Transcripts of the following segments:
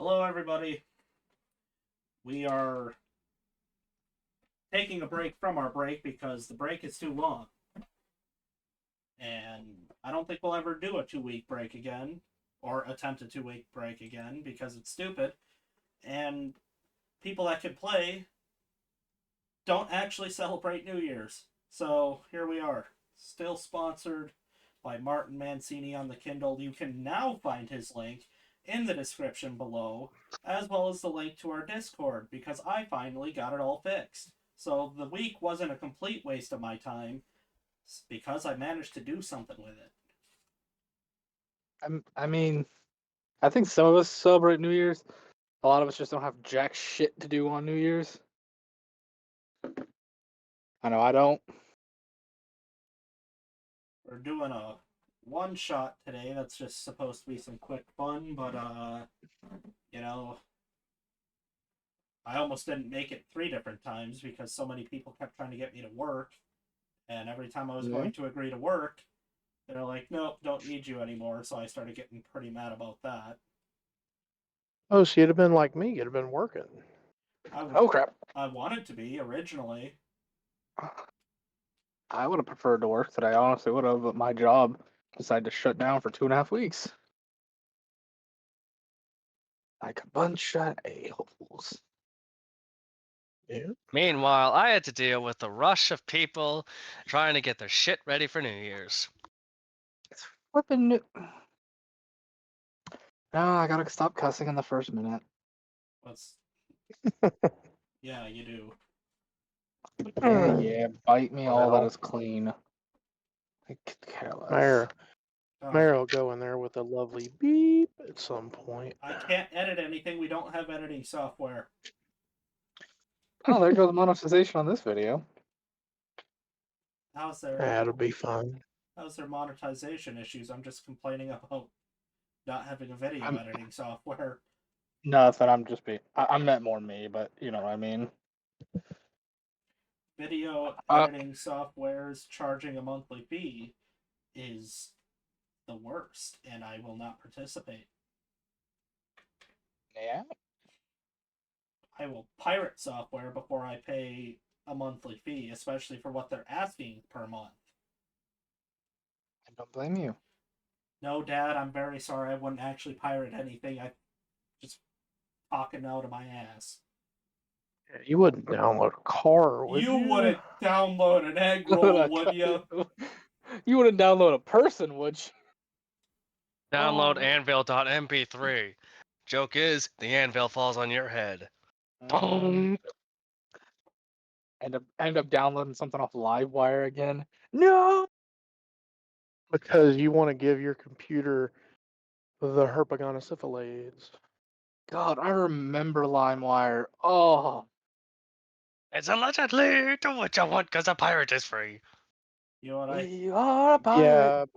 Hello, everybody. We are taking a break from our break because the break is too long. And I don't think we'll ever do a 2 week break again or attempt a 2 week break again because it's stupid. And people that can play don't actually celebrate New Year's. So here we are, still sponsored by Martin Mancini on the Kindle. You can now find his link in the description below, as well as the link to our Discord, because I finally got it all fixed. So the week wasn't a complete waste of my time, because I managed to do something with it. I mean, I think some of us celebrate New Year's. A lot of us just don't have jack shit to do on New Year's. I know I don't. We're doing a one shot today. That's just supposed to be some quick fun, but you know, I almost didn't make it 3 different times because so many people kept trying to get me to work, and every time I was Yeah. going to agree to work, they're like, "Nope, don't need you anymore." So I started getting pretty mad about that. Oh, so you'd have been like me. You'd have been working. Oh crap! I wanted to be originally. I would have preferred to work today. Honestly, would have, but my job decided to shut down for 2.5 weeks. Like a bunch of a-holes. Yeah. Meanwhile, I had to deal with the rush of people trying to get their shit ready for New Year's. It's flipping new. No, I gotta stop cussing in the first minute. Let's. Yeah, you do. Yeah, bite me all that Well. is clean. I could care less. Mayor Uh, will go in there with a lovely beep at some point. I can't edit anything. We don't have editing software. Oh, there goes monetization on this video. How's there? That'll be fun. How's there monetization issues? I'm just complaining about not having a video I'm- editing software. Nothing. I'm just being. I meant more me, but you know what I mean. Video Uh, editing softwares charging a monthly fee is the worst, and I will not participate. Yeah. I will pirate software before I pay a monthly fee, especially for what they're asking per month. I don't blame you. No, Dad, I'm very sorry. I wouldn't actually pirate anything. I just talking out of my ass. Yeah, you wouldn't download a car, would you? You wouldn't download an egg roll, would you? You wouldn't download a person, would you? Download Oh. anvil.mp3. Joke is, the anvil falls on your head. End up downloading something off Livewire again. No. Because you want to give your computer the herpagonosyphilades. God, I remember LimeWire. Oh, It's allegedly do what you want because a pirate is free. You know what I? we are a pirate.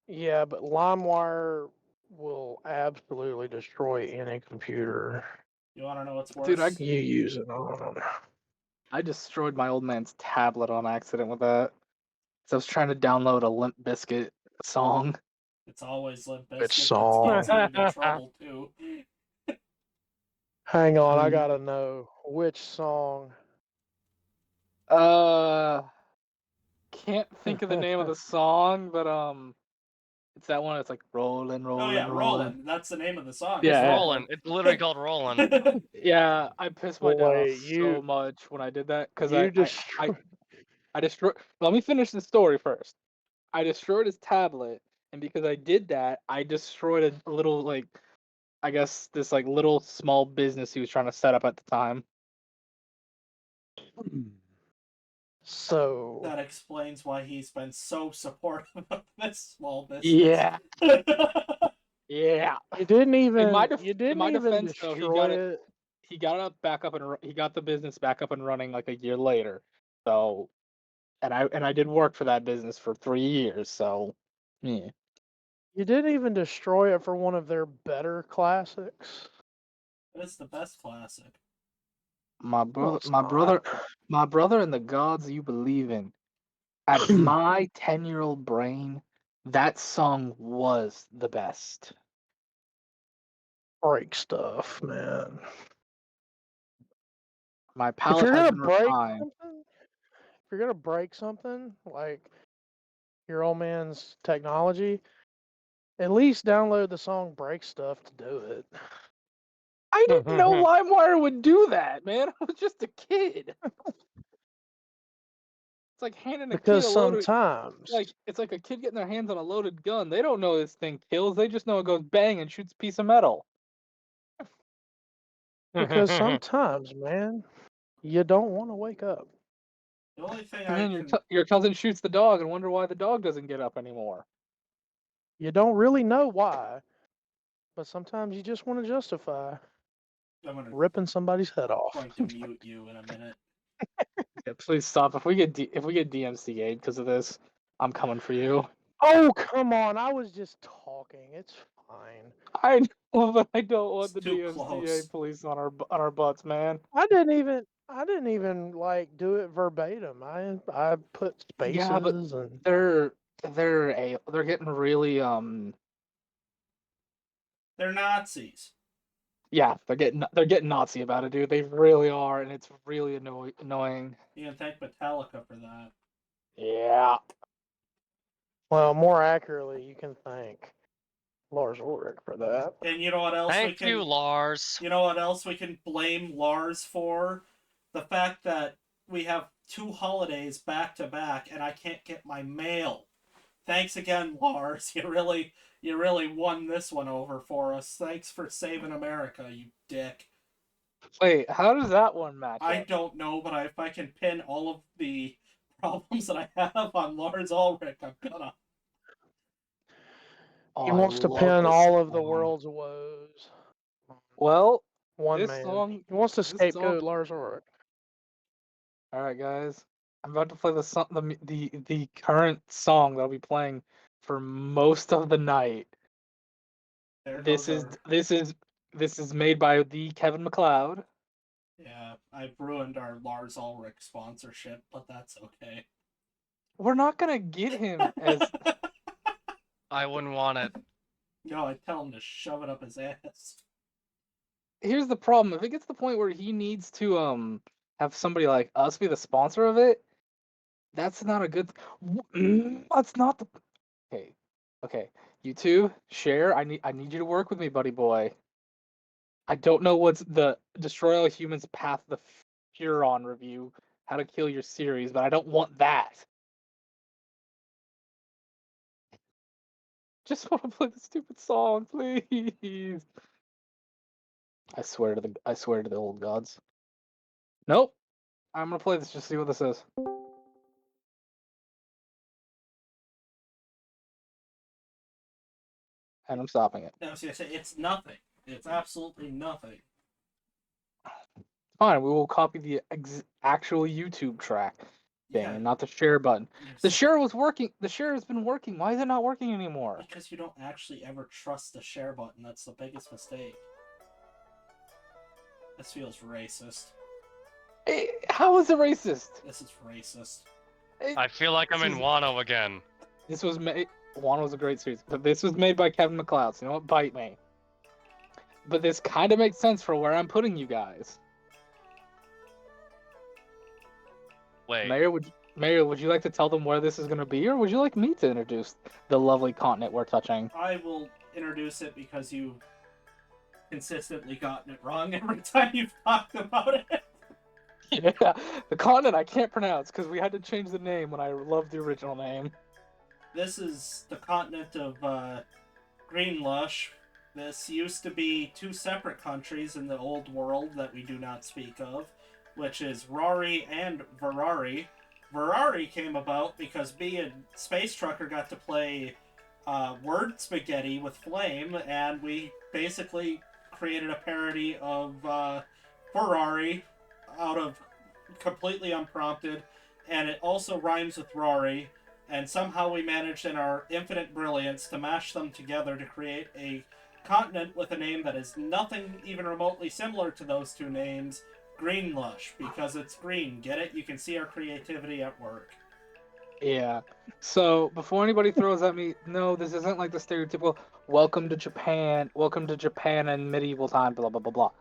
Yeah, but LimeWire will absolutely destroy any computer You want to know what's worse? Dude, you use it on. I destroyed my old man's tablet on accident with that. So I was trying to download a Limp Bizkit song. It's always Limp Which Bizkit song? that gets you into trouble too. Hang on, I gotta know which song. Can't think of the name of the song, but it's that one. It's like rolling, rolling, Oh yeah, rolling. Rollin'. That's the name of the song. Yeah. It's isn't it? rolling. It's literally called rolling. Yeah, I pissed my dad off Boy, so much when I did that because you I destroyed. Let me finish the story first. I destroyed his tablet, and because I did that, I destroyed a little I guess this little small business he was trying to set up at the time. So That explains why he's been so supportive of this small business. Yeah, yeah. you didn't even In my defense, though, destroy it. he got it back up and he got the business back up and running like a year later. So, and I did work for that business for 3 years. So, yeah. You didn't even destroy it for one of their better classics. It's the best classic. My Well, brother, it's my not. brother, my brother, and the gods you believe in. At my 10-year-old brain, that song was the best. break stuff, man. My If palate you're has gonna been break refined. something, if you're gonna break something like your old man's technology, at least download the song "Break Stuff" to do it. I didn't know LimeWire would do that, man. I was just a kid. It's like handing a kid Because a loaded sometimes, it's like a kid getting their hands on a loaded gun. They don't know this thing kills. They just know it goes bang and shoots a piece of metal. sometimes, man, you don't want to wake up. The only thing And I then can your cousin shoots the dog and wonder why the dog doesn't get up anymore. You don't really know why, but sometimes you just want to justify I'm gonna ripping somebody's head off. going to mute you in a minute. Yeah, please stop. If we get DMCA'd because of this, I'm coming for you. Oh, come on. I was just talking. It's fine. I know, but I don't want It's the too DMCA close. police on our butts, man. I didn't even like do it verbatim. I put spaces Yeah, but and they're getting really They're Nazis. yeah, they're getting Nazi about it, dude. They really are, and it's really annoying. You can thank Metallica for that. Yeah. well, more accurately, you can thank Lars Ulrich for that. And you know what else we Thank can? you, Lars. You know what else we can blame Lars for? The fact that we have 2 holidays back to back, and I can't get my mail. Thanks again, Lars. You really won this one over for us. Thanks for saving America, you dick. Wait, how does that one match I up? don't know, but if I can pin all of the problems that I have on Lars Ulrich, I'm gonna. Oh, He I wants to love pin this all of the song. world's woes on Well, one this man. song, He wants to this song. scapegoat Lars Ulrich. All right, guys, I'm about to play the current song that I'll be playing for most of the night. There This goes is our. this is made by the Kevin MacLeod. Yeah, I've ruined our Lars Ulrich sponsorship, but that's okay. We're not gonna get him as I wouldn't want it. No, I tell him to shove it up his ass. here's the problem. If it gets to the point where he needs to have somebody like us be the sponsor of it, that's not a good. That's not the. Okay, okay. You two share. I need you to work with me, buddy boy. I don't know what's the Destroy All Humans Path of the Furon review, How to Kill Your Series, but I don't want that. Just want to play the stupid song, please. I swear to the old gods. Nope. I'm gonna play this just to see what this is. And I'm stopping it. No, see, I say it's nothing. It's absolutely nothing. Fine, we will copy the actual YouTube track thing Yeah, and not the share button. The yes, share was working. The share has been working. Why is it not working anymore? because you don't actually ever trust the share button. That's the biggest mistake. This feels racist. How is it racist? This is racist. I feel like I'm in Wano again. This was made. One was a great series, but this was made by Kevin MacLeod. So you know what? Bite me. But this kind of makes sense for where I'm putting you guys. Wait. Mayor, would you like to tell them where this is going to be, or would you like me to introduce the lovely continent we're touching? I will introduce it because you've consistently gotten it wrong every time you've talked about it. Yeah, the continent I can't pronounce because we had to change the name when I loved the original name. This is the continent of Greenlush. This used to be 2 separate countries in the old world that we do not speak of, which is Rawrry and Rawrry. Rawrry came about because me and Space Trucker got to play word spaghetti with Flame, and we basically created a parody of Ferrari out of completely unprompted, and it also rhymes with Rawrry, and somehow we managed in our infinite brilliance to mash them together to create a continent with a name that is nothing even remotely similar to those 2 names, Greenlush, because it's green. Get it? You can see our creativity at work. Yeah. So before anybody throws at me, no, this isn't like the stereotypical welcome to Japan in medieval time, blah blah blah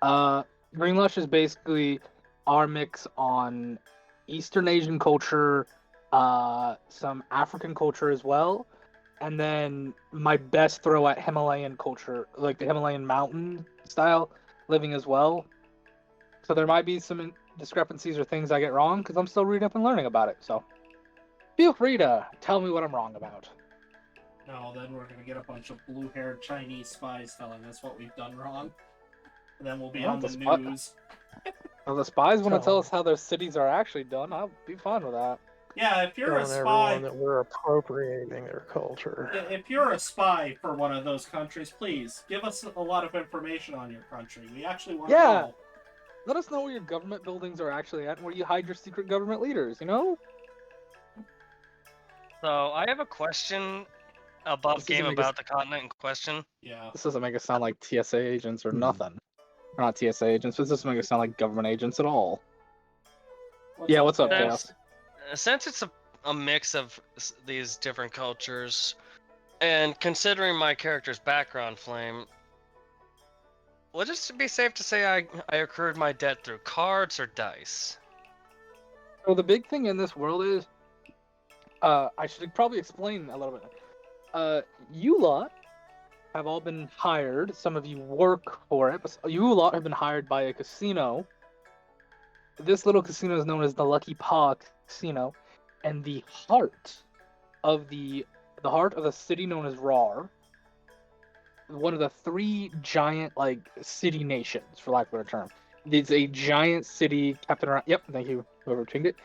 blah. Green Lush is basically our mix on Eastern Asian culture, some African culture as well, and then my best throw at Himalayan culture, like the Himalayan mountain style living as well. So there might be some discrepancies or things I get wrong because I'm still reading up and learning about it. So feel free to tell me what I'm wrong about. No, then we're gonna get a bunch of blue-haired Chinese spies telling us what we've done wrong. And then we'll be Well, on the the spy- news. If the spies want to tell Tell us how their cities are actually done, I'll be fine with that. Yeah, if you're a telling everyone spy, that we're appropriating their culture. if you're a spy for one of those countries, please give us a lot of information on your country. We actually want to Yeah. know. Let us know where your government buildings are actually at and where you hide your secret government leaders, you know? So I have a question above This game doesn't make us- about the continent in question. Yeah. This doesn't make us sound like TSA agents or nothing. Or not TSA agents, but this doesn't make us sound like government agents at all. What's up, Chaos? Chaos? Since it's a mix of these different cultures, and considering my character's background, Flame, would it be safe to say I accrued my debt through cards or dice? So the big thing in this world is, I should probably explain a little bit. You lot have all been hired. Some of you work for it, but you lot have been hired by a casino. This little casino is known as the Lucky Paw Casino, and the heart of the city known as Rawr, one of the three giant city nations, for lack of a better term. It's a giant city kept around. Yep, thank you, whoever changed it.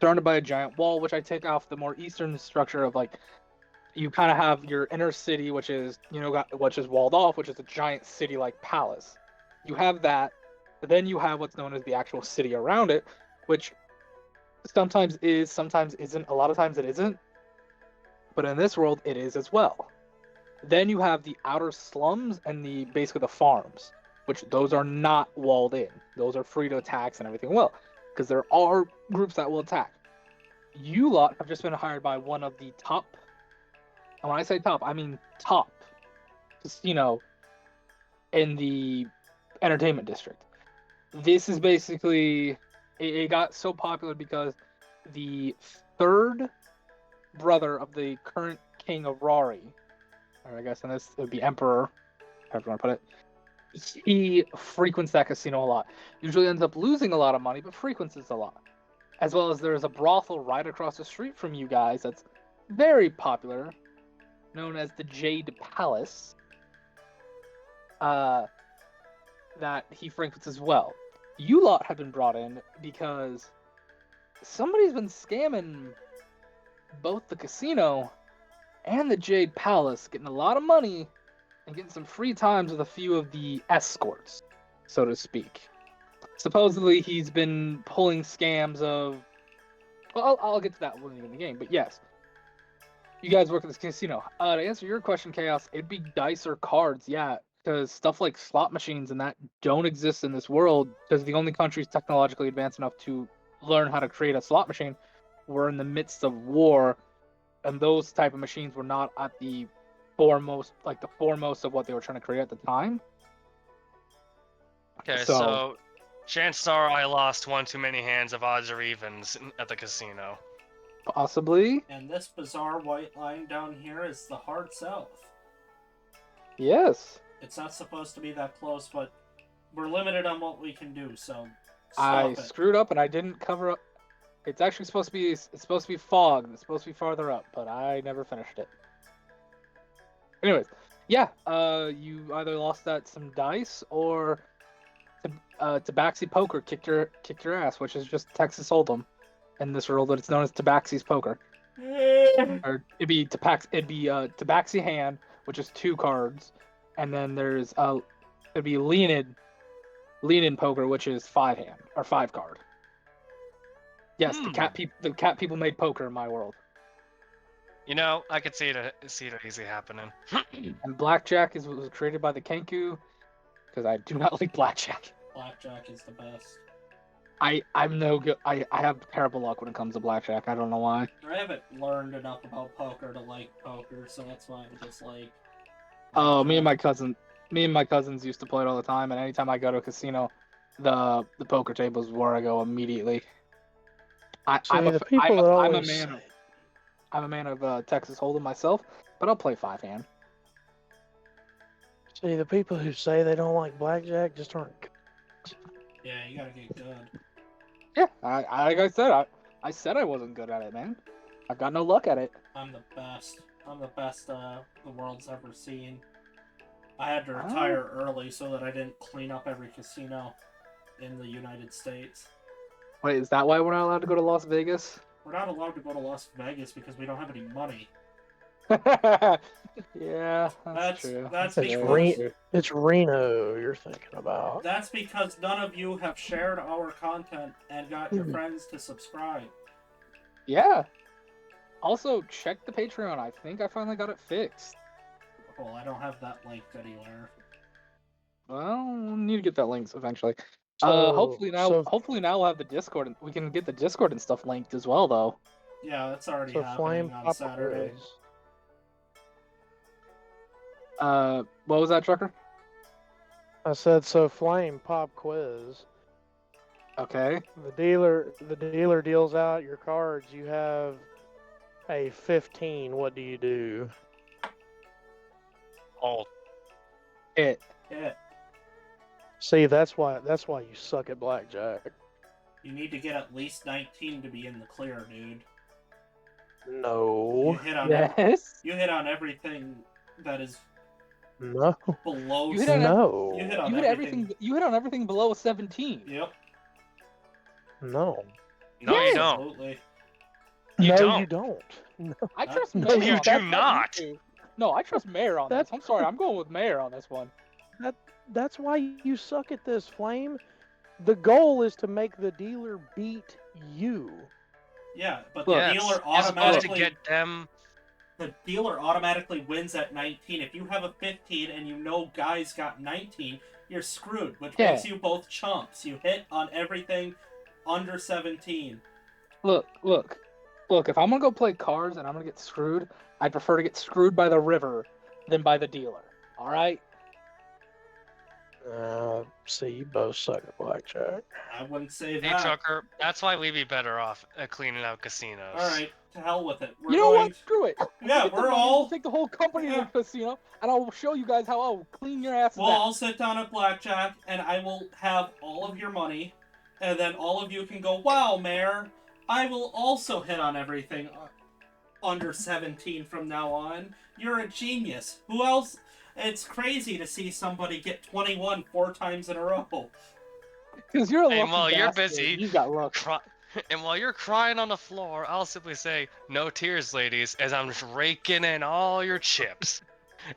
Surrounded by a giant wall, which I take off the more eastern structure of you kind of have your inner city, which is which is walled off, which is a giant city-like palace. You have that, but then you have what's known as the actual city around it, which sometimes is, sometimes isn't. A lot of times it isn't, but in this world it is as well. Then you have the outer slums and basically the farms, which those are not walled in. Those are free to attacks and everything. Well, because there are groups that will attack. You lot have just been hired by one of the top, and when I say top, I mean top casino in the entertainment district. This is basically, it got so popular because the third brother of the current king of Rawrry, or I guess in this it would be emperor, however you want to put it, he frequents that casino a lot. Usually ends up losing a lot of money, but frequents it a lot. As well as there's a brothel right across the street from you guys that's very popular, known as the Jade Palace, that he frequents as well. You lot have been brought in because somebody's been scamming both the casino and the Jade Palace, getting a lot of money and getting some free times with a few of the escorts, so to speak. Supposedly, he's been pulling scams of... Well, I'll get to that when we get in the game, but yes. You guys work at this casino. To answer your question, Chaos, it'd be dice or cards, yeah, because stuff like slot machines and that don't exist in this world, because the only countries technologically advanced enough to learn how to create a slot machine were in the midst of war, and those type of machines were not at the foremost of what they were trying to create at the time. Okay, so chances are I lost one too many hands of odds or evens at the casino. Possibly. And this bizarre white line down here is the hard south. Yes. It's not supposed to be that close, but we're limited on what we can do, so I stop it. screwed up and I didn't cover up. It's actually supposed to be fog. It's supposed to be farther up, but I never finished it. Anyways, yeah, you either lost at some dice or Tabaxi Poker kicked your ass, which is just Texas Hold'em in this world, but it's known as Tabaxi's Poker. Or it'd be Tabaxi Hand, which is 2 cards, and then there's it'd be Lean In Poker, which is 5 hand or 5 card. Yes, the cat people made poker in my world. You know, I could see it easy happening. And blackjack was created by the Kenku, because I do not like blackjack. Blackjack is the best. I'm no good. I have terrible luck when it comes to blackjack. I don't know why. I haven't learned enough about poker to like poker, so that's why I'm just like. Oh, me and my blackjack. cousins used to play it all the time, and anytime I go to a casino, the poker table is where I go immediately. See, the people that I'm a always man. say, I'm a man of Texas Hold'em myself, but I'll play 5-hand. see, the people who say they don't like blackjack just aren't. Yeah, you gotta get good. Yeah, like I said, I said I wasn't good at it, man. I've got no luck at it. I'm the best. I'm the best the world's ever seen. I had to retire early so that I didn't clean up every casino in the United States. Wait, is that why we're not allowed to go to Las Vegas? We're not allowed to go to Las Vegas because we don't have any money. Yeah, that's true. That's It's, because it's Reno you're thinking about. that's because none of you have shared our content and got your friends to subscribe. Yeah. Also, check the Patreon. I think I finally got it fixed. Well, I don't have that link anywhere. Well, we'll need to get that link eventually. So- hopefully now so- we'll have the Discord and we can get the Discord and stuff linked as well though. Yeah, that's already So Flame happening on Pop Saturday. Quiz. What was that, Trucker? I said so. Flame Pop Quiz. Okay. The dealer deals out your cards. You have a 15. What do you do? Oh, It. Yeah, See, that's why you suck at blackjack. you need to get at least 19 to be in the clear, dude. You No, hit on Yes. you hit on everything that is no, below. You hit on no, You hit on You hit everything. everything. You hit on everything below a 17. Yep, no. no, you don't. absolutely. You no, don't. you don't. No. I trust No, Mayor. you on do that. not. You do. No, I trust Mayor on That's- this. I'm sorry. I'm going with Mayor on this one. That's why you suck at this, Flame. The goal is to make the dealer beat you. Yeah, but Look, the Yes, dealer you're supposed to automatically get them. the dealer automatically wins at 19. If you have a 15 and you know guys got 19, you're screwed, which Yeah. makes you both chumps. You hit on everything under 17. Look. If I'm gonna go play cards and I'm gonna get screwed, I'd prefer to get screwed by the river than by the dealer. All right. See, you both suck at blackjack. I wouldn't say Hey, that. Trucker, that's why we'd be better off at cleaning out casinos. Alright, to hell with it. We're You know going what? Screw it. Yeah, Get the we're money, all- we'll take the whole company to Yeah. the casino, and I'll show you guys how I'll clean your asses Well, out. I'll sit down at blackjack and I will have all of your money, and then all of you can go, wow, Mayor, I will also hit on everything under 17 from now on. You're a genius. Who else? It's crazy to see somebody get 21 4 times in a row. Because you're a Hey, lucky well, you're bastard. busy. You got luck. And while you're crying on the floor, I'll simply say, "No tears, ladies," as I'm just raking in all your chips.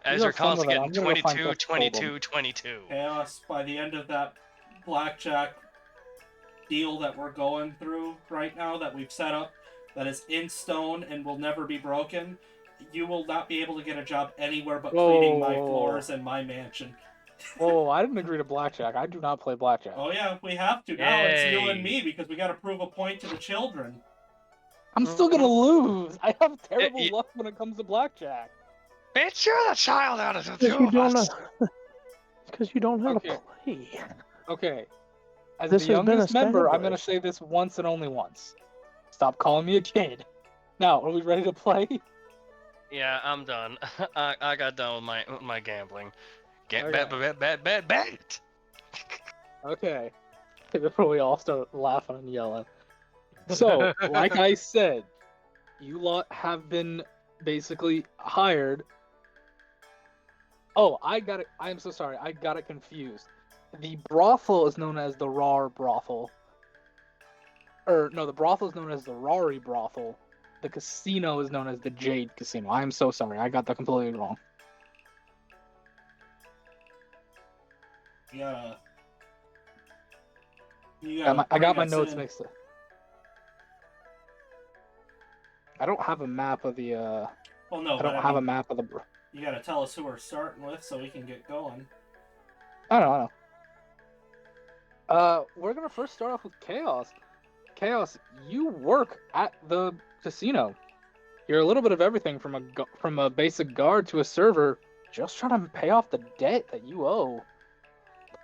As You your have fun calls with it. getting I'm gonna go find 22, Texas Hold'em. 22, 22. Chaos, by the end of that blackjack deal that we're going through right now, that we've set up, that is in stone and will never be broken, you will not be able to get a job anywhere but cleaning my Whoa. floors and my mansion. Whoa, I didn't agree to blackjack. I do not play blackjack. Oh yeah, we have to now. It's you and Yay. me because we got to prove a point to the children. I'm still gonna lose. I have terrible y- luck when it comes to blackjack. Bitch, you're the child out of the Because two you of don't us. know. Because you don't know how Okay. to play. Okay. As This the has been youngest member, I'm gonna established. say this once and only once. Stop calling me a kid. Now, are we ready to play? Yeah, I'm done. I got done with my gambling. Get Okay. bet. Okay. Before we all start laughing and yelling. So, like I said, you lot have been basically hired. Oh, I got it. I am so sorry. I got it confused. The brothel is known as the Rawr brothel. Or, no, the brothel is known as the Rawrry brothel. The casino is known as the Jade Casino. I am so sorry. I got that completely wrong. You gotta. I got my bring us notes in. mixed up. I don't have a map of the, Well, no, I but don't I have a mean, map of the... you gotta tell us who we're starting with so we can get going. I don't know. We're gonna first start off with Chaos. Chaos, you work at the casino. You're a little bit of everything from a basic guard to a server, just trying to pay off the debt that you owe.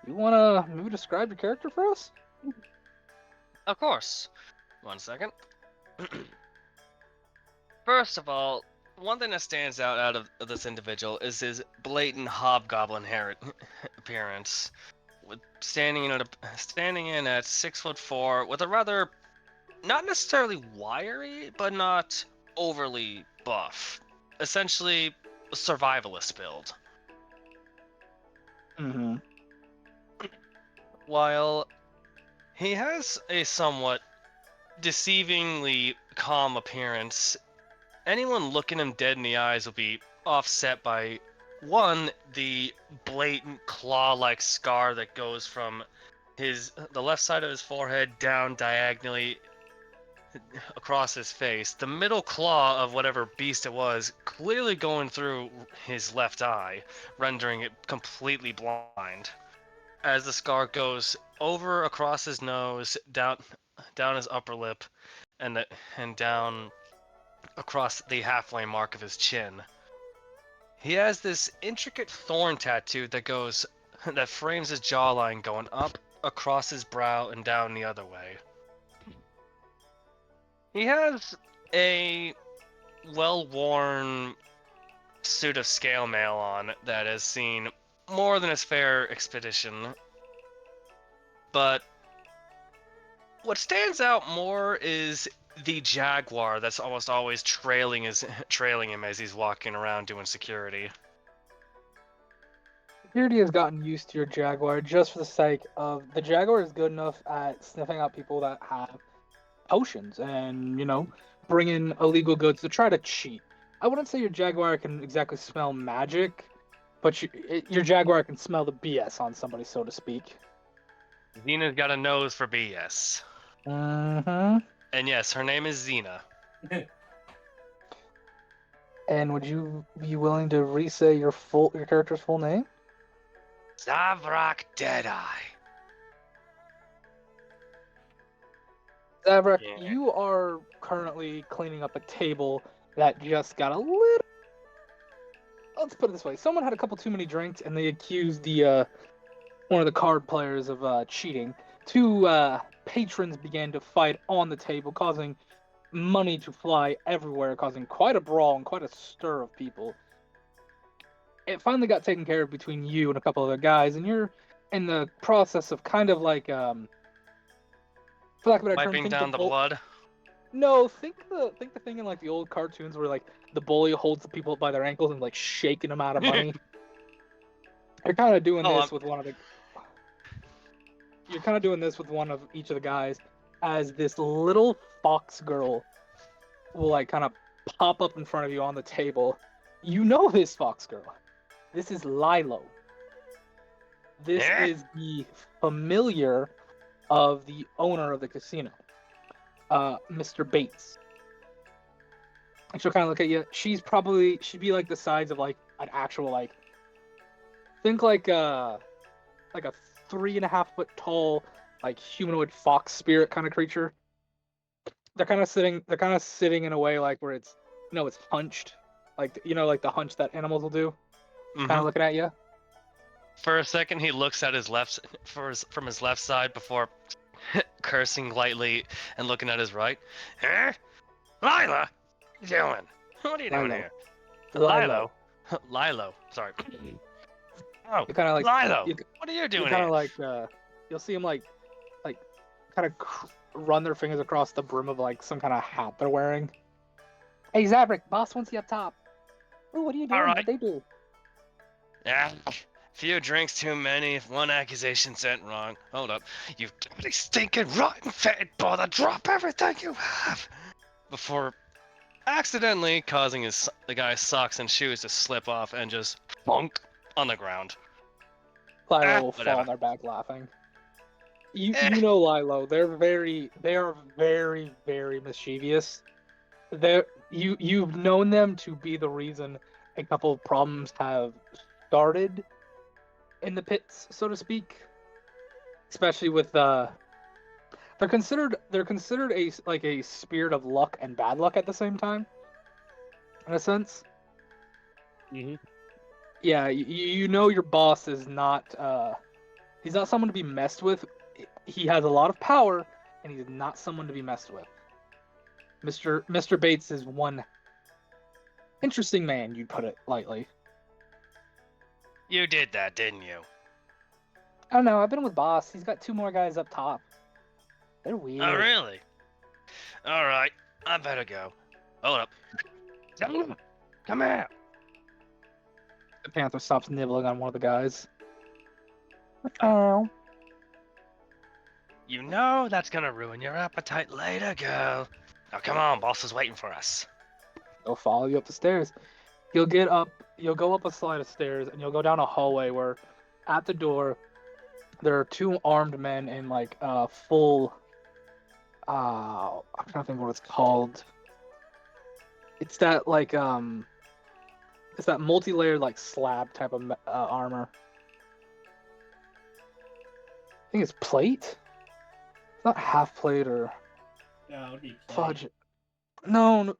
You wanna maybe describe your character for us? Of course. 1 second. First of all, one thing that stands out of this individual is his blatant hobgoblin hair appearance. With standing in at 6'4", with a rather not necessarily wiry, but not overly buff. Essentially, a survivalist build. Mm-hmm. While he has a somewhat deceivingly calm appearance, anyone looking him dead in the eyes will be offset by, one, the blatant claw-like scar that goes from the left side of his forehead down diagonally across his face. The middle claw of whatever beast it was clearly going through his left eye, rendering it completely blind. As the scar goes over across his nose, down his upper lip, and down across the halfway mark of his chin. He has this intricate thorn tattoo that frames his jawline going up across his brow and down the other way. He has a well-worn suit of scale mail on that has seen more than his fair expedition. But what stands out more is the jaguar that's almost always trailing him as he's walking around doing security. Security has gotten used to your Jaguar just for the sake of the Jaguar is good enough at sniffing out people that have potions and, bring in illegal goods to try to cheat. I wouldn't say your Jaguar can exactly smell magic, but your Jaguar can smell the BS on somebody, so to speak. Xena's got a nose for BS. Mm-hmm. And yes, her name is Xena. And would you be willing to re-say your character's full name? Zavrak Deadeye. Zavrak, Yeah. you are currently cleaning up a table that just got a little... Let's put it this way. Someone had a couple too many drinks, and they accused one of the card players of cheating. Two patrons began to fight on the table, causing money to fly everywhere, causing quite a brawl and quite a stir of people. It finally got taken care of between you and a couple other guys, and you're in the process of kind of like, for lack of a better term, Wiping down the blood. No, think the thing in like the old cartoons where like the bully holds the people up by their ankles and like shaking them out of money. You're kind of doing this with one of the. You're kind of doing this with one of each of the guys, as this little fox girl will like kind of pop up in front of you on the table. You know this fox girl. This is Lilo. This is the familiar of the owner of the casino, Mr. Bates. And she'll kind of look at you. She'd be like the size of like an actual like. Think like a 3.5 foot tall, like humanoid fox spirit kind of creature. They're kind of sitting in a way like where it's, it's hunched, like like the hunch that animals will do. Mm-hmm. Kind of looking at you. For a second, he looks at from his left side before cursing lightly and looking at his right. Eh? Lila, what are you doing? What are you doing here? Lilo. Sorry. Oh, you kind of like Lilo. What are you doing? You kind of like you'll see him like kind of run their fingers across the brim of like some kind of hat they're wearing. Hey Zavrak, boss wants you up top. Ooh, what are you doing? Right. What they do? Yeah, few drinks too many. If one accusation sent wrong. Hold up, you dirty, stinking, rotten, fat bother! Drop everything you have before accidentally causing the guy's socks and shoes to slip off and just bonk on the ground. Lilo will fall whatever. on their back laughing. You know Lilo. They are very, very mischievous. You've known them to be the reason a couple of problems have started in the pits, so to speak. especially with they're considered a spirit of luck and bad luck at the same time, in a sense. Mm-hmm. Yeah, you know your boss is not he's not someone to be messed with. He has a lot of power, and he's not someone to be messed with. Mr. Bates is one interesting man, you'd put it lightly. You did that, didn't you? I don't know. I've been with boss. He's got 2 more guys up top. They're weird. Oh, really? All right, I better go. Hold up. Come here. The panther stops nibbling on one of the guys. Oh. You know that's gonna ruin your appetite later, girl. Now come on, boss is waiting for us. He'll follow you up the stairs. You'll go up a flight of stairs, and you'll go down a hallway where, at the door, there are 2 armed men in like full. I'm trying to think what it's called. It's that like it's that multi-layered like slab type of armor. I think it's plate. It's not half plate or Yeah, it would be plate. fudge. No.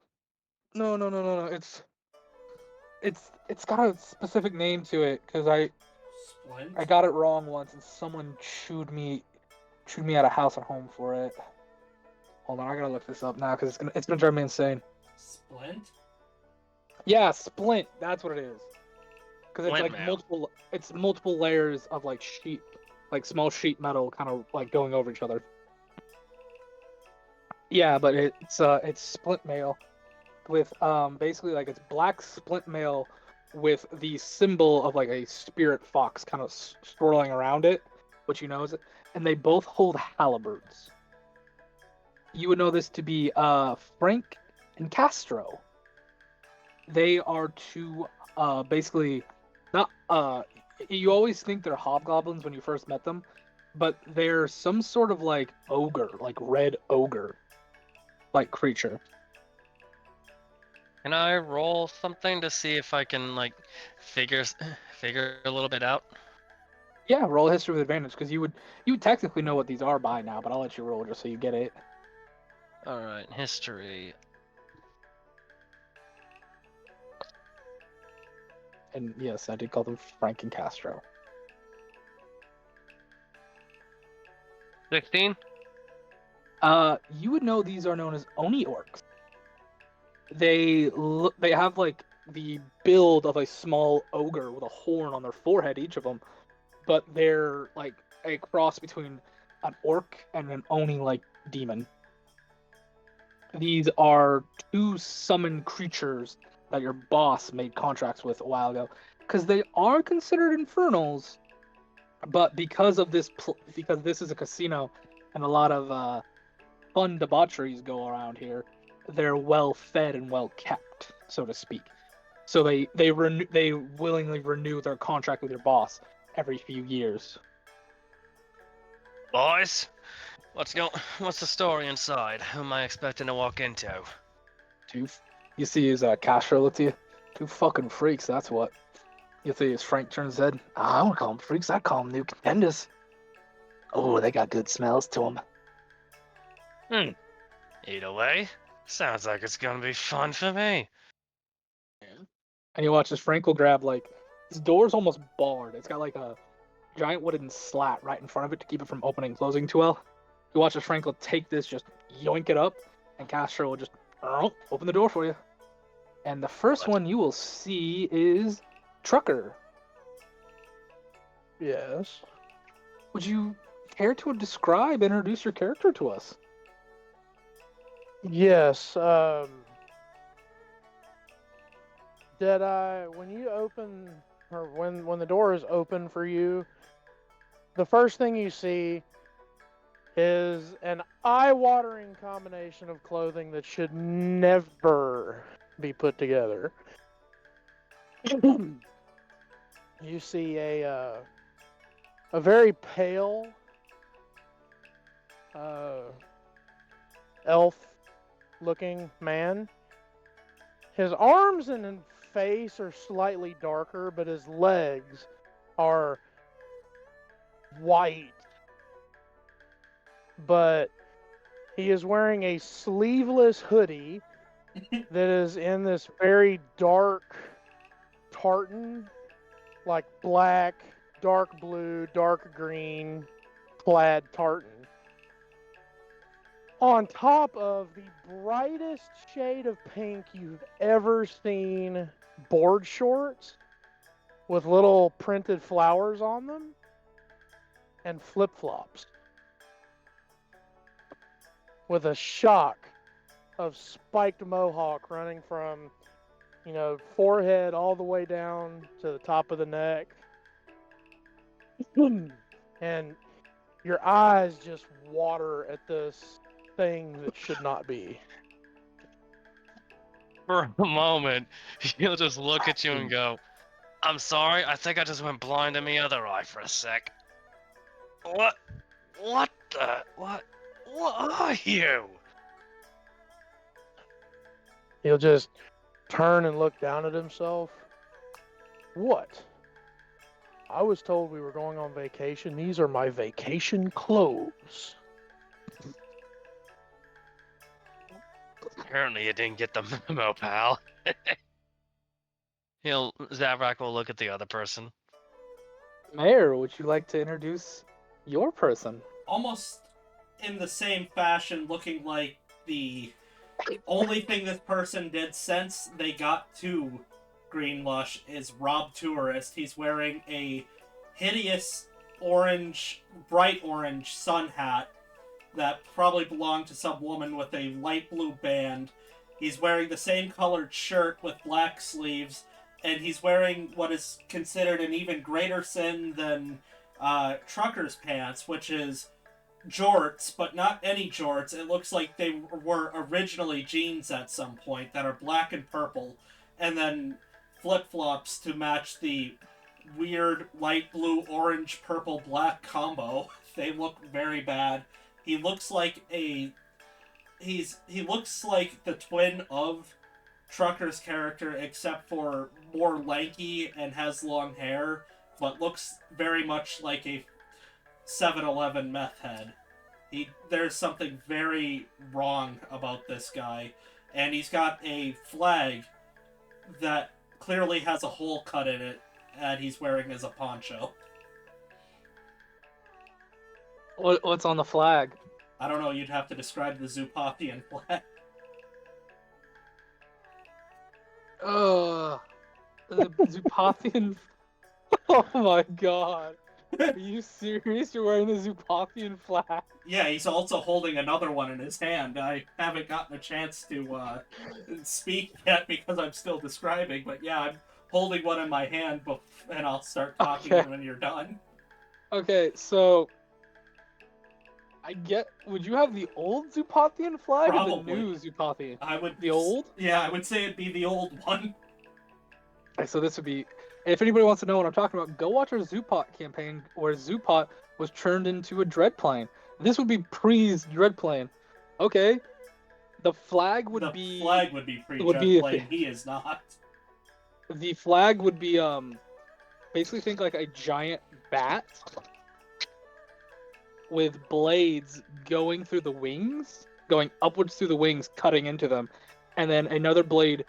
It's got a specific name to it because I Splint? got it wrong once and someone chewed me out of house or home for it. Hold on, I gotta look this up now because it's gonna drive me insane. Splint? Yeah, splint. That's what it is. Because it's Splint like mail. multiple layers of like sheet, like small sheet metal, kind of like going over each other. Yeah, but it's splint mail, with basically like it's black splint mail with the symbol of like a spirit fox kind of swirling around it, which you know is, and they both hold halberds. You would know this to be Frank and Castro. They are 2 basically not you always think they're hobgoblins when you first met them, but they're some sort of like ogre, like red ogre like creature. Can I roll something to see if I can like figure a little bit out? Yeah, roll a history with advantage because you would technically know what these are by now, but I'll let you roll just so you get it. All right, history. And yes, I did call them Frank and Castro. 16. You would know these are known as Oni orcs. They have like the build of a small ogre with a horn on their forehead, each of them, but they're like a cross between an orc and an Oni like demon. These are 2 summoned creatures that your boss made contracts with a while ago, because they are considered infernals, but because this is a casino and a lot of fun debaucheries go around here, they're well fed and well kept, so to speak. So they willingly renew their contract with your boss every few years. Boys, what's the story inside? Who am I expecting to walk into? 2, you see his Castro look to you. 2 fucking freaks, that's what. You see as Frank turns his head. I don't call them freaks, I call them new contenders. Oh, they got good smells to them. Either way, sounds like it's gonna be fun for me. And you watch as Frank will grab like his door's almost barred. It's got like a giant wooden slat right in front of it to keep it from opening and closing too well. You watch as Frank will take this, just yoink it up, and Castro will just open the door for you. And the first one you will see is Trucker. Yes. Would you care to introduce your character to us? Yes. Deadeye, when you open, or when the door is open for you, the first thing you see is an eye-watering combination of clothing that should never be put together. You see a very pale elf-looking man. His arms and face are slightly darker, but his legs are white but he is wearing a sleeveless hoodie that is in this very dark tartan, like black, dark blue, dark green plaid tartan. On top of the brightest shade of pink you've ever seen board shorts with little printed flowers on them and flip-flops with a shock of spiked mohawk running from, forehead all the way down to the top of the neck. And your eyes just water at this thing that should not be. For a moment, he'll just look at you and go, "I'm sorry, I think I just went blind in the other eye for a sec." What? What the? What are you? He'll just turn and look down at himself. What? I was told we were going on vacation. These are my vacation clothes. Apparently you didn't get the memo, pal. Zavrak will look at the other person. Mayor, would you like to introduce your person? Almost in the same fashion, looking like the only thing this person did since they got to Greenlush is rob tourist. He's wearing a hideous bright orange sun hat that probably belonged to some woman with a light blue band. He's wearing the same colored shirt with black sleeves, and he's wearing what is considered an even greater sin than trucker's pants, which is jorts, but not any jorts. It looks like they were originally jeans at some point that are black and purple, and then flip-flops to match the weird light blue, orange, purple, black combo. They look very bad. He looks like he looks like the twin of Trucker's character, except for more lanky and has long hair, but looks very much like a 7-Eleven meth head. There's something very wrong about this guy, and he's got a flag that clearly has a hole cut in it, and he's wearing as a poncho. What's on the flag? I don't know, you'd have to describe the Zupathian flag. The Zupathian. Oh my god. Are you serious? You're wearing the Zupathian flag? Yeah, he's also holding another one in his hand. I haven't gotten a chance to speak yet because I'm still describing, but yeah, I'm holding one in my hand, and I'll start talking Okay. when you're done. Okay, so would you have the old Zupathian flag or Probably. the new Zupathian? I would The old? Yeah, I would say it'd be the old one. Okay, so this would be. If anybody wants to know what I'm talking about, go watch our Zupot campaign where Zupot was turned into a dread plane. This would be Pre's dread plane. Okay, the flag would be. The flag would be would be pre-dread plane. He is not. The flag would be basically think like a giant bat with blades going through the wings, going upwards through the wings, cutting into them, and then another blade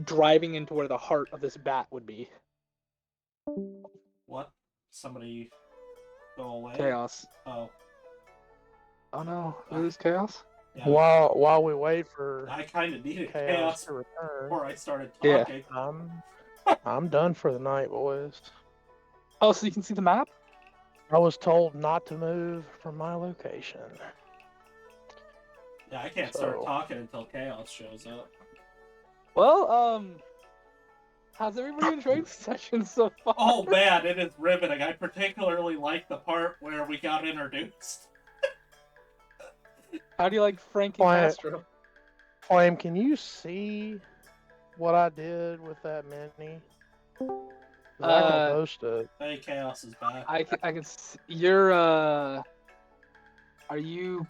driving into where the heart of this bat would be. What? Somebody go away? Chaos. Oh. Oh no, lose chaos? Yeah. While we wait for I kind of needed chaos chaos to return, before I started Yeah. talking. I'm done for the night, boys. Oh, so you can see the map? I was told not to move from my location. Yeah, I can't start So- talking until chaos shows up. Well, how's everybody enjoying the session so far? Oh man, it is riveting. I particularly like the part where we got introduced. How do you like Frankie Quiet. Castro? Flame, can you see what I did with that mini? 'Cause I can post it. Hey, chaos is back. I can see, you're, are you,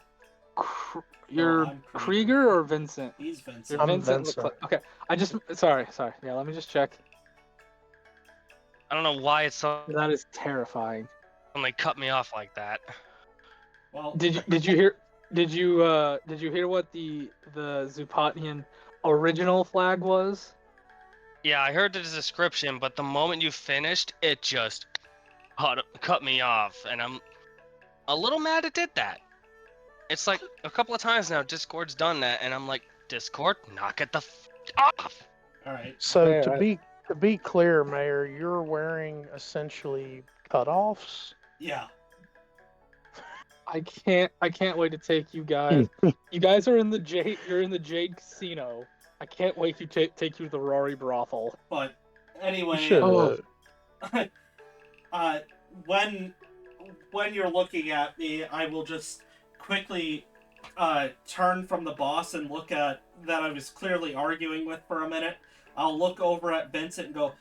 you're I'm Krieger. Krieger or Vincent? He's Vincent. You're I'm Vincent. Vincent. Looks like, okay, sorry. Yeah, let me just check. I don't know why it's That is terrifying. suddenly cut me off like that. Well, Did you hear? Did you hear what the Zupatnian original flag was? Yeah, I heard the description, but the moment you finished, it just cut me off, and I'm a little mad it did that. It's like a couple of times now Discord's done that, and I'm like, Discord, knock it the off. All right. So Fair. to be clear, Mayor, you're wearing essentially cutoffs. Yeah. I can't wait to take you guys. You guys are in the Jade. You're in the Jade Casino. I can't wait to take you to the Rawrry brothel. But You anyway, should. Oh. When you're looking at me, I will just quickly turn from the boss and look at that I was clearly arguing with for a minute. I'll look over at Vincent and go,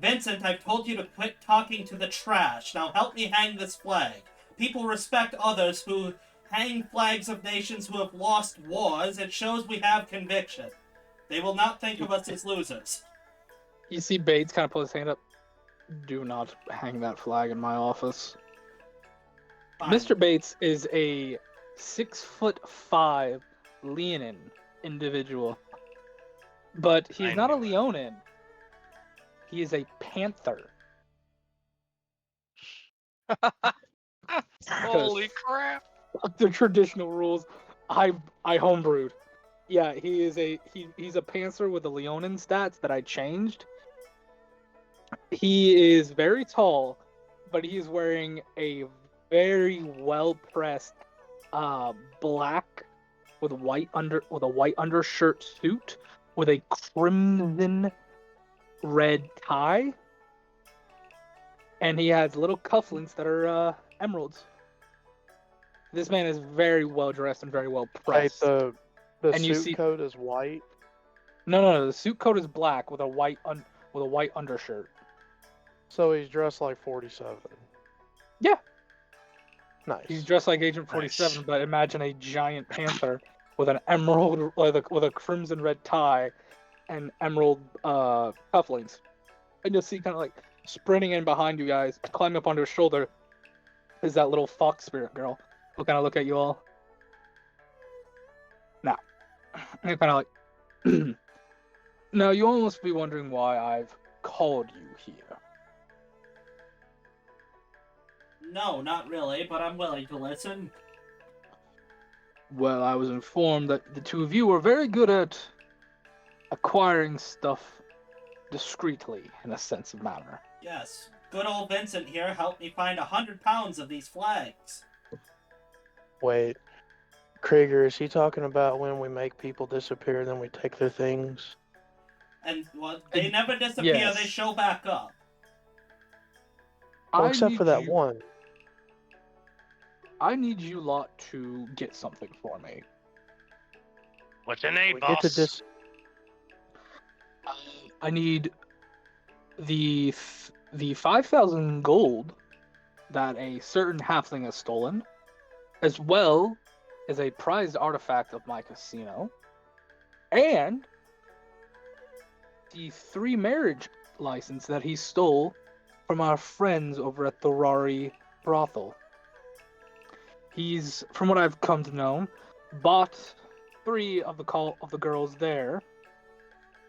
Vincent, I've told you to quit talking to the trash. Now help me hang this flag. People respect others who hang flags of nations who have lost wars. It shows we have conviction. They will not think of us as losers. You see Bates kind of put his hand up. Do not hang that flag in my office. Fine. Mr. Bates is a 6'5" Leonin individual, but he's I not a knew it. Leonin. He is a Panther. Holy crap! The traditional rules. I homebrewed. Yeah, he's a Panther with the Leonin stats that I changed. He is very tall, but he is wearing a very well pressed black with a white undershirt suit with a crimson red tie, and he has little cufflinks that are emeralds. This man is very well dressed and very well Right, pressed. the And you suit see- coat is white. No, the suit coat is black with a white undershirt. So he's dressed like 47. Yeah. Nice. He's dressed like Agent 47, but imagine a giant panther with an emerald, with a crimson red tie, and emerald cufflinks. And you'll see kind of like sprinting in behind you guys, climbing up onto his shoulder, is that little fox spirit girl who kind of look at you all. Now, and kind of like, now you all must be wondering why I've called you here. No, not really, but I'm willing to listen. Well, I was informed that the two of you were very good at acquiring stuff discreetly, in a sense of manner. Yes. Good old Vincent here helped me find 100 pounds of these flags. Wait. Krieger, is he talking about when we make people disappear, then we take their things? And, well, they never disappear, yes. they show back up. Well, I except need for that you- one. I need you lot to get something for me. What's your name, We boss? get to I need the 5,000 gold that a certain halfling has stolen, as well as a prized artifact of my casino, and the 3 marriage license that he stole from our friends over at the Rawrry brothel. He's, from what I've come to know, bought 3 of the girls there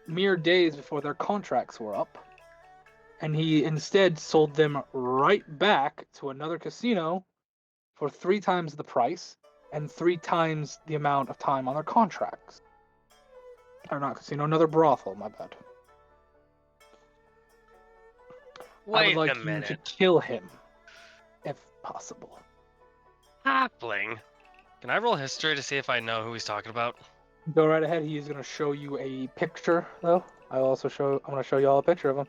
mere days before their contracts were up, and he instead sold them right back to another casino for 3 times the price and 3 times the amount of time on their contracts. Or not casino, another brothel, my bad. I Wait would like a you minute. to kill him, if possible. Halfling. Can I roll history to see if I know who he's talking about? Go right ahead. He is gonna show you a picture, though. I'm gonna show you all a picture of him.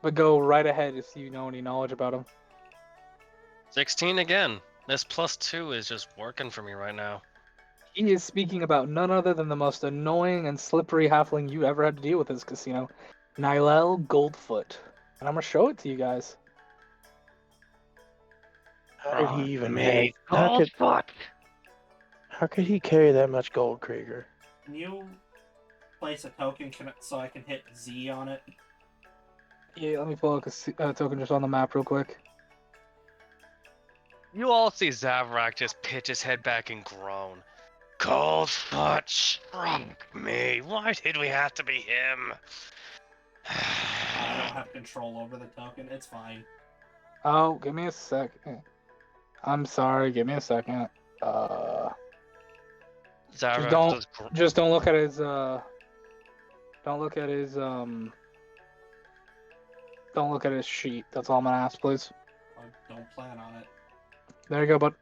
But go right ahead if you know any knowledge about him. 16 again. This +2 is just working for me right now. He is speaking about none other than the most annoying and slippery halfling you ever had to deal with in this casino, Nilel Goldfoot. And I'm gonna show it to you guys. How did he even me, have? How could he carry that much gold, Krieger? Can you place a token so I can hit Z on it? Yeah, let me pull up a token just on the map real quick. You all see Zavrak just pitch his head back and groan. Coldfoot shrunk me. Why did we have to be him? I don't have control over the token. It's fine. Oh, give me a second. I'm sorry. Give me a second. Zavrak don't- just Just don't look at his. Don't look at his. Don't look at his sheet. That's all I'm gonna ask, please. I don't plan on it. There you go, bud.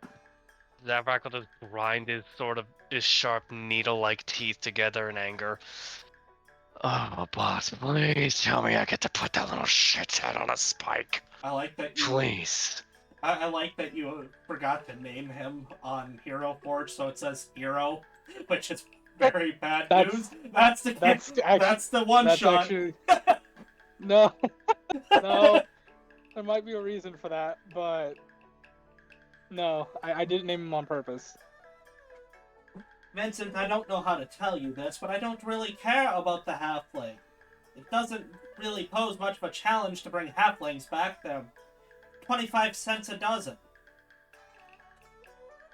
Zavrak will just grind his sharp needle-like teeth together in anger. Oh, boss, please tell me I get to put that little shit's head on a spike. I like that you. Please. I like that you forgot to name him on Hero Forge, so it says Hero, which is very bad news. That's the one That's shot. actually no, no. There might be a reason for that, but no, I didn't name him on purpose. Vincent, I don't know how to tell you this, but I don't really care about the halfling. It doesn't really pose much of a challenge to bring halflings back. They're 25 cents a dozen.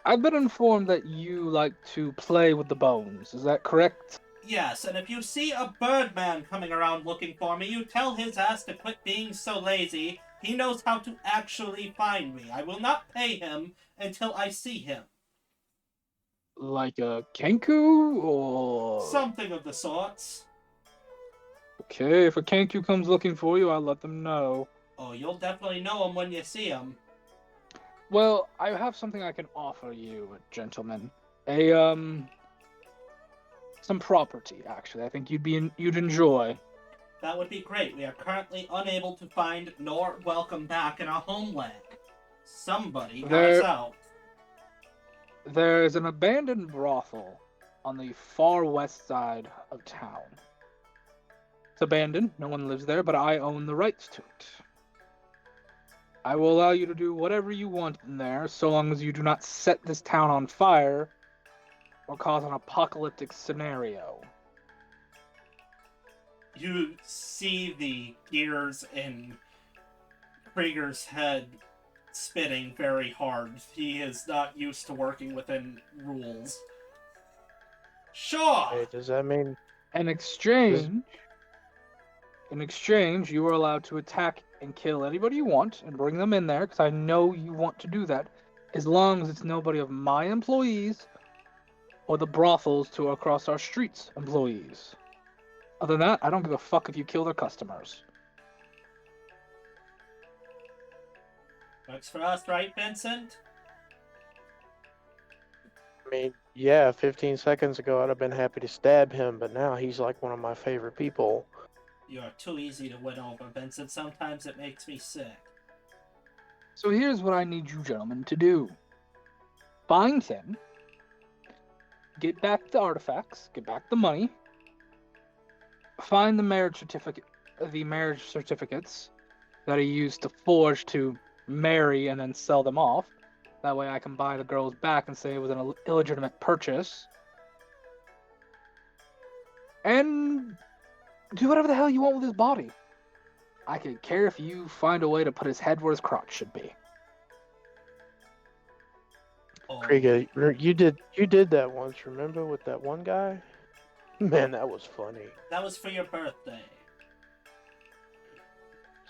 I've been informed that you like to play with the bones. Is that correct? Yes, and if you see a birdman coming around looking for me, you tell his ass to quit being so lazy. He knows how to actually find me. I will not pay him until I see him. Like a Kenku or Something of the sorts. Okay, if a Kenku comes looking for you, I'll let them know. Oh, you'll definitely know him when you see him. Well, I have something I can offer you, gentlemen. Some property, actually. I think you'd enjoy. That would be great. We are currently unable to find nor welcome back in our homeland. Somebody help us out. There's an abandoned brothel on the far west side of town. It's abandoned, no one lives there, but I own the rights to it. I will allow you to do whatever you want in there, so long as you do not set this town on fire or cause an apocalyptic scenario. You see the gears in Krieger's head spinning very hard. He is not used to working within rules. Sure! Hey, does that mean In exchange, you are allowed to attack and kill anybody you want and bring them in there, because I know you want to do that, as long as it's nobody of my employees or the brothels to across our streets employees. Other than that, I don't give a fuck if you kill their customers. Works for us, right, Vincent? I mean, yeah, 15 seconds ago I'd have been happy to stab him, but now he's like one of my favorite people. You are too easy to win over, Vincent. Sometimes it makes me sick. So here's what I need you gentlemen to do. Find him, get back the artifacts, get back the money, find the marriage certificates that he used to forge to marry and then sell them off. That way I can buy the girls back and say it was an illegitimate purchase. And do whatever the hell you want with his body. I could care if you find a way to put his head where his crotch should be. Oh, Krieger, you did that once, remember, with that one guy? Man, that was funny. that was for your birthday.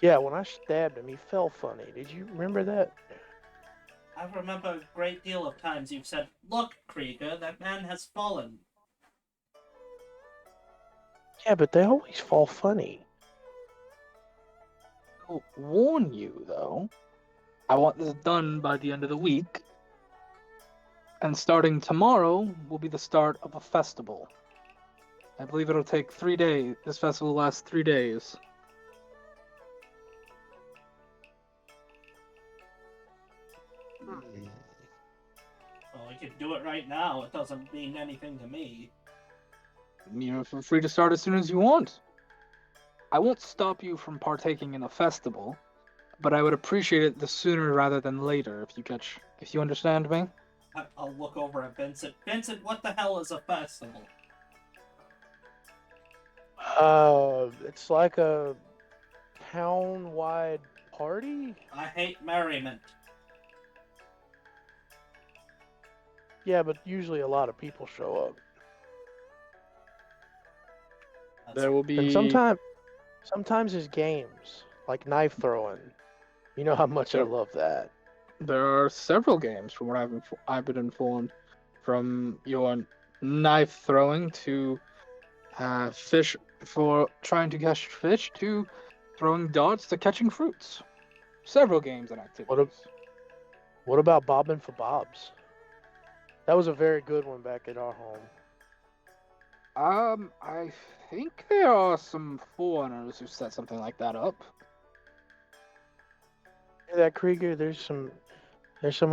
Yeah, when I stabbed him, he fell funny. Did you remember that? I remember a great deal of times you've said, "Look, Krieger, that man has fallen." Yeah, but they always fall funny. I'll warn you, though. I want this done by the end of the week. And starting tomorrow will be the start of a festival. I believe it'll take 3 days. This festival lasts 3 days. Well, we could do it right now. It doesn't mean anything to me. Feel free to start as soon as you want. I won't stop you from partaking in the festival, but I would appreciate it the sooner rather than later, if you understand me. I'll look over at Vincent. Vincent, what the hell is a festival? It's like a town-wide party? I hate merriment. Yeah, but usually a lot of people show up. That's- There will And be sometimes there's games like knife throwing. You know how much I Sure. love that. there are several games from what I've been informed, from your knife throwing to fish for trying to catch fish to throwing darts to catching fruits. Several games and activities. What about bobbing for bobs? That was a very good one back at our home. I think there are some foreigners who set something like that up. Hear that, Krieger? There's some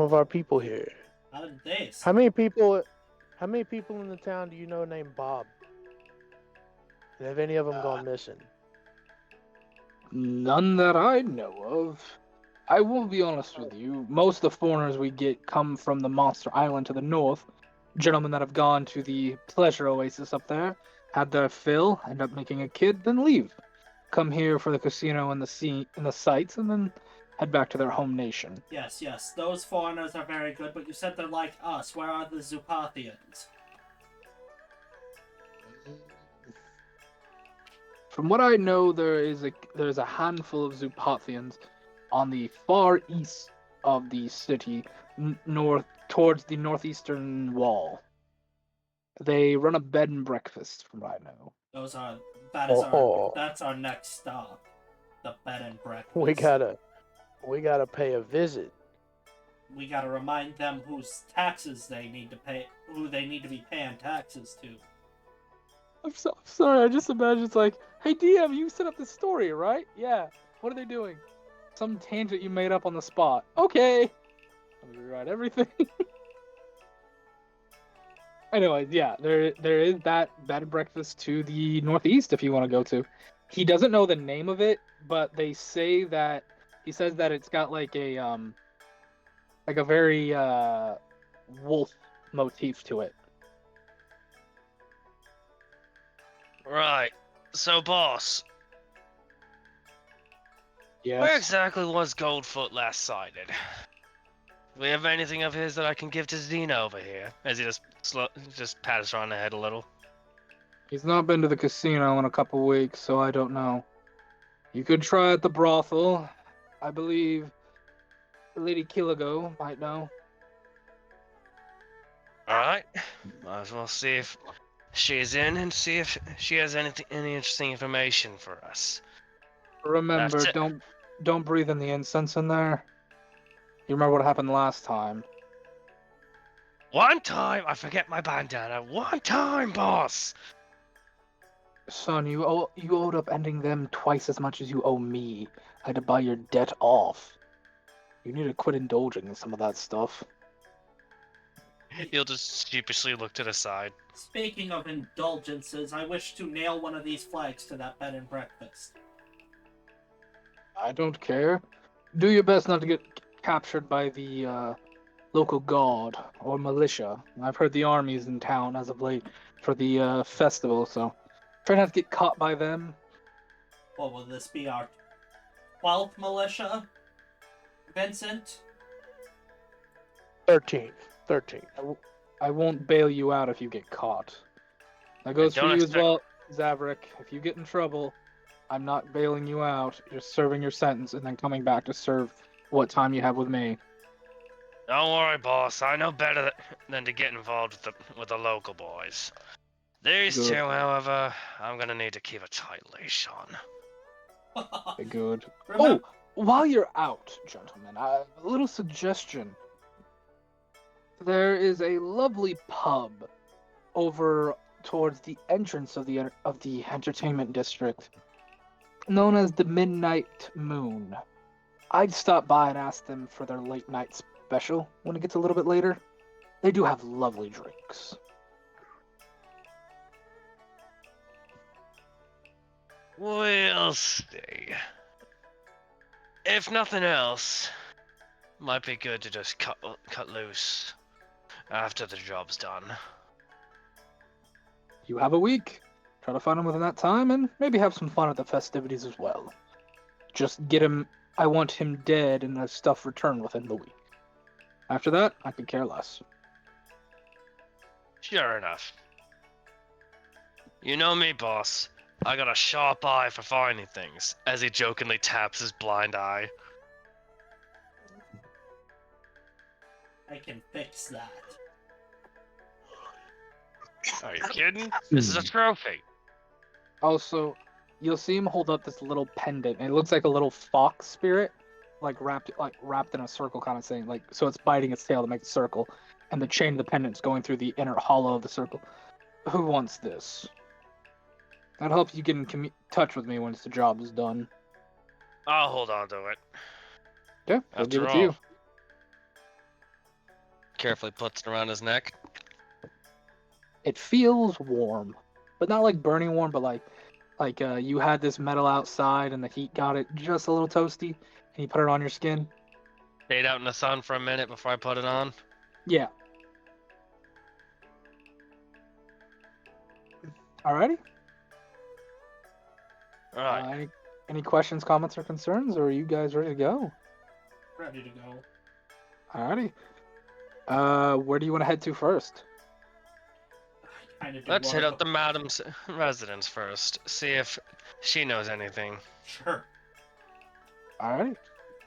of our people here. How did they? How many people in the town do you know named Bob? And have any of them gone missing? None that I know of. I will be honest with you. Most of the foreigners we get come from the Monster Island to the north. Gentlemen that have gone to the pleasure oasis up there, had their fill, end up making a kid, then leave. Come here for the casino and the sights, and then head back to their home nation. Yes, those foreigners are very good, but you said they're like us. Where are the Zupathians? From what I know, there's a handful of Zupathians on the far east of the city, north towards the northeastern wall. They run a bed and breakfast, from what I know. That's our next stop. The bed and breakfast. We gotta pay a visit. We gotta remind them whose taxes they need to pay, who they need to be paying taxes to. I'm sorry, I just imagine it's like, hey DM, you set up this story, right? Yeah. What are they doing? Some tangent you made up on the spot. Okay. I'm gonna rewrite everything. Anyways, yeah, there is that bed and breakfast to the northeast if you want to go to. He doesn't know the name of it, but he says that it's got like a very wolf motif to it. Right. So, boss, where Yes. exactly was Goldfoot last sighted? Do we have anything of his that I can give to Zena over here? As he just pats her on the head a little. He's not been to the casino in a couple weeks, so I don't know. You could try at the brothel. I believe Lady Killigo might know. Alright. Might as well see if she's in and see if she has any interesting information for us. Remember, That's it. don't breathe in the incense in there. You remember what happened last time? One time, I forget my bandana. One time, boss! Son, you owed up ending them twice as much as you owe me. I had to buy your debt off. You need to quit indulging in some of that stuff. He'll just sheepishly look to the side. Speaking of indulgences, I wish to nail one of these flags to that bed and breakfast. I don't care. Do your best not to get captured by the local guard or militia. I've heard the army's in town as of late for the festival, so try not to get caught by them. What will this be, our 12th militia? Vincent? 13. I won't bail you out if you get caught. That goes for don't you as expect- well, Zavrik. If you get in trouble, I'm not bailing you out. You're serving your sentence and then coming back to serve what time you have with me. Don't worry, boss. I know better than to get involved with the local boys. These Good. two, however, I'm gonna need to keep a tight leash on. Okay, good. Remember, Oh, while you're out, gentlemen, a little suggestion. There is a lovely pub over towards the entrance of the entertainment district, known as the Midnight Moon. I'd stop by and ask them for their late night special when it gets a little bit later. They do have lovely drinks. We'll see. If nothing else, might be good to just cut loose after the job's done. You have a week. Try to find him within that time and maybe have some fun at the festivities as well. Just get him. I want him dead and the stuff returned within the week. After that, I could care less. Sure enough. You know me, boss. I got a sharp eye for finding things, as he jokingly taps his blind eye. I can fix that. Are you kidding? This is a trophy. Also, you'll see him hold up this little pendant. And it looks like a little fox spirit, wrapped in a circle kind of thing. Like so, it's biting its tail to make a circle, and the chain of the pendant's going through the inner hollow of the circle. Who wants this? That'll help you get in touch with me once the job is done. I'll hold on to it. Okay, I'll give After it to you. all. Carefully puts it around his neck. It feels warm, but not like burning warm, but like you had this metal outside and the heat got it just a little toasty, and you put it on your skin. Stayed out in the sun for a minute before I put it on. Yeah. Alrighty. Alright. Any questions, comments, or concerns, or are you guys ready to go? Ready to go. Alrighty. Where do you want to head to first? I kind of do. Let's hit wanna up the madam's residence first. See if she knows anything. Sure. Alrighty.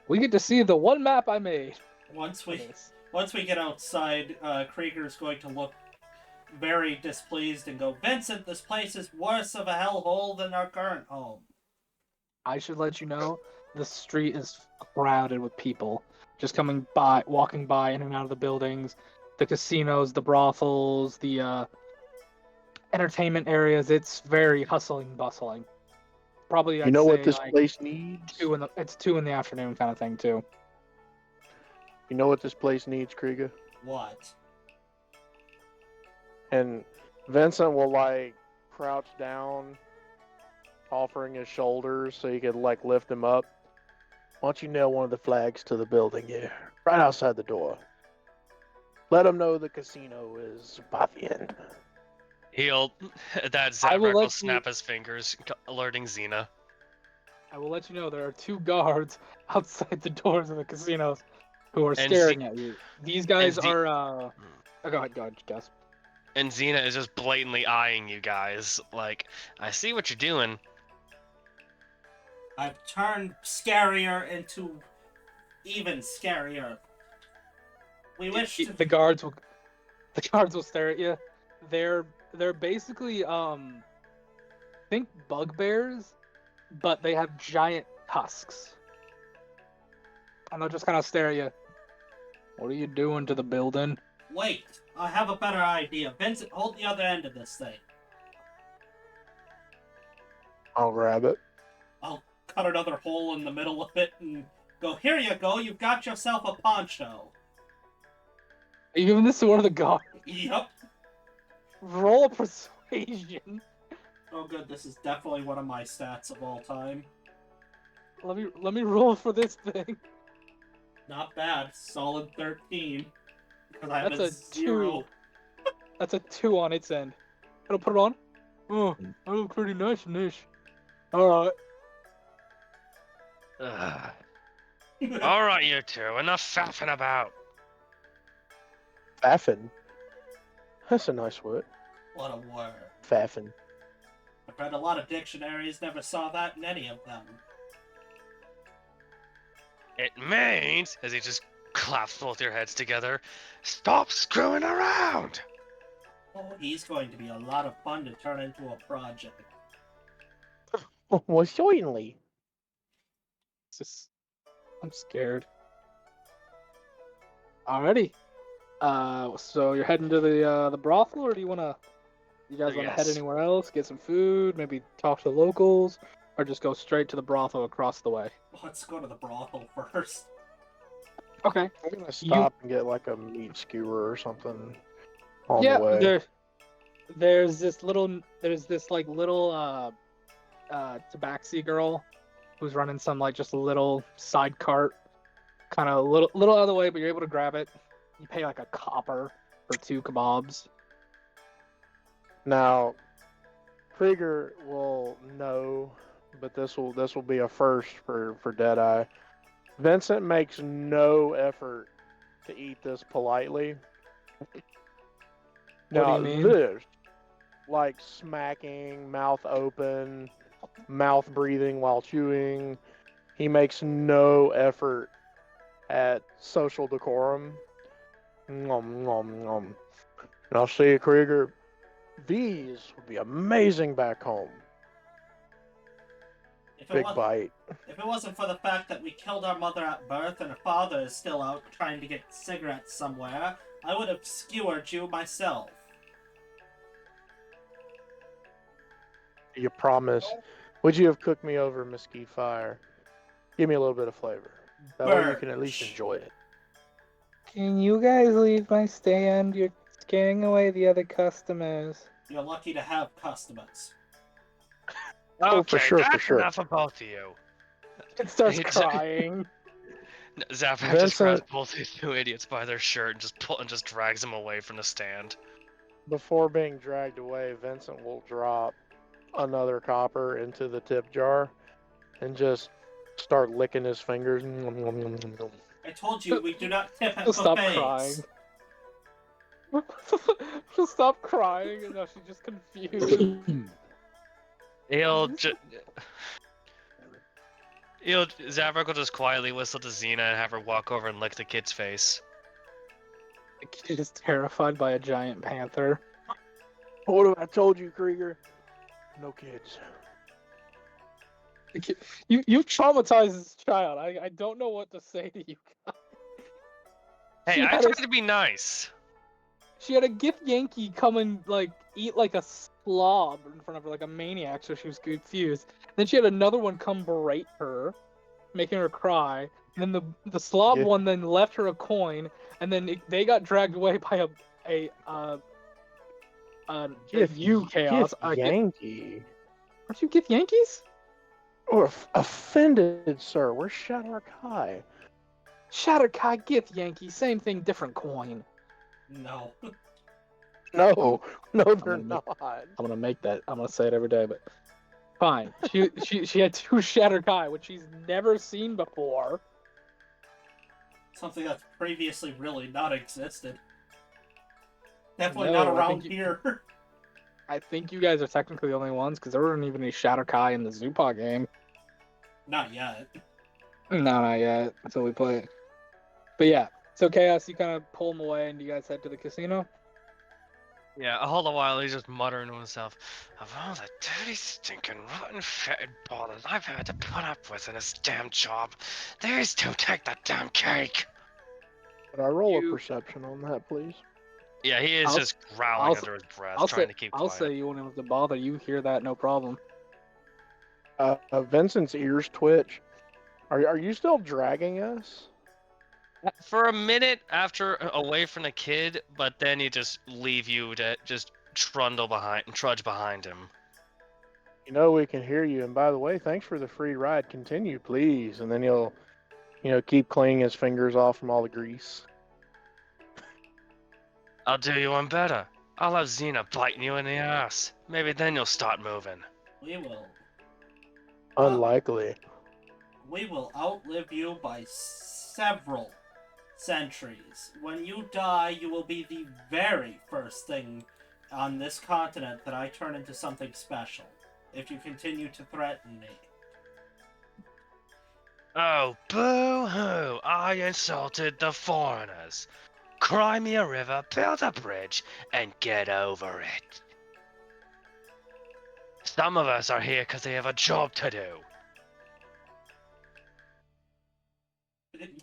We get to see the one map I made. Once for we this. get outside, Krieger's going to look very displeased and go, Vincent, this place is worse of a hellhole than our current home. I should let you know, the street is crowded with people just walking by in and out of the buildings, the casinos, the brothels, the entertainment areas. It's very hustling, bustling. Probably, You know I'd what say, this like, place needs? it's 2 in the afternoon kind of thing too. You know what this place needs, Krieger? What? And Vincent will like crouch down, offering his shoulders so you could like lift him up. Why don't you nail one of the flags to the building here, right outside the door? Let them know the casino is by the end. That I will Zabrak let will you- snap his fingers, alerting Xena. I will let you know there are 2 guards outside the doors of the casinos who are And staring at you. These guys and are oh, go ahead, Gus. And Xena is just blatantly eyeing you guys. Like, I see what you're doing. I've turned scarier into even scarier. We wish to... The guards will stare at you. They're basically think bugbears, but they have giant tusks. And they'll just kind of stare at you. What are you doing to the building? Wait, I have a better idea. Vincent, hold the other end of this thing. I'll grab it. I'll cut another hole in the middle of it and go, here you go, you've got yourself a poncho. Are you giving this to one of the guards? Yep. Roll a persuasion. Oh good, this is definitely one of my stats of all time. Let me roll for this thing. Not bad. Solid 13. Because I have That's a 0. 2. That's a 2 on its end. It'll put it on. Oh, I look pretty nice, Nish. Alright. Alright, you two, enough faffing about. Faffin. That's a nice word. What a word. Faffin. I've read a lot of dictionaries, never saw that in any of them. It means, as he just claps both your heads together, stop screwing around! Oh, he's going to be a lot of fun to turn into a project. Well, certainly. It's just, I'm scared. Alrighty. So you're heading to the brothel, or do you you guys wanna head Yes. anywhere else, get some food, maybe talk to the locals, or just go straight to the brothel across the way? Let's go to the brothel first. Okay. I'm gonna stop and get like a meat skewer or something on Yeah, the way. there's this little tabaxi girl who's running some like just a little side cart, kind of little out of the way, but you're able to grab it. You pay like a copper for 2 kebabs. Now, Krieger will know, but this will be a first for Deadeye. Vincent makes no effort to eat this politely. What do Now you mean? this, like smacking, mouth open, mouth breathing while chewing. He makes no effort at social decorum. Nom nom nom. Now see, Krieger, these would be amazing back home. If it, Big was, bite. if it wasn't for the fact that we killed our mother at birth and her father is still out trying to get cigarettes somewhere, I would have skewered you myself. You promise? Would you have cooked me over mesquite fire? Give me a little bit of flavor. That way you can at least Birch. enjoy it. Can you guys leave my stand? You're scaring away the other customers. You're lucky to have customers. Oh, Okay, for sure, for that's sure. enough of both of you. It starts It's- crying. Zaprak just grabs Vincent- both these two idiots by their shirt and just drags them away from the stand. Before being dragged away, Vincent will drop another copper into the tip jar and just start licking his fingers. Nom, nom, nom, nom, nom. I told you we do not tip at She'll stop buffets. crying. She'll stop crying, and now she's just confused. Zaprak will just quietly whistle to Xena and have her walk over and lick the kid's face. The kid is terrified by a giant panther. What have I told you, Krieger? No kids. The kid, you traumatized this child. I don't know what to say to you guys. Hey, She I had tried a- to be nice. She had a gift Yankee come and like eat like a slob in front of her, like a maniac, so she was confused. Then she had another one come berate her, making her cry. And then the slob Yeah. one then left her a coin, and then they got dragged away by you chaos. Gift Yankee. Aren't you gift Yankees? Or offended, sir. We're Shadow Kai. Shatter Kai gift Yankee, same thing, different coin. No. No, no, they're gonna not. I'm gonna make that. I'm gonna say it every day, but fine. She had two Shatter Kai, which she's never seen before. Something that's previously really not existed. Definitely No, not I around think here. I think you guys are technically the only ones, because there weren't even any Shatter Kai in the Zupa game. Not yet. No, not yet. Until we play it. But yeah, so Chaos, you kind of pull him away, and you guys head to the casino. Yeah, all the while he's just muttering to himself, of all the dirty, stinking, rotten, fetid bollocks I've had to put up with in this damn job, these two take the damn cake! Could I roll You- a perception on that, please? Yeah, he is I'll- just growling I'll- under his breath, I'll trying say, to keep I'll quiet. say you won't have to bother. You hear that, no problem. Vincent's ears twitch. Are you still dragging us? For a minute after away from the kid, but then he just leave you to just trundle behind and trudge behind him. You know we can hear you. And by the way, thanks for the free ride. Continue, please. And then he'll, keep cleaning his fingers off from all the grease. I'll do you one better. I'll have Xena biting you in the ass. Maybe then you'll start moving. We will. Unlikely. We will outlive you by several centuries. When you die, you will be the very first thing on this continent that I turn into something special. If you continue to threaten me. Oh, boo-hoo! I insulted the foreigners. Cry me a river, build a bridge, and get over it. Some of us are here because they have a job to do.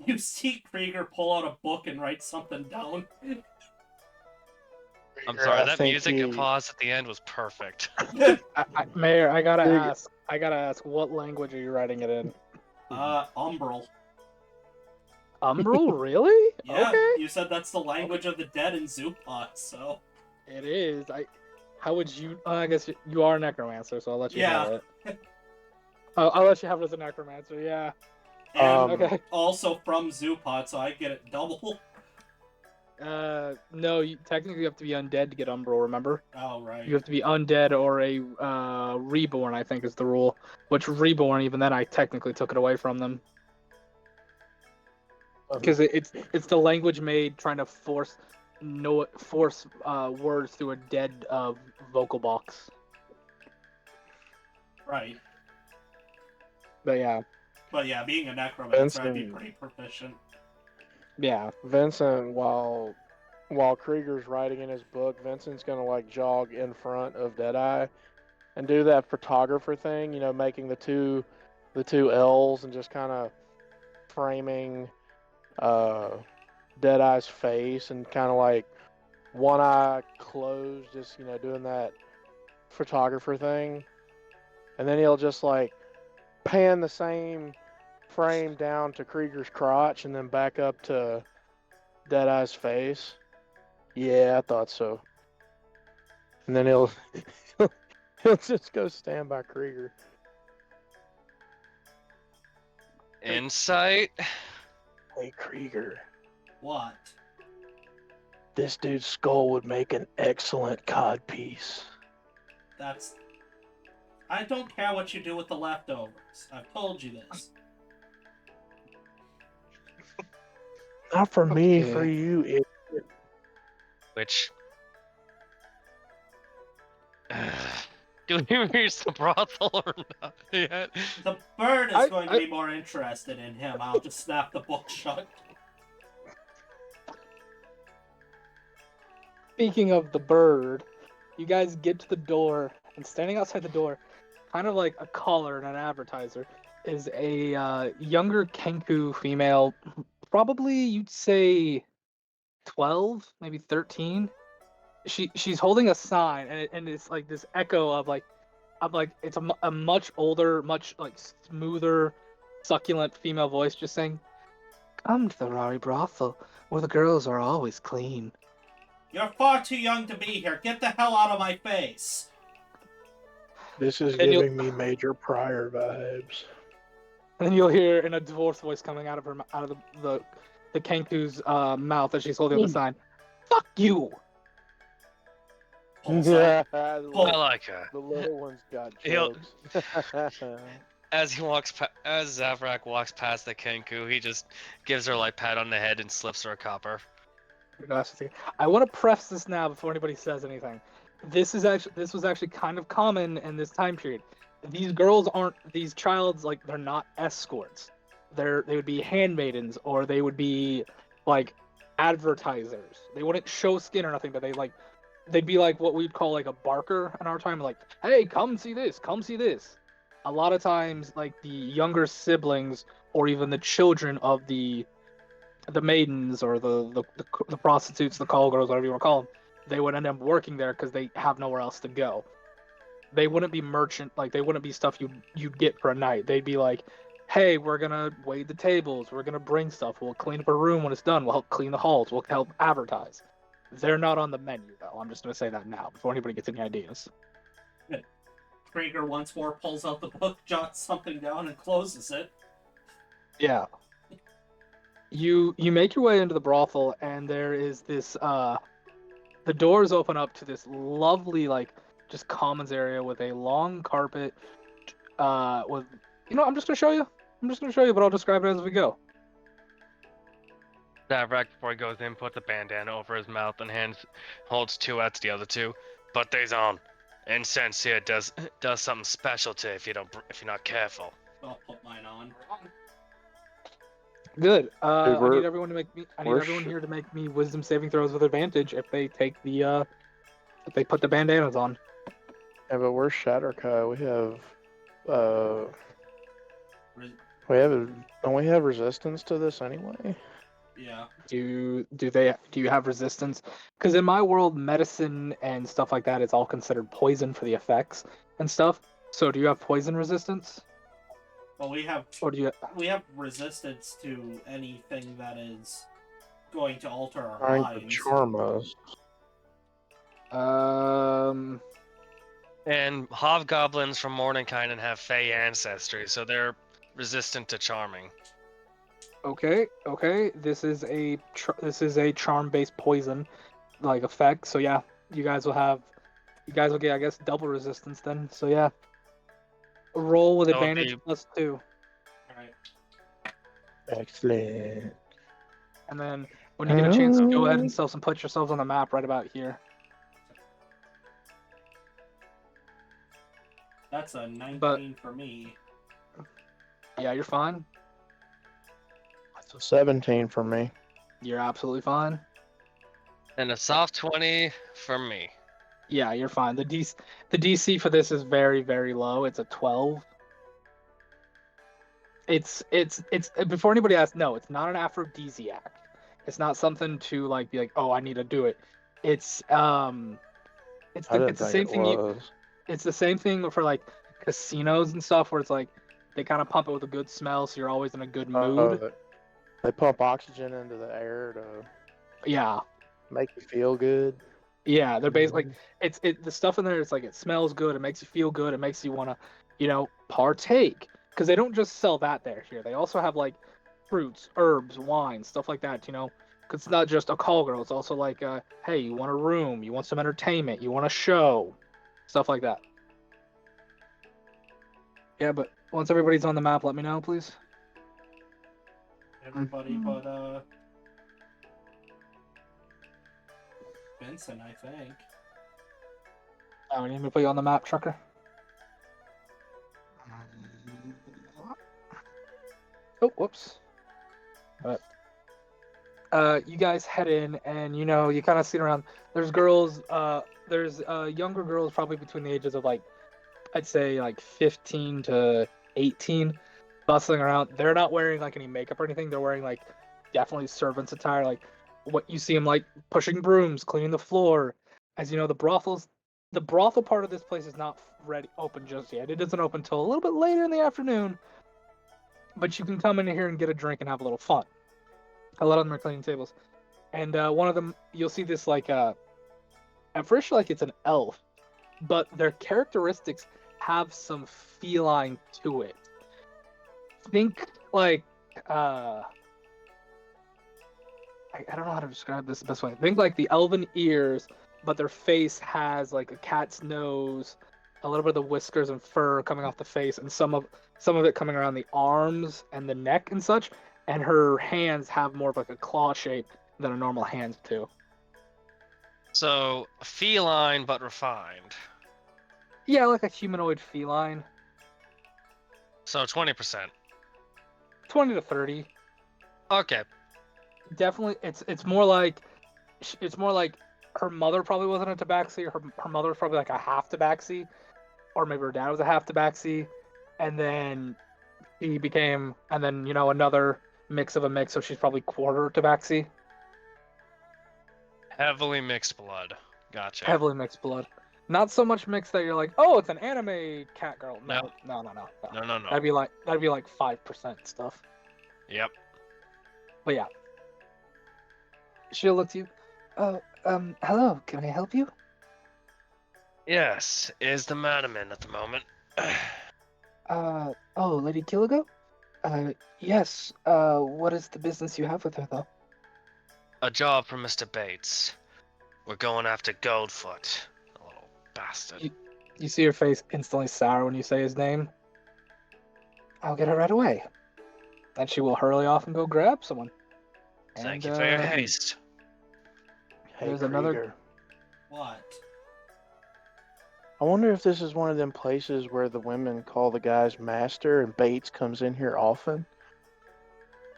You see Krieger pull out a book and write something down. I'm sorry, I that think music he- and pause at the end was perfect. Mayor, I gotta Big- ask, what language are you writing it in? Umbral. Umbral, really? Yeah, Okay. you said that's the language of the dead in Zoopot, so... It is. How would you? I guess you are a necromancer, so I'll let you have it. I'll let you have it as a necromancer. Yeah. And Okay. also from Zoopot, so I get it double. No, technically you have to be undead to get Umbral. Remember? Oh, right. You have to be undead or a reborn. I think is the rule. Which reborn? Even then, I technically took it away from them because it's the language made trying to force no force words through a dead vocal box. Right. But yeah, But yeah, being a necromancer, I'd be Vincent. pretty proficient. yeah. Vincent, while Krieger's writing in his book, Vincent's gonna like jog in front of Deadeye and do that photographer thing, making the two L's and just kind of framing Deadeye's face and kind of like one eye closed, just doing that photographer thing, and then he'll just like pan the same frame down to Krieger's crotch and then back up to Deadeye's face. Yeah, I thought so. And then he'll he'll just go stand by Krieger. Insight. Hey Krieger, What? this dude's skull would make an excellent cod piece. That's. I don't care what you do with the leftovers. I've told you this. Not for me, Okay. for you. Which. Do we reach the brothel or not yet? The bird is I- going to be more interested in him. I'll just snap the book shut. Speaking of the bird, you guys get to the door, and standing outside the door, kind of like a caller and an advertiser, is a younger Kenku female, probably you'd say 12, maybe 13. She's holding a sign, and it's like this echo of like it's a much older, much like smoother, succulent female voice just saying, "Come to the Rawrry brothel, where the girls are always clean." You're far too young to be here. Get the hell out of my face. This is And you'll- giving me Major Pryor vibes. And then you'll hear in a divorce voice coming out of her out of the Kenku's mouth as she's holding up the sign. Fuck you! Pulls Yeah, out. the I like her. little one's got He'll- jokes. As Zavrak walks past the Kenku, he just gives her a light pat on the head and slips her a copper. I want to preface this now before anybody says anything. This was actually kind of common in this time period. These girls aren't these childs like they're not escorts. They would be handmaidens or they would be like advertisers. They wouldn't show skin or nothing, but they'd be like what we'd call like a barker in our time, like, hey, come see this, come see this. A lot of times, like the younger siblings or even the children of the maidens or the prostitutes, the call girls, whatever you want to call them, they would end up working there because they have nowhere else to go. They wouldn't be merchant, like they wouldn't be stuff you'd get for a night. They'd be like, hey, we're gonna wait the tables, we're gonna bring stuff, we'll clean up a room when it's done, we'll help clean the halls, we'll help advertise. They're not on the menu though. I'm just gonna say that now before anybody gets any ideas. Krieger once more pulls out the book, jots something down, and closes it. Yeah. You make your way into the brothel, and there is this the doors open up to this lovely like just commons area with a long carpet with I'm just gonna show you, but I'll describe it as we go. Zavrak, before he goes in, puts a bandana over his mouth and holds two out to the other two. Put these on. Incense here does something special to you if you're not careful. I'll put mine on. Good. I we're- need everyone we're here to make me wisdom saving throws with advantage if they take the if they put the bandanas on. Yeah, but we're Shatterkai. Don't we have resistance to this anyway? Yeah. Do you have resistance? Because in my world, medicine and stuff like that is all considered poison for the effects and stuff. So do you have poison resistance, Well, we have or do you? resistance to anything that is going to alter our Trying to minds. charm us. And hobgoblins from Mordenkainen have fey ancestry, so they're resistant to charming. Okay. This is a charm-based poison, like effect. So yeah, you guys will get, I guess, double resistance then. So yeah, roll with That would advantage be- +2, Alright. Excellent. and then When you get a chance, go ahead and put yourselves on the map right about here. That's a 19 for me. Yeah, you're fine. That's a 17 for me. You're absolutely fine. And a soft 20 for me. Yeah, you're fine. The DC for this is very, very low. It's a 12. It's before anybody asks, no, it's not an aphrodisiac. It's not something to like be like, oh, I need to do it. It's it's the same thing it's the same thing for like casinos and stuff where it's like they kind of pump it with a good smell, so you're always in a good mood. They pump oxygen into the air to Yeah. make you feel good. Yeah, they're basically like the stuff in there. It's like it smells good, it makes you feel good, it makes you want to, partake. Because they don't just sell that here. They also have like fruits, herbs, wine, stuff like that. Because it's not just a call girl. It's also like, hey, you want a room, you want some entertainment, you want a show, stuff like that. Yeah, but once everybody's on the map, let me know, please. Everybody but Vincent, I think. Oh, we need me to put you on the map, Trucker. Oh, whoops. You guys head in, and you kind of see around. There's girls. There's younger girls, probably between the ages of like, I'd say like 15 to 18, bustling around. They're not wearing like any makeup or anything. They're wearing like definitely servants attire, like what you see them like pushing brooms, cleaning the floor. As you know, the brothel part of this place is not open just yet. It doesn't open until a little bit later in the afternoon. But you can come in here and get a drink and have a little fun. A lot of them are cleaning tables. And one of them, you'll see this like, at first like it's an elf, but their characteristics have some feline to it. Think like, I don't know how to describe this the best way. Think like the elven ears, but their face has like a cat's nose, a little bit of the whiskers and fur coming off the face, and some of it coming around the arms and the neck and such. And her hands have more of like a claw shape than a normal hand too. So feline but refined. Yeah, like a humanoid feline. So 20%. 20 to 30. Okay. Definitely, it's more like her mother probably wasn't a tabaxi, or her mother was probably like a half tabaxi, or maybe her dad was a half tabaxi, and then he became, and then another mix of a mix, so she's probably quarter tabaxi. Heavily mixed blood. Gotcha. Heavily mixed blood. Not so much mixed that you're like, oh, it's an anime cat girl. No. No. That'd be like 5% stuff. Yep. But yeah. She'll look to you. Oh, hello, can I help you? Yes, is the madam in at the moment? Oh, Lady Killigo? Yes. What is the business you have with her, though? A job for Mr. Bates. We're going after Goldfoot. A little bastard. You see her face instantly sour when you say his name. I'll get her right away. And she will hurry off and go grab someone. Thank you for your haste. Hey, There's another- Krieger. What? I wonder if this is one of them places where the women call the guys master and Bates comes in here often.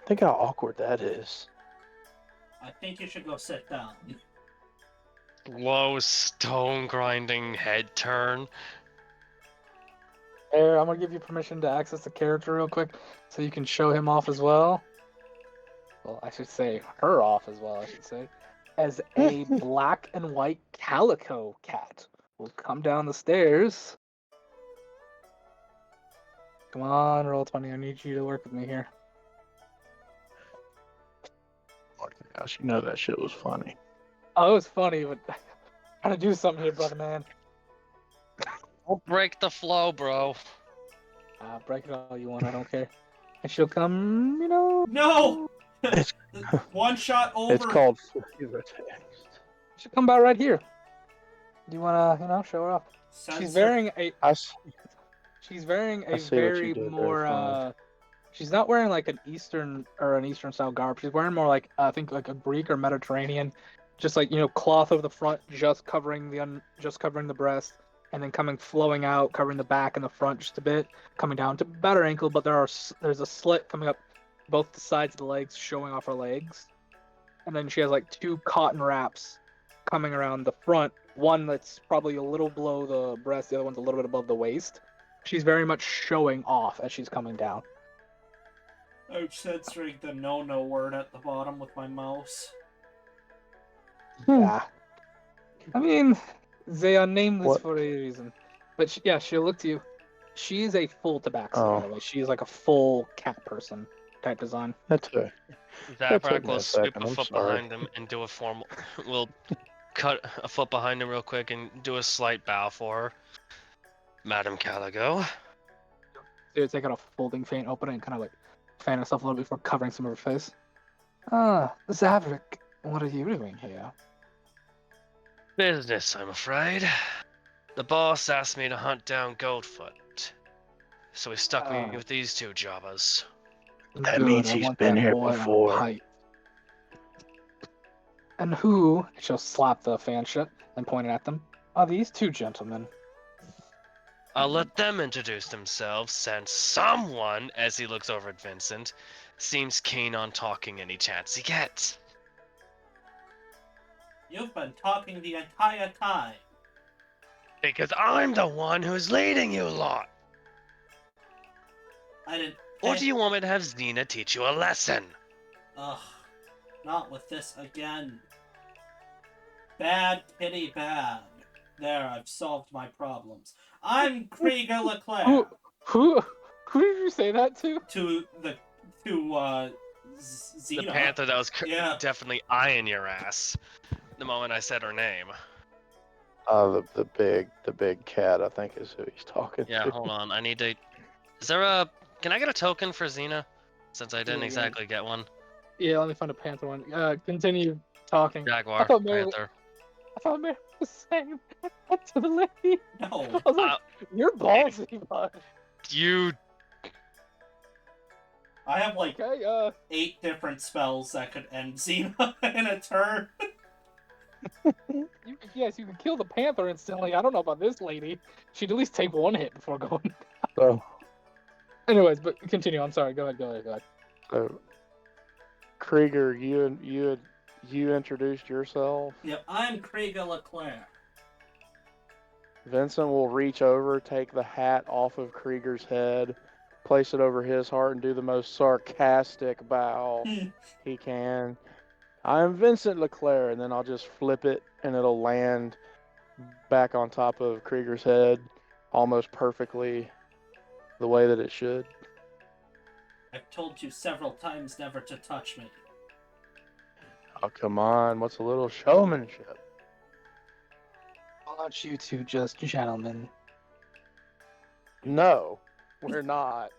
Think how awkward that is. I think you should go sit down. Low stone grinding head turn. There, I'm gonna give you permission to access the character real quick, so you can show him off as well. Well, I should say her off as well. I should say, as a black and white calico cat will come down the stairs. Come on, roll 20. I need you to work with me here. Oh my gosh, you know that shit was funny. Oh, it was funny, but trying to do something here, brother man. Don't break the flow, bro. Break it all you want. I don't care. And she'll come, No! One shot over. It's called flavor text. She'll come about right here. Do you wanna, show her off? She's Censor. wearing a I see She's wearing a I see what you very did there, more fine. She's not wearing like an Eastern style garb. She's wearing more like I think like a Greek or Mediterranean, just like cloth over the front, just covering the breast, and then flowing out, covering the back and the front just a bit, coming down to about her ankle. But there's a slit coming up both the sides of the legs, showing off her legs, and then she has like 2 cotton wraps coming around the front. One that's probably a little below the breast, the other one's a little bit above the waist. She's very much showing off as she's coming down. I'm censoring the no word at the bottom with my mouse. Yeah. I mean, they are nameless What? for a reason. But she'll look to you. She is a full tabaxi, Oh. by the way. She is like a full cat person type design. That took Zabrak me will a sweep second, a I'm foot sorry. behind him and do a formal. We'll cut a foot behind him real quick and do a slight bow for her. Madam Caligo. So you take out a folding fan, open it, and kind of like fan herself a little bit before covering some of her face. Zabrak, what are you doing here? Business, I'm afraid. The boss asked me to hunt down Goldfoot, so he stuck me with these 2 jobbers. That Good, means I he's want been that here boy on a before. pipe. And who, she'll slap the fan shut and point it at them, are these 2 gentlemen? I'll let them introduce themselves, since someone, as he looks over at Vincent, seems keen on talking any chance he gets. You've been talking the entire time. Because I'm the one who's leading you lot. I didn't. Or do you want me to have Xena teach you a lesson? Ugh. Not with this again. Bad kitty bad. There, I've solved my problems. I'm Krieger Leclerc. Who did you say that to? To Xena. The panther that was Yeah. definitely eyeing your ass the moment I said her name. The big cat, I think, is who he's talking Yeah, to. hold on. I need to. Is there a? Can I get a token for Xena? Since I didn't Yeah. exactly get one. Yeah, let me find a panther one. Continue talking. Jaguar, thought Mary- panther. I thought Mary was saying that to the lady. No. I was like, you're ballsy, bud. You. I have like Okay, 8 different spells that could end Xena in a turn. you can kill the panther instantly. I don't know about this lady. She'd at least take 1 hit before going. So, Anyways, but continue. I'm sorry. Go ahead. so Krieger, you introduced yourself. Yep, I'm Krieger Leclerc. Vincent will reach over, take the hat off of Krieger's head, place it over his heart, and do the most sarcastic bow he can. I'm Vincent Leclerc, and then I'll just flip it, and it'll land back on top of Krieger's head almost perfectly the way that it should. I've told you several times never to touch me. Oh, come on. What's a little showmanship? Aren't you 2 just gentlemen? No, we're not.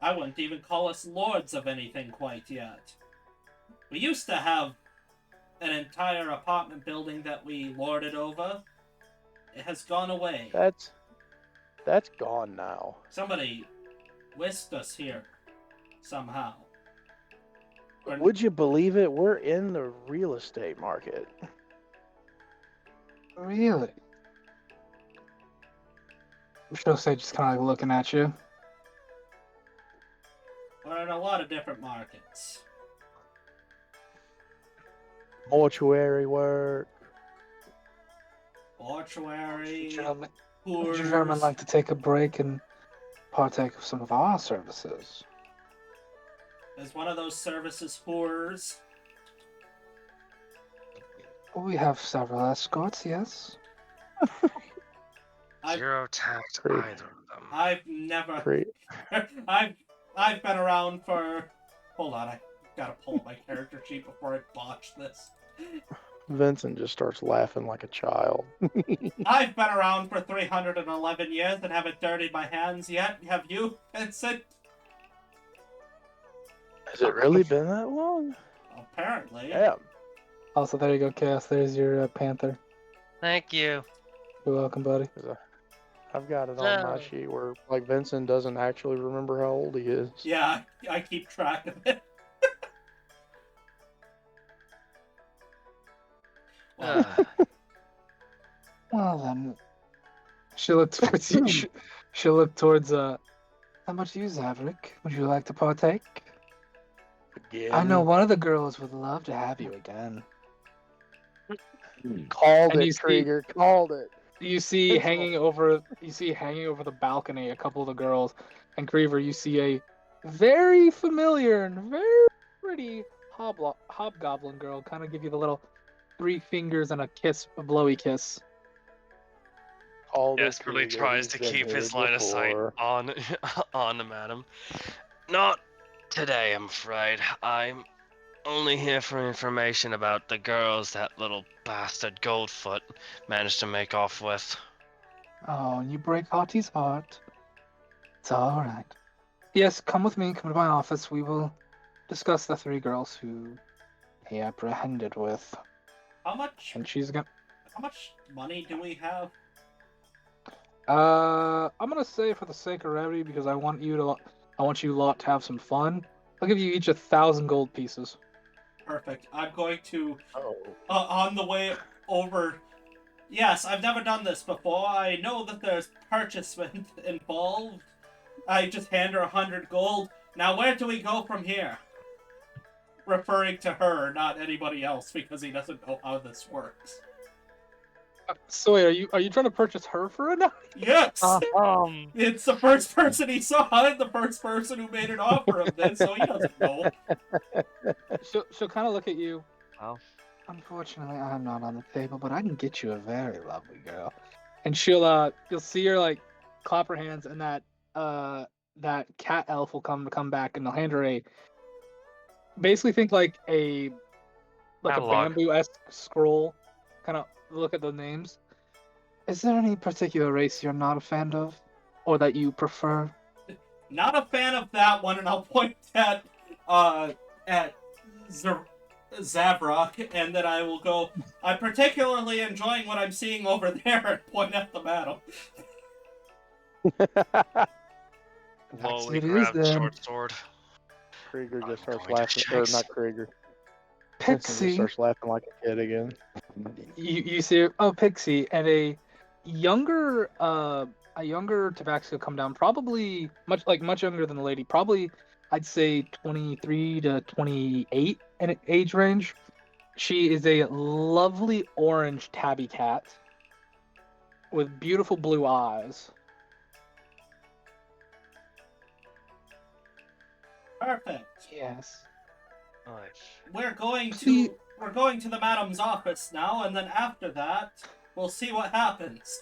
I wouldn't even call us lords of anything quite yet. We used to have an entire apartment building that we lorded over. It has gone away. That's gone now. Somebody whisked us here. Somehow. Would you believe it? We're in the real estate market. Really? She'll say, just kind of like looking at you. We're in a lot of different markets. Mortuary work. Mortuary. Gentlemen, Poors. would you gentlemen like to take a break and partake of some of our services? Is one of those services whores? We have several escorts, yes. I've- 0 tact Great. either of them. I've never. Great. I've been around for. Hold on, I gotta pull up my character sheet before I botch this. Vincent just starts laughing like a child. I've been around for 311 years and haven't dirtied my hands yet. Have you, Vincent? Has it really been that long? Apparently. Yeah. Also, there you go, Chaos. There's your panther. Thank you. You're welcome, buddy. I've got it on my So- sheet where like Vincent doesn't actually remember how old he is. Yeah, I keep track of it. Well, Well then, she'll look towards you. She'll look towards How about you, Zavrik? Would you like to partake? Again. I know one of the girls would love to have you again. Called And it, you see- Krieger. Called it. You see It's hanging over the balcony a couple of the girls, and Creever, you see a very familiar and very pretty hobgoblin girl kind of give you the little 3 fingers and a kiss, a blowy kiss. Called it, Desperately Krieger. tries He's to been keep here his line of sight before. on the madam. Not today, I'm afraid. I'm only here for information about the girls that little bastard Goldfoot managed to make off with. Oh, and you break Artie's heart. It's all right. Yes, come with me. Come to my office. We will discuss the 3 girls who he apprehended with. how much And she's gonna. money do we have? I'm gonna say for the sake of Rawrry, because I want you lot to have some fun. I'll give you each 1,000 gold pieces. Perfect. I'm going to Oh. on the way over. Yes, I've never done this before. I know that there's purchasement involved. I just hand her 100 gold. Now, where do we go from here? Referring to her, not anybody else, because he doesn't know how this works. So wait, are you trying to purchase her for a night? Yes! Um. It's the first person he saw, and the first person who made an offer of this, so he doesn't know. She'll kind of look at you. Well, Unfortunately, I'm not on the table, but I can get you a very lovely girl. And you'll see her like clap her hands, and that cat elf will come back, and they'll hand her basically think like a Catalog. bamboo-esque scroll. Kind of look at the names. Is there any particular race you're not a fan of, or that you prefer? Not a fan of that one, and I'll point at Zavrock, and then I will go, I'm particularly enjoying what I'm seeing over there, and point at the madam. Slowly it is grabs the then. short sword. Krieger I'm just starts going to laughing. Or chase. not Krieger. Vincent just Pixie. starts laughing like a kid again. You see, Pixie, and a younger tabaxi come down, probably much younger than the lady, probably I'd say 23 to 28 in age range. She is a lovely orange tabby cat with beautiful blue eyes. Perfect. Yes. Nice. We're going See- to the madam's office now, and then after that, we'll see what happens.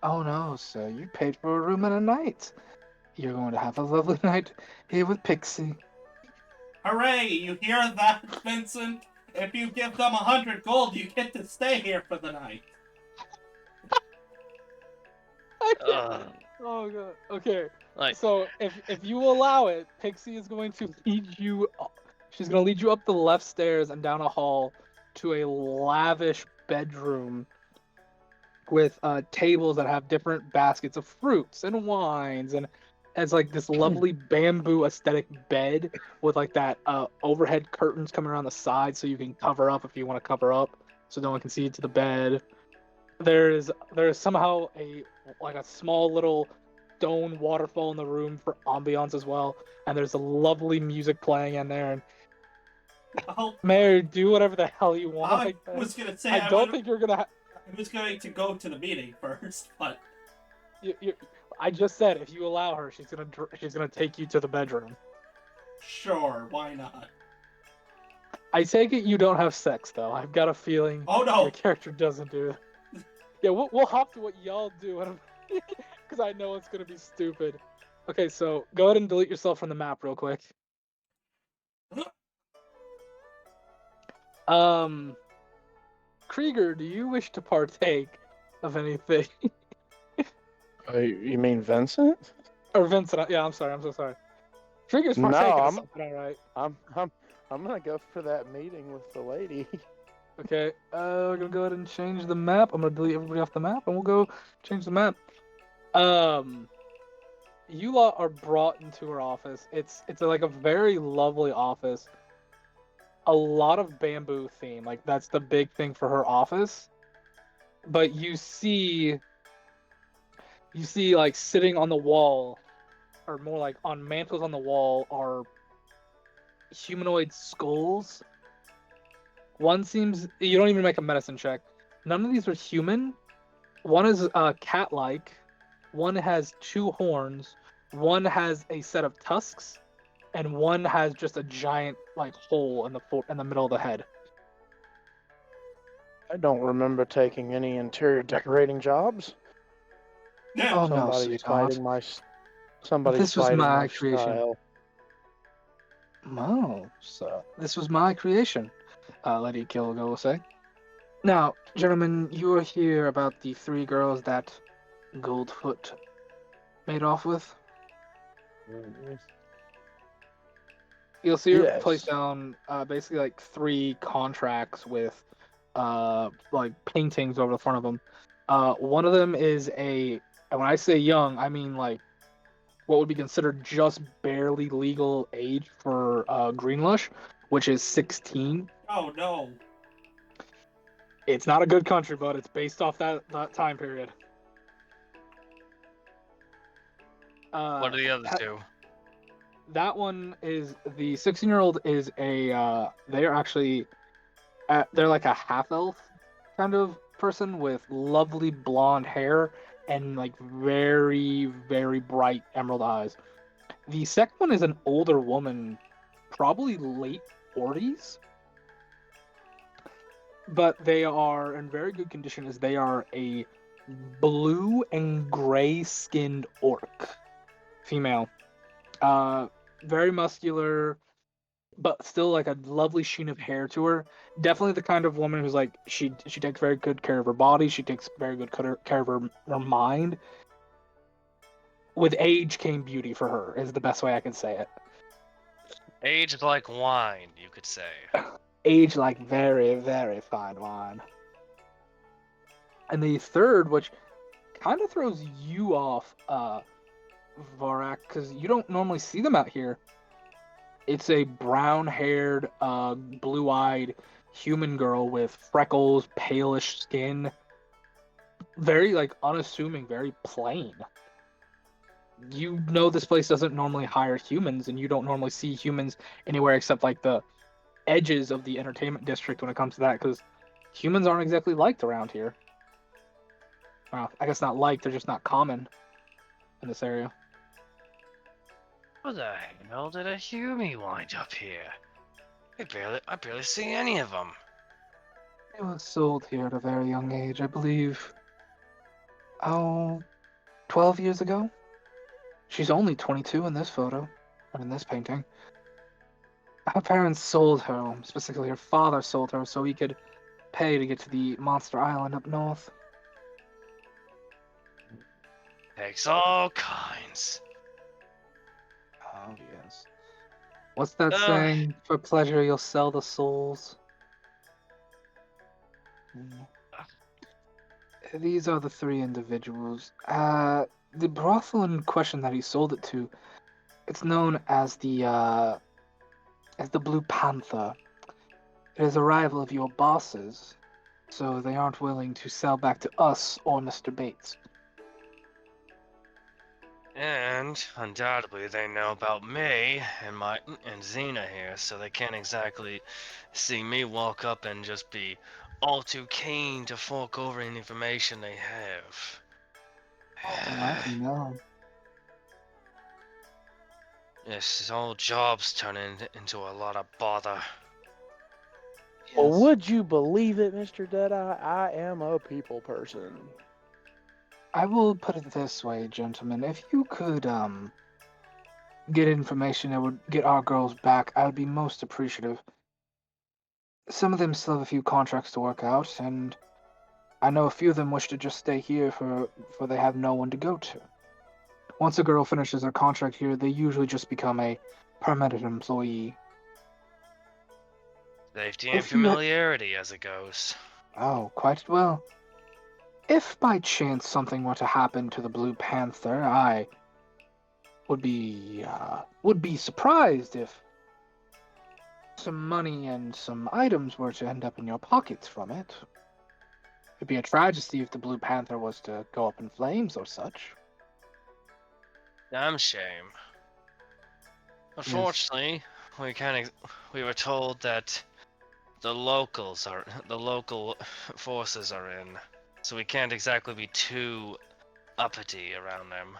Oh no, sir, you paid for a room and a night. You're going to have a lovely night here with Pixie. Hooray! You hear that, Vincent? If you give them 100 gold, you get to stay here for the night. Ugh. Oh god. Okay. Like, So if you allow it, Pixie is going to lead you. She's going to lead you up the left stairs and down a hall to a lavish bedroom with tables that have different baskets of fruits and wines, and has like this lovely bamboo aesthetic bed with like that overhead curtains coming around the side so you can cover up if you want to cover up so no one can see into the bed. There is somehow a small little stone waterfall in the room for ambiance as well, and there's a lovely music playing in there. And Oh, Mary, do whatever the hell you want. I I guess. was gonna say I don't think you're gonna. I was going to go to the meeting first, but I just said if you allow her, she's gonna take you to the bedroom. sure, why not? I take it you don't have sex though. I've got a feeling Oh your no! character doesn't do it. Yeah, we'll hop to what y'all do, because I know it's gonna be stupid. Okay, so go ahead and delete yourself from the map real quick. Krieger, do you wish to partake of anything? You mean Vincent? Or Vincent? Yeah, I'm sorry. I'm so sorry. Krieger's No, partaking of I'm- something, all right. I'm gonna go for that meeting with the lady. Okay, we're gonna go ahead and change the map. I'm gonna delete everybody off the map, and we'll go change the map. You lot are brought into her office. It's like a very lovely office. A lot of bamboo theme, like that's the big thing for her office. But you see like sitting on the wall, or more like on mantles on the wall, are humanoid skulls. One seems, you don't even make a medicine check. None of these are human. One is cat-like. One has 2 horns. One has a set of tusks, and one has just a giant like hole in the middle of the head. I don't remember taking any interior decorating jobs. Oh no, Somebody's sweetheart. fighting my. Somebody's This was fighting my my creation. style. Oh, so this was my creation, Lady Kilgo will say. Now, gentlemen, you are here about the 3 girls that Goldfoot made off with. You'll see her Yes. place down basically like 3 contracts with like paintings over the front of them. One of them is and when I say young, I mean like what would be considered just barely legal age for Greenlush, which is 16. Oh no. It's not a good country, but it's based off that time period. What are the other 2? That one is the 16-year-old is they're actually they're like a half elf kind of person with lovely blonde hair and like very very bright emerald eyes. The second one is an older woman, probably late 40s, but they are in very good condition as they are a blue and gray skinned orc female. Very muscular, but still like a lovely sheen of hair to her. Definitely the kind of woman who's like she takes very good care of her body. She takes very good care of her mind. With age came beauty for her, is the best way I can say it. Aged like wine, you could say. Age like very, very fine wine. And the third, which kind of throws you off, Varak, because you don't normally see them out here. It's a brown-haired, blue-eyed human girl with freckles, palish skin. Very, like, unassuming, very plain. You know this place doesn't normally hire humans, and you don't normally see humans anywhere except, like, the edges of the entertainment district when it comes to that, because humans aren't exactly liked around here. Well, I guess not liked, they're just not common in this area. How the hell did a Hume wind up here? I barely see any of them. It was sold here at a very young age, I believe. 12 years ago? She's only 22 in this photo, or in this painting. Her parents sold her, specifically her father sold her, so he could pay to get to the Monster Island up north. Takes all kinds. Oh, yes. What's that saying? For pleasure, you'll sell the souls. These are the 3 individuals. The brothel in question that he sold it to, it's known as the Blue Panther. It is a rival of your boss's, so they aren't willing to sell back to us or Mr. Bates. And undoubtedly they know about me and Xena here, so they can't exactly see me walk up and just be all too keen to fork over any information they have. I know. This whole job's turning into a lot of bother. Well, would you believe it, Mr. Deadeye? I am a people person. I will put it this way, gentlemen. If you could, get information that would get our girls back, I would be most appreciative. Some of them still have a few contracts to work out, and I know a few of them wish to just stay here for they have no one to go to. Once a girl finishes their contract here, they usually just become a permanent employee. Safety and familiarity as it goes. Oh, quite well. If by chance something were to happen to the Blue Panther, I would be surprised if some money and some items were to end up in your pockets from it. It'd be a tragedy if the Blue Panther was to go up in flames or such. Damn shame. Unfortunately, we were told that the local forces are in, so we can't exactly be too uppity around them.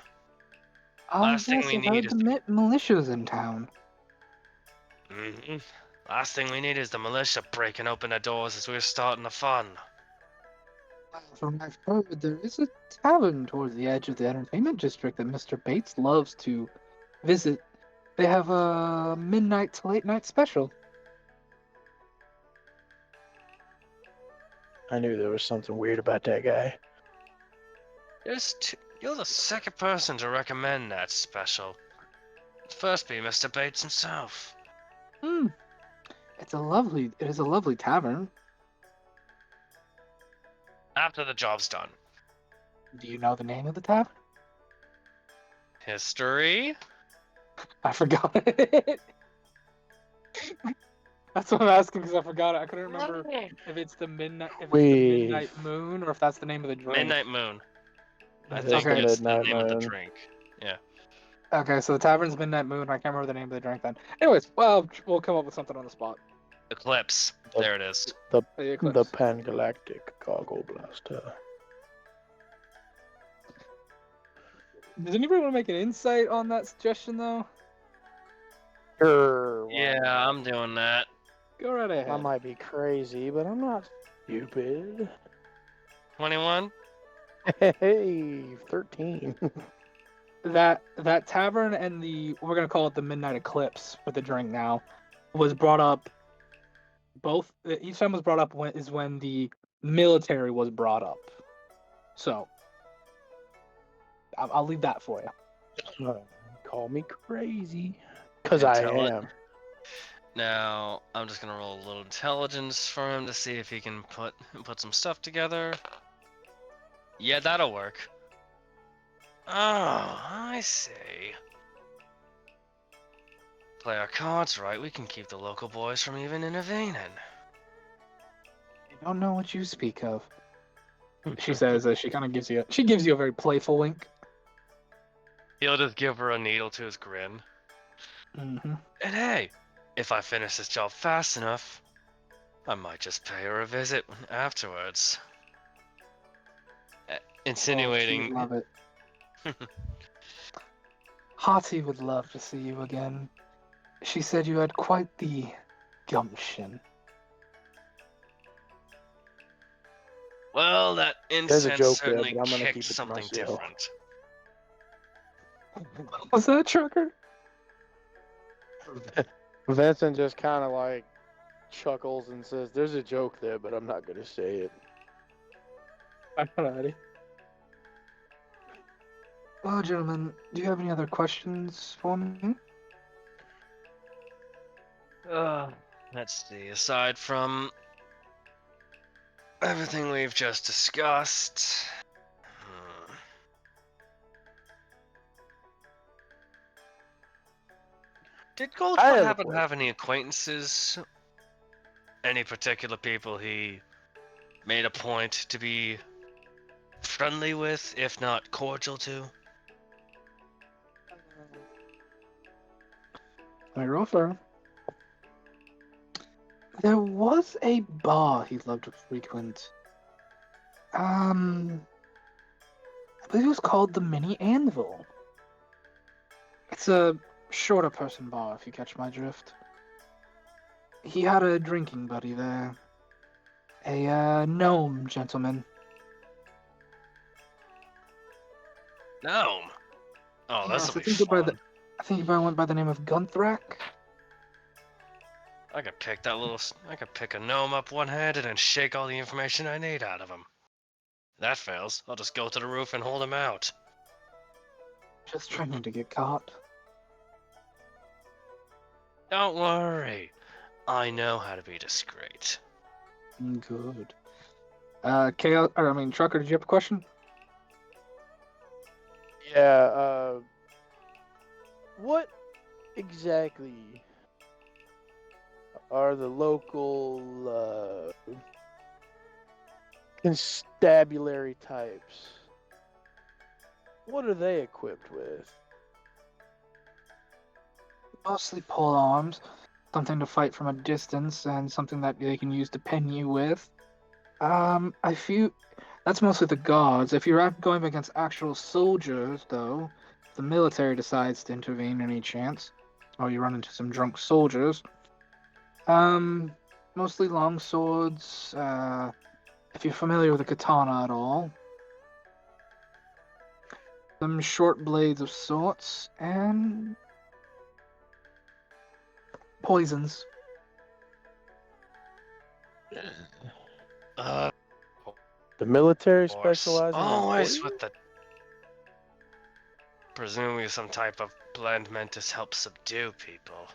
Last thing Yes, we I've need heard is the militia's in town. Last thing we need is the militia breaking open the doors as we're starting the fun. From what I've heard, there is a tavern towards the edge of the entertainment district that Mr. Bates loves to visit. They have a midnight to late night special. I knew there was something weird about that guy. You're the second person to recommend that special. First be Mr. Bates himself. Hmm. It is a lovely tavern. After the job's done. Do you know the name of the tavern? History? I forgot it. That's what I'm asking because I forgot it. I couldn't remember if it's the midnight moon or if that's the name of the drink. Midnight Moon. I It's think the it's the Midnight name of the Moon. drink. Yeah. Okay, so the tavern's Midnight Moon. I can't remember the name of the drink then. Anyways, well, we'll come up with something on the spot. Eclipse. There it is. The The Eclipse. Pan-Galactic Goggle Blaster. Does anybody want to make an insight on that suggestion though? Sure. why Yeah, not? I'm doing that. Go right ahead. I might be crazy, but I'm not stupid. 21? Hey, 13. That tavern and we're gonna call it the Midnight Eclipse for the drink now, was brought up. Each time was brought up when the military was brought up. So I'll leave that for you. Call me crazy. Because Yeah, I tell it. am. Now, I'm just gonna roll a little intelligence for him to see if he can put some stuff together. Yeah, that'll work. Oh, I see. Play our cards right, we can keep the local boys from even intervening. I don't know what you speak of. She says as she kind of gives you a very playful wink. He'll just give her a needle to his grin. Mm-hmm. And hey, if I finish this job fast enough, I might just pay her a visit afterwards. Insinuating. Love it. Hati would love to see you again. She said you had quite the gumption. Well, that There's a incense joke there, certainly but I'm gonna kicked keep it to something myself. different. Was that Trucker? Vincent just kind of like chuckles and says, "There's a joke there, but I'm not gonna say it." Alrighty. Well, gentlemen, do you have any other questions for me? Let's see. Aside from everything we've just discussed, did I Goldfoot have a happen to question. have any acquaintances? Any particular people he made a point to be friendly with, if not cordial to? Let me roll for him. There was a bar he loved to frequent. I believe it was called the Mini Anvil. It's a shorter person bar, if you catch my drift. He had a drinking buddy there. A gnome gentleman. Gnome. Oh, Yes, this'll I be think fun. I think he went by the name of Gunthrak. I could pick a gnome up one-handed and shake all the information I need out of him. If that fails, I'll just go to the roof and hold him out. Just trying not to get caught. Don't worry. I know how to be discreet. Good. Chaos, or I mean, Trucker, did you have a question? Yeah. What exactly are the local constabulary types? What are they equipped with? Mostly pole arms, something to fight from a distance, and something that they can use to pin you with. I feel that's mostly the guards. If you're going against actual soldiers, though, if the military decides to intervene any chance, or you run into some drunk soldiers, mostly long swords. If you're familiar with a katana at all, some short blades of sorts, and poisons. Uh, The military of course. specializes in Always poison? with the. Presumably some type of blend meant to help subdue people.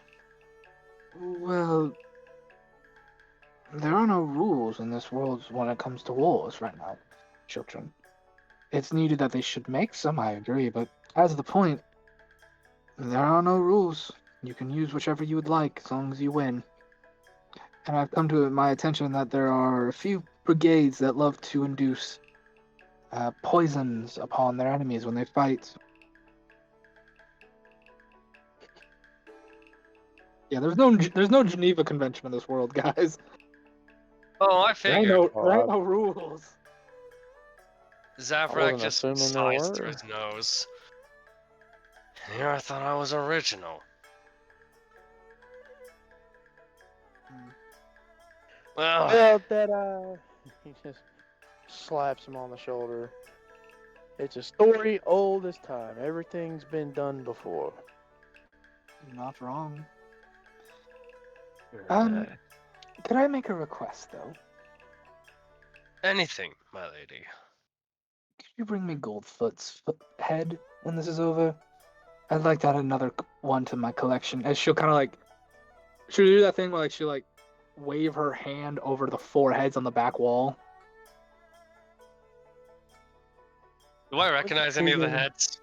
Well, there are no rules in this world when it comes to wars right now, children. It's needed that they should make some, I agree, but as the point, there are no rules. You can use whichever you would like as long as you win. And I've come to my attention that there are a few brigades that love to induce poisons upon their enemies when they fight. Yeah, there's no Geneva Convention in this world, guys. Oh, I There ain't figured. no rules. Zavrak wasn't just assuming there sighs were. through his nose. Here I thought I was original. Well, Well, that he just slaps him on the shoulder. It's a story old as time. Everything's been done before. You're not wrong. uh, Could I make a request though? anything, my lady. Could you bring me Goldfoot's head when this is over? I'd like to add another one to my collection. As she'll kind of like, she'll do that thing where like she'll like wave her hand over the four heads on the back wall. Do I recognize any of the Krieger- heads?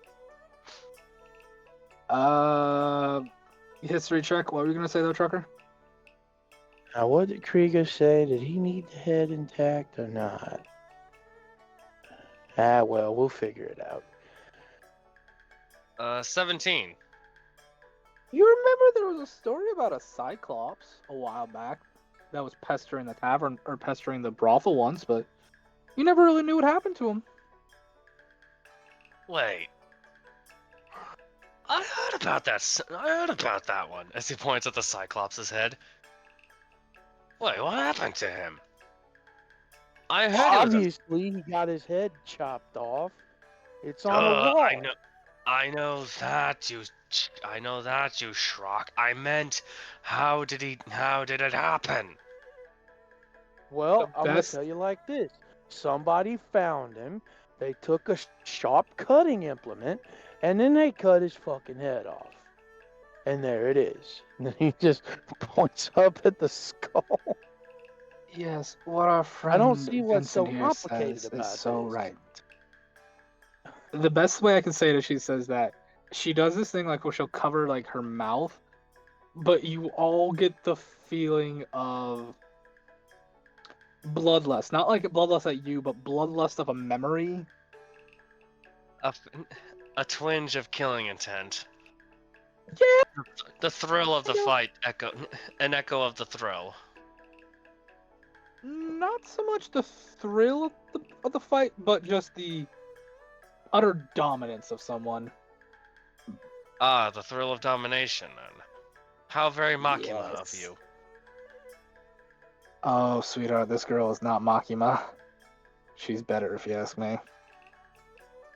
History check. What were you gonna say though, Trucker? Now, what did Krieger say? Did he need the head intact or not? Well, we'll figure it out. 17. You remember there was a story about a Cyclops a while back that was pestering the tavern or pestering the brothel once, but you never really knew what happened to him. Wait. I heard about that. I heard about that one. As he points at the Cyclops' head. Wait, what happened to him? I heard he was a... Obviously, he got his head chopped off. It's on a wall. I know that you Shrock. I meant, how did it happen? Well, The I'm gonna best- tell you like this: somebody found him. They took a sharp cutting implement, and then they cut his fucking head off. And there it is. And then he just points up at the skull. Yes, what our friend I don't see what's so Vincent here complicated says about is so this. right. The best way I can say it is she says that she does this thing like where she'll cover like her mouth, but you all get the feeling of bloodlust. Not like bloodlust at you, but bloodlust of a memory. A twinge of killing intent. Yeah. The thrill of the Yeah. fight an echo of the thrill. Not so much the thrill of the fight, but just the utter dominance of someone. Ah, the thrill of domination, then. How very Makima of Yes. you. Oh, sweetheart, this girl is not Makima. She's better, if you ask me.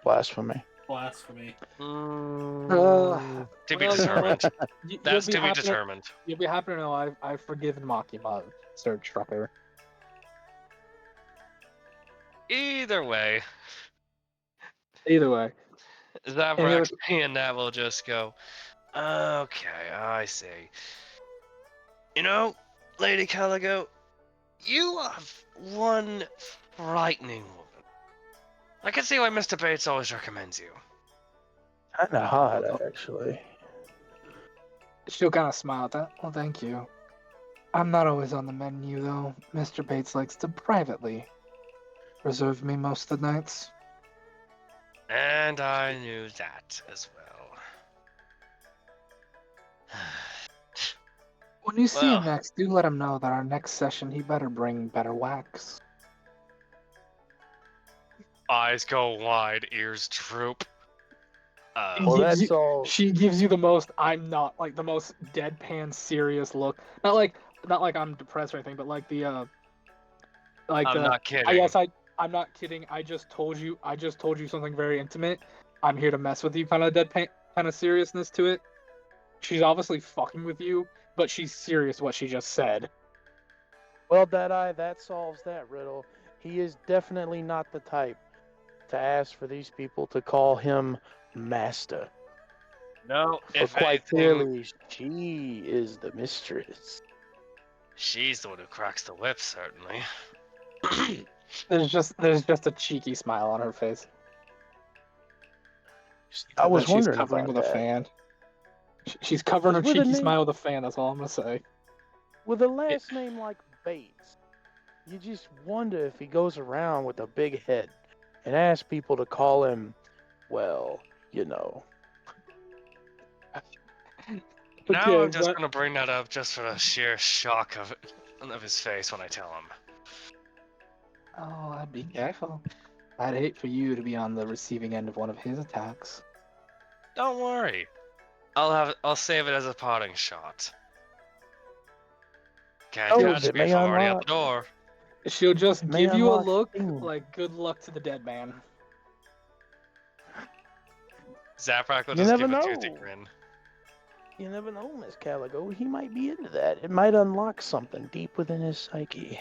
Blasphemy. Blasphemy. To be well, determined. You'll That's be to be happy determined. You'll be happy to know I've forgiven Makima, Sir Trucker. Either way, Either way. Zavrak and that will just go, okay, I see. You know, Lady Caligo, You are one frightening woman. I can see why Mr. Bates always recommends you. Kinda hot, actually. She'll kind of smile at that. Well, thank you. I'm not always on the menu, though. Mr. Bates likes to privately reserve me most of the nights. And I knew that as well. When you see him Well. next, do let him know that our next session he better bring better wax. Eyes go wide, ears droop. Well, gives that's you- all. She gives you the most I'm not like the most deadpan serious look. Not like I'm depressed or anything, but like I'm not kidding. I'm not kidding. I just told you something very intimate. I'm here to mess with you kind of deadpan kind of seriousness to it. She's obviously fucking with you, but she's serious what she just said. Well, Deadeye, that solves that riddle. He is definitely not the type to ask for these people to call him master. No, For if quite anything, clearly, she is the mistress. she's the one who cracks the whip, certainly. There's just a cheeky smile on her face. I was that she's wondering covering about with that. a fan. She's covering her With a cheeky name- smile with a fan. That's all I'm gonna say. With a last name like Bates, you just wonder if he goes around with a big head and asks people to call him, well, you know. Now Okay, I'm just but- gonna bring that up just for the sheer shock of his face when I tell him. Oh, I'd be careful. I'd hate for you to be on the receiving end of one of his attacks. Don't worry. I'll save it as a parting shot. Can't Oh, catch it me if may I'm already out unlock- the door. She'll just May give you a unlock look things. like good luck to the dead man. Zaprak will You just never give a toothy know. grin. You never know, Miss Caligo. He might be into that. It might unlock something deep within his psyche.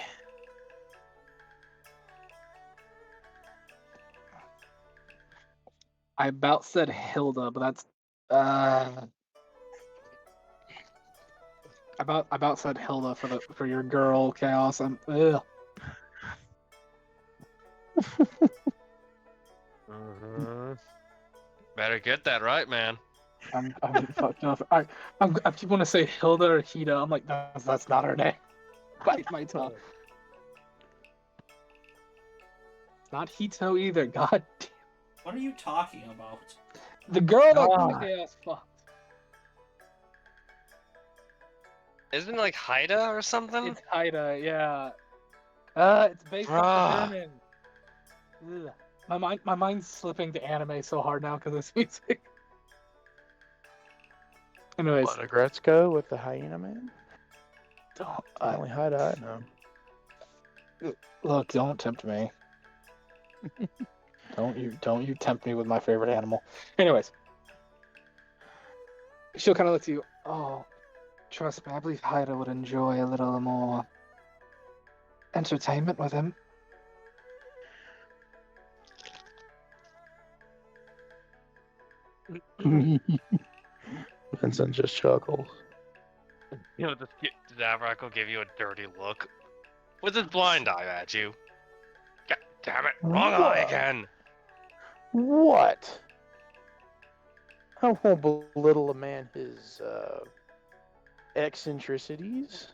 I about said Hilda, but that's about said Hilda for your girl Chaos. Ugh. Better get that right, man. I'm fucked up. I keep want to say Hilda or Hida. I'm like, that's not her name. Bite my tongue. It's not Hito either. God damn. What are you talking about? The girl that God. Chaos fucked. Isn't it like Haida or something? It's Hida, yeah. It's based off Bruh. the German. Ugh. My mind's slipping to anime so hard now because of this music. Anyways, What, a Gretzko with the hyena man? don't, Only hide I know. look, don't tempt me. Don't you tempt me with my favorite animal. Anyways, she'll kind of look to you. Oh, trust me, I believe Haida would enjoy a little more entertainment with him. Vincent just chuckles. You know, Zaprak will give you a dirty look with his blind eye at you. God damn it! Wrong eye What? again. What? I won't belittle a man his eccentricities.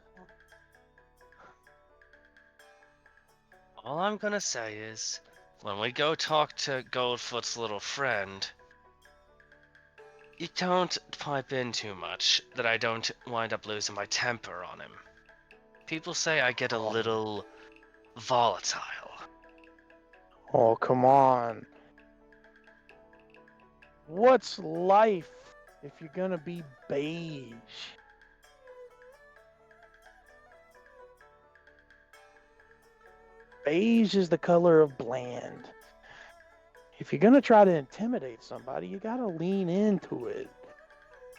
All I'm gonna say is, when we go talk to Goldfoot's little friend, you don't pipe in too much, that I don't wind up losing my temper on him. People say I get a little volatile. Oh, come on. What's life if you're gonna be beige? Beige is the color of bland. If you're gonna try to intimidate somebody, you gotta lean into it.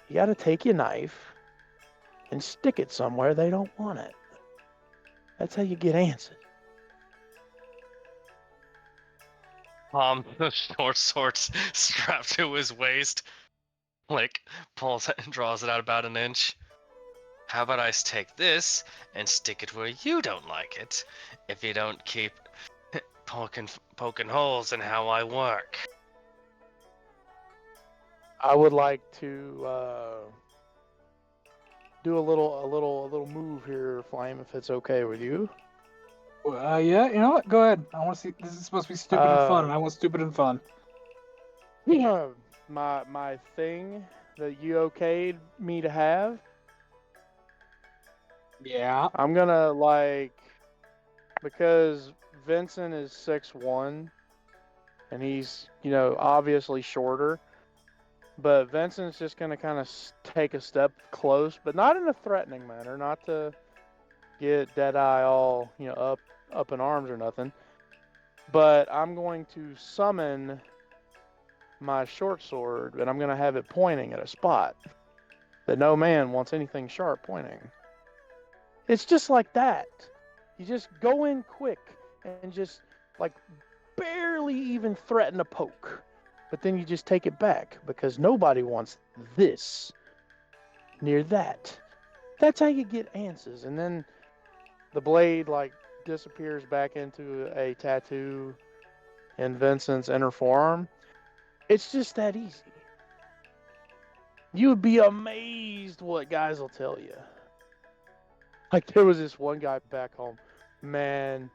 You gotta take your knife and stick it somewhere they don't want it. That's how you get answered. The short sword's strapped to his waist, like pulls it and draws it out about an inch. How about I take this and stick it where you don't like it, if you don't keep poking holes in how I work. I would like to do a little move here, Flame, if it's okay with you. Yeah, you know what? Go ahead. I want to see. This is supposed to be stupid and fun, and I want stupid and fun. My thing that you okayed me to have. Yeah. I'm gonna because Vincent is 6'1", and he's obviously shorter. But Vincent's just gonna kind of take a step close, but not in a threatening manner, not to get Deadeye all up in arms or nothing. But I'm going to summon my short sword, and I'm gonna have it pointing at a spot that no man wants anything sharp pointing. It's just like that. You just go in quick and just barely even threaten a poke. But then you just take it back because nobody wants this near that. That's how you get answers. And then the blade disappears back into a tattoo in Vincent's inner forearm. It's just that easy. You would be amazed what guys will tell you. There was this one guy back home. Man,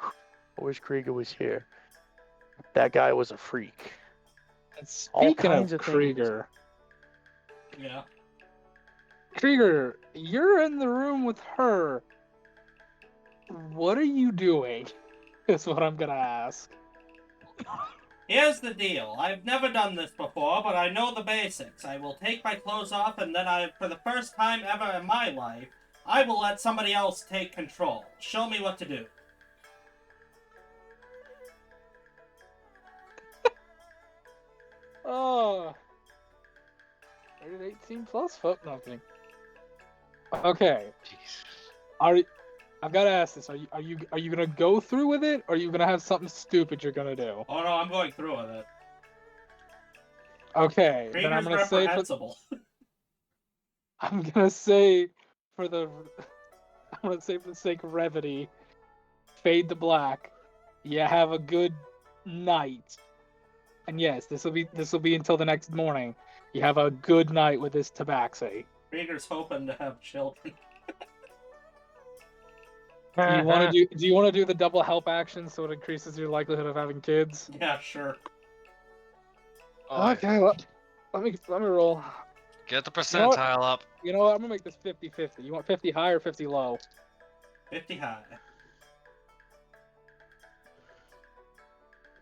I wish Krieger was here. That guy was a freak. And speaking of Krieger, Yeah. Krieger, you're in the room with her. What are you doing? Is what I'm gonna ask. Here's the deal. I've never done this before, but I know the basics. I will take my clothes off, and then for the first time ever in my life, I will let somebody else take control. Show me what to do. Oh. Rated 18 plus? Fuck nothing. Okay. I've got to ask this. Are you gonna go through with it, or are you gonna have something stupid you're gonna do? Oh no, I'm going through with it. Okay, Krieger's then I'm gonna say reprehensible. I'm gonna say for the sake of brevity, fade to black. You have a good night. And yes, this will be until the next morning. You have a good night with this tabaxi. Krieger's hoping to have children. Do you want to do the double help action so it increases your likelihood of having kids? Yeah, sure. Okay, let me roll. Get the percentile up. You know what? I'm gonna make this 50-50. You want 50 high or 50 low? 50 high.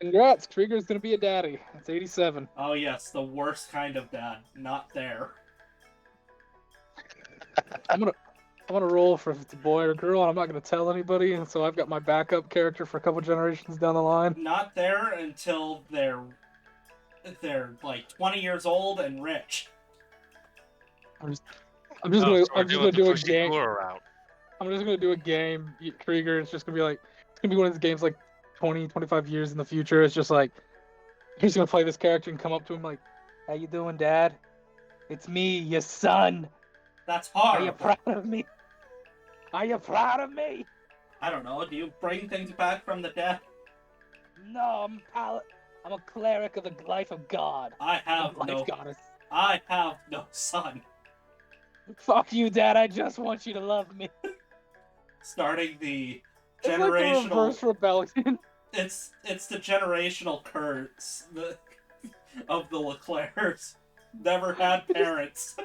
Congrats, Krieger's gonna be a daddy. It's 87. Oh yes, the worst kind of dad. Not there. I'm gonna roll for if it's a boy or girl, and I'm not gonna tell anybody. And so I've got my backup character for a couple generations down the line. Not there until they're like 20 years old and rich. I'm just gonna do a game. Route. I'm just gonna do a game. Krieger, it's just gonna be one of those games like 20, 25 years in the future. It's just like you're just gonna play this character and come up to him like, "How you doing, Dad? It's me, your son. That's Are hard. you proud of me? Are you proud of me?" I don't know. Do you bring things back from the dead? No, I'm a cleric of the life of God. I have Life no. goddess. I have no son. Fuck you, Dad. I just want you to love me. Starting the It's like the generational. reverse rebellion. It's the generational curse of the Leclercs. Never had parents.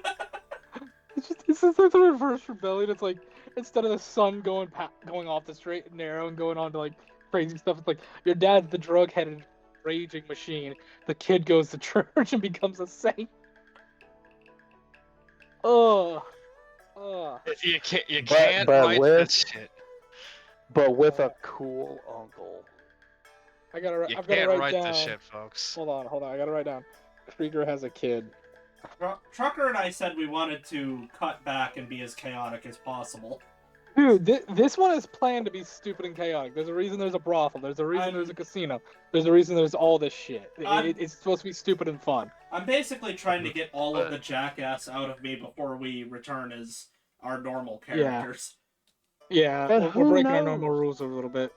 It's like the reverse rebellion. It's like instead of the son going off the straight and narrow and going on to like crazy stuff, it's like your dad's the drug-headed raging machine. The kid goes to church and becomes a saint. Oh. You can't write this shit. But with a cool uncle. I've got to can't write write down. this shit, folks. Hold on. I got to write down. Krieger has a kid. Trucker and I said we wanted to cut back and be as chaotic as possible. Dude, this one is planned to be stupid and chaotic. There's a reason there's a brothel. There's a reason there's a casino. There's a reason there's all this shit. It's supposed to be stupid and fun. I'm basically trying to get all of the jackass out of me before we return as our normal Yeah. characters. Yeah, But we're who breaking our normal knows? rules a little bit.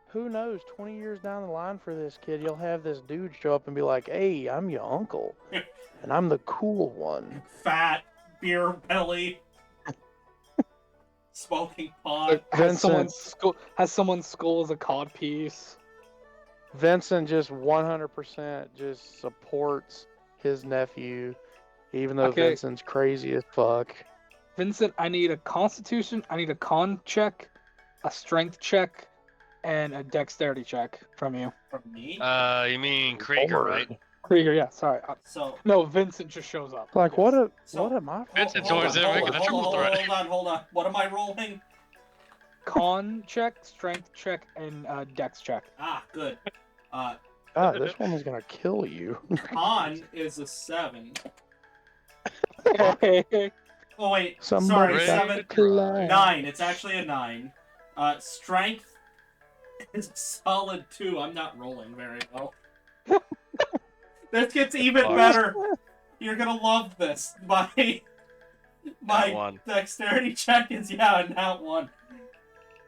Who knows? 20 years down the line for this kid, you'll have this dude show up and be like, "Hey, I'm your uncle, and I'm the cool one." Fat, beer belly, smoking pot. Like, has Vincent. someone's skull as a cod piece. Vincent just 100% just supports his nephew, even though Okay. Vincent's crazy as fuck. Vincent, I need a constitution, I need a con check, a strength check, and a dexterity check from you. From me? You mean Krieger, right? Krieger, yeah, sorry. So, No, Vincent just shows up. Like, what So- am I? Vincent hold joins on, in, hold making on, a triple hold on, threat. hold on. What am I rolling? Con check, strength check, and dex check. Ah, good. God, this woman's gonna kill you. Con is a 7. Okay. Oh wait, Somebody sorry, got 7. class. 9. It's actually a 9. Strength is a solid 2. I'm not rolling very well. This gets even Fuck. better. You're gonna love this. That My one. dexterity check is not 1.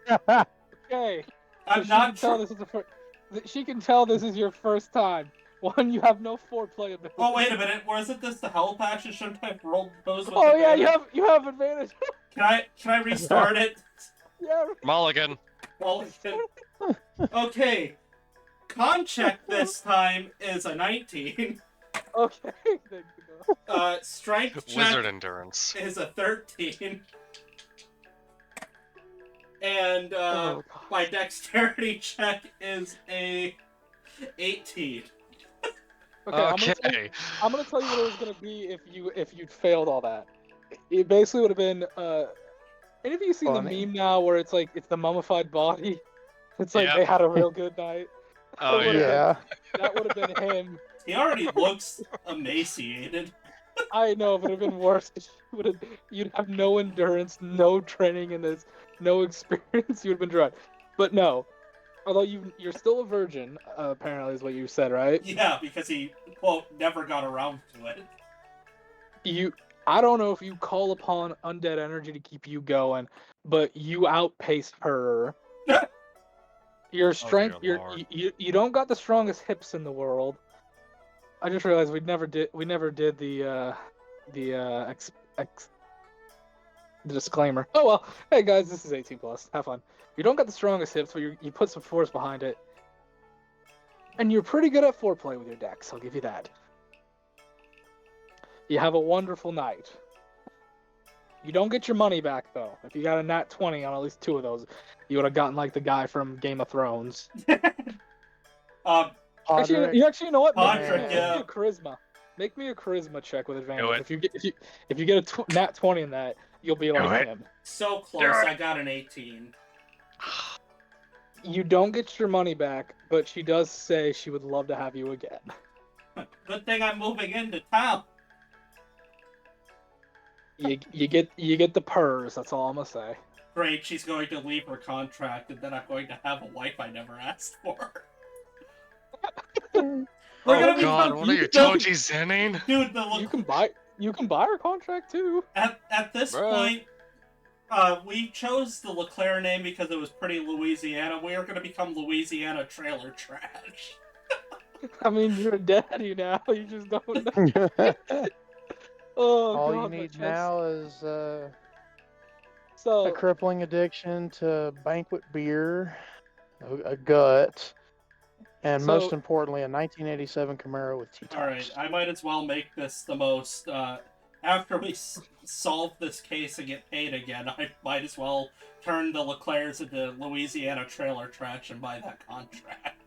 Okay. I'm So not. she can tell this is your first time. One, you have no foreplay ability. Oh wait a minute. Wasn't this the help action? Shouldn't I have rolled those? With Oh yeah, advantage? you have advantage. Can I restart it? Yeah. Mulligan. Well, okay. Con check this time is a 19. Okay. Thank you. Strength check Wizard endurance. is a 13. And Oh, God. my dexterity check is a 18. Okay. I'm gonna tell you what it was gonna be if you'd failed all that. It basically would have been any of you seen Funny. the meme now where it's like it's the mummified body? It's like Yep. they had a real good night. Oh That would've yeah. been- that would have been him. He already looks emaciated. I know, but it'd been worse. You'd have no endurance, no training in this, no experience. You'd have been dry. But no, although you're still a virgin, apparently is what you said, right? Yeah, because he, quote, never got around to it. I don't know if you call upon undead energy to keep you going, but you outpace her. Your strength, dear Lord. you don't got the strongest hips in the world. I just realized we never did the disclaimer. Oh well, hey guys, this is 18+. Have fun. You don't got the strongest hips, but you put some force behind it, and you're pretty good at foreplay with your decks. I'll give you that. You have a wonderful night. You don't get your money back though. If you got a nat 20 on at least 2 of those, you would have gotten like the guy from Game of Thrones. Podrick. You know what? Podrick, Make yeah. me a charisma. Make me a charisma check with Do advantage. it. If you get a nat 20 in that, you'll be like it. him. So close, I got an 18. You don't get your money back, but she does say she would love to have you again. Good thing I'm moving into town. You get the purrs. That's all I'm gonna say. Great, she's going to leave her contract, and then I'm going to have a wife I never asked for. We're Oh gonna god, become- what are you, Toji Zenning? Dude, You can buy her contract too. at this Bruh. point, we chose the LeClaire name because it was pretty Louisiana. We are going to become Louisiana trailer trash. I mean, you're a daddy now. You just don't know. Oh, All God, you my need chest. now is a So crippling addiction to banquet beer, a gut, and So- most importantly, a 1987 Camaro with T-tops. Alright, I might as well make this the most, after we solve this case and get paid again, I might as well turn the LeClaire's into Louisiana trailer trash and buy that contract.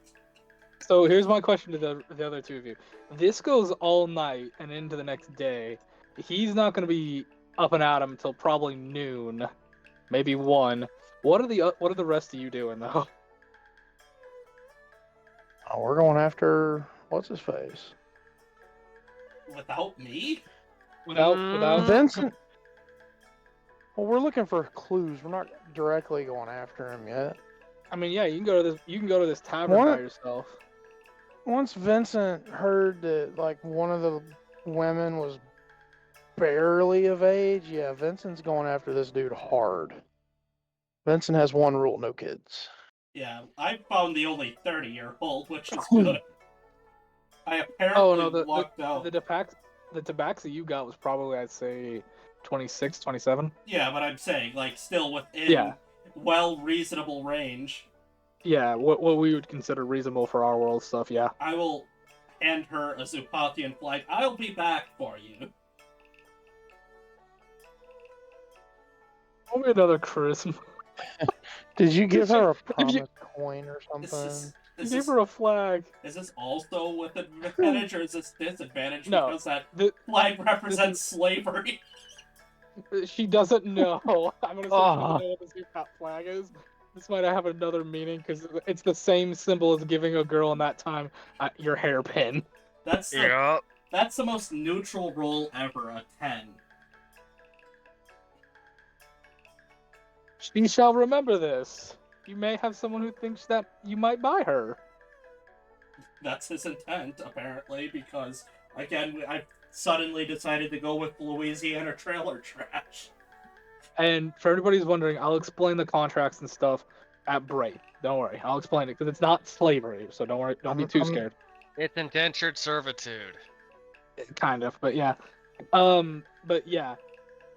So here's my question to the other two of you. This goes all night and into the next day. He's not going to be up and at 'em until probably noon, maybe 1. What are the rest of you doing though? Oh, we're going after what's his face, Without me? Without Vincent. Well, we're looking for clues. We're not directly going after him yet. I mean, yeah, you can go to this tavern by What? yourself. Once Vincent heard that like one of the women was barely of age, yeah, Vincent's going after this dude hard. Vincent has one rule: no kids. Yeah, I found the only 30-year-old, which is good. I apparently Oh no, lucked out. the tabaxi you got was probably, I'd say, 26, 27. Yeah, but I'm saying, like, still within Yeah. reasonable range. Yeah, what we would consider reasonable for our world stuff. Yeah. I will hand her a Zupathian flag. I'll be back for you. Only another charisma. Did you give her a If you- promise coin or Is something? this, You is gave this, her a flag. is this also with advantage, or is this disadvantage No, because that the- flag represents slavery? She doesn't know. I'm gonna say she doesn't Ah. know what the Zupat flag is. This might have another meaning because it's the same symbol as giving a girl in that time your hairpin. That's the, Yeah. that's the most neutral roll ever, a 10. She shall remember this. You may have someone who thinks that you might buy her. That's his intent, apparently, because, again, I suddenly decided to go with Louisiana trailer trash. And for everybody who's wondering, I'll explain the contracts and stuff at break. Don't worry, I'll explain it because it's not slavery, so don't worry, don't be too scared. It's indentured servitude. Kind of, but yeah. But yeah.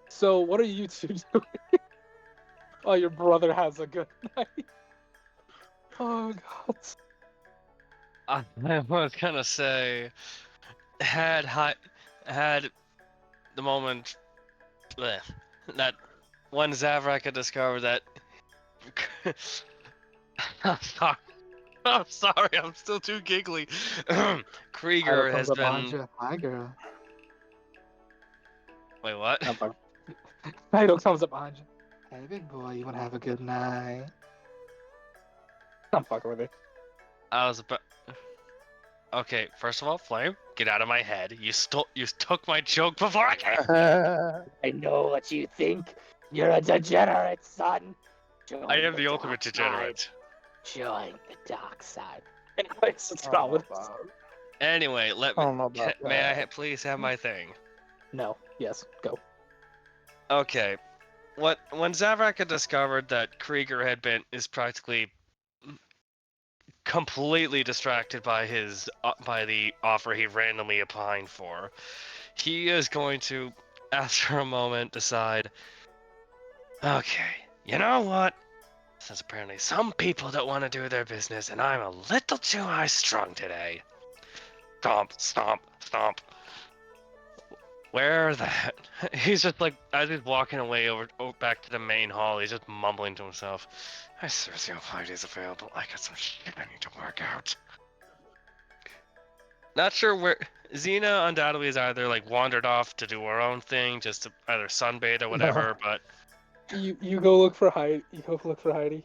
So what are you two doing? Oh, your brother has a good night. Oh god. I was gonna say, had the moment bleh, that when Zavrak had discovered that. I'm sorry. I'm sorry. I'm still too giggly. Krieger has been. Hi, girl. Wait, what? Idol comes up behind you. Hey, big boy, you wanna have a good night? I'm fucking with it. I was about. Okay, first of all, Flame, get out of my head. You took my joke before I came. I know what you think. You're a degenerate, son. I am the ultimate degenerate. Join the dark side. Anyways, let's I go don't know with about- Anyway, I don't know about may I that. please have my thing? No. Yes. Go. Okay. When Zavrak had discovered that Krieger is practically completely distracted by by the offer he randomly opined for, he is going to, after a moment, decide, okay, you know what? Since apparently some people don't want to do their business, and I'm a little too high-strung today. Stomp, stomp, stomp. Where the heck? He's just like, as he's walking away over back to the main hall, he's just mumbling to himself, I seriously have 5 days available. I got some shit I need to work out. Not sure where. Xena undoubtedly has either like wandered off to do her own thing, just to either sunbathe or whatever, but. You go look for Heidi. You go look for Heidi.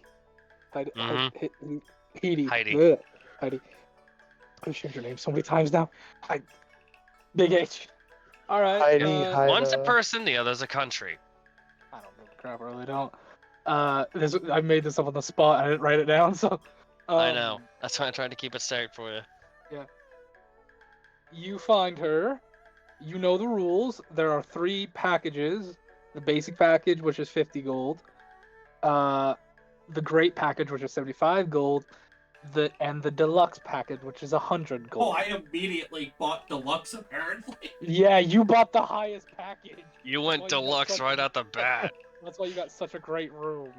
Heidi. Heidi. Heidi. Ugh. Heidi. I've changed your name so many times now. Big H. All right. Heidi, Heidi. One's a person, the other's a country. I don't give a crap. I really don't. I made this up on the spot. I didn't write it down, so. I know. That's why I'm trying to keep it straight for you. You find her. You know the rules. There are 3 packages. The basic package, which is 50 gold. The great package, which is 75 gold. And the deluxe package, which is 100 gold. Oh, I immediately bought deluxe, apparently. Yeah, you bought the highest package. You That's went why you got deluxe such right a- out the bat. That's why you got such a great room.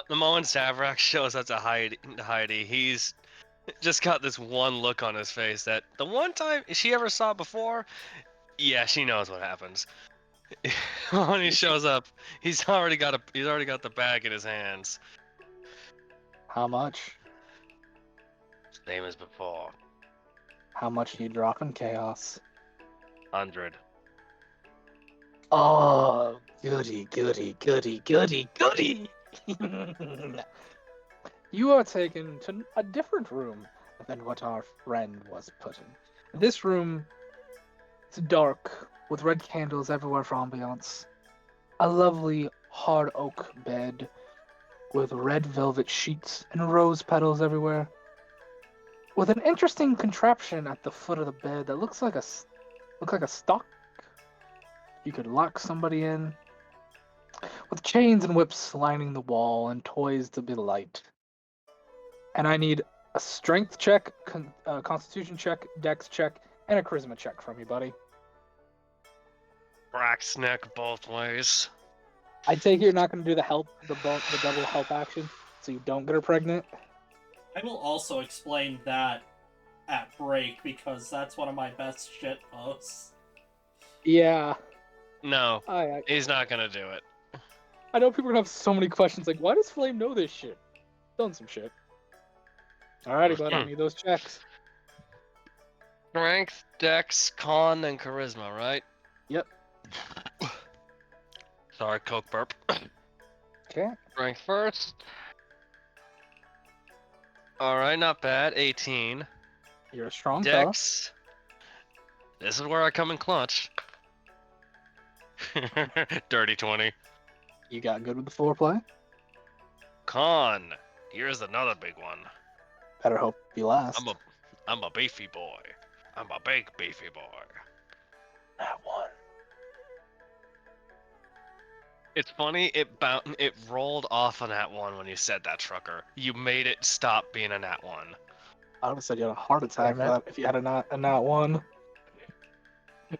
The moment Zavrak shows up to Heidi, he's just got this one look on his face that the one time she ever saw before, yeah, she knows what happens. When he shows up, he's already got the bag in his hands. How much? Same as before. How much you drop in chaos? 100. Oh, goody, goody, goody, goody, goody! You are taken to a different room than what our friend was put in. This room is dark, with red candles everywhere for ambiance. A lovely hard oak bed with red velvet sheets and rose petals everywhere. with an interesting contraption at the foot of the bed that looks like a stock. You could lock somebody in, with chains and whips lining the wall and toys to be light. And I need a strength check, constitution check, dex check, and a charisma check from you, buddy. Brack's neck both ways. I take it you're not going to do the double help action, so you don't get her pregnant. I will also explain that at break because that's one of my best shit posts. Yeah, No, I he's not gonna do it. I know people are gonna have so many questions. Like, why does Flame know this shit? Done some shit. Alrighty, buddy. I need those checks. Strength, dex, con, and charisma, right? Yep. Sorry, Coke burp. Okay. Strength first. Alright, not bad. 18. You're a strong fella. Dex. This is where I come in clutch. Dirty 20. You got good with the foreplay. Con. Here's another big one. Better hope you last. I'm a beefy boy. I'm a big beefy boy. That one. It's funny, it rolled off on that one when you said that, Trucker. You made it stop being a nat one. I would have said you had a heart attack Damn it. if you had a nat one.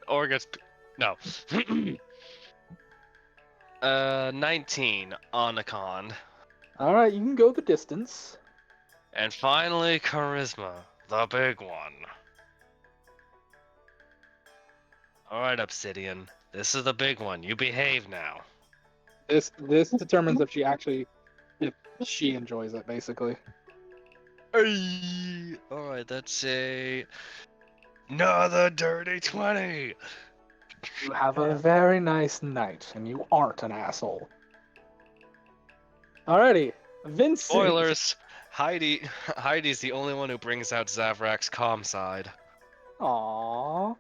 Or gets no. 19 on the con. All right, you can go the distance. And finally, charisma, the big one. Alright, Obsidian. This is the big one. You behave now. This determines if she enjoys it, basically. Alright, that's another dirty 20. You have a very nice night, and you aren't an asshole. Alrighty, Vincent. Spoilers. Heidi's the only one who brings out Zavrak's calm side. Aww.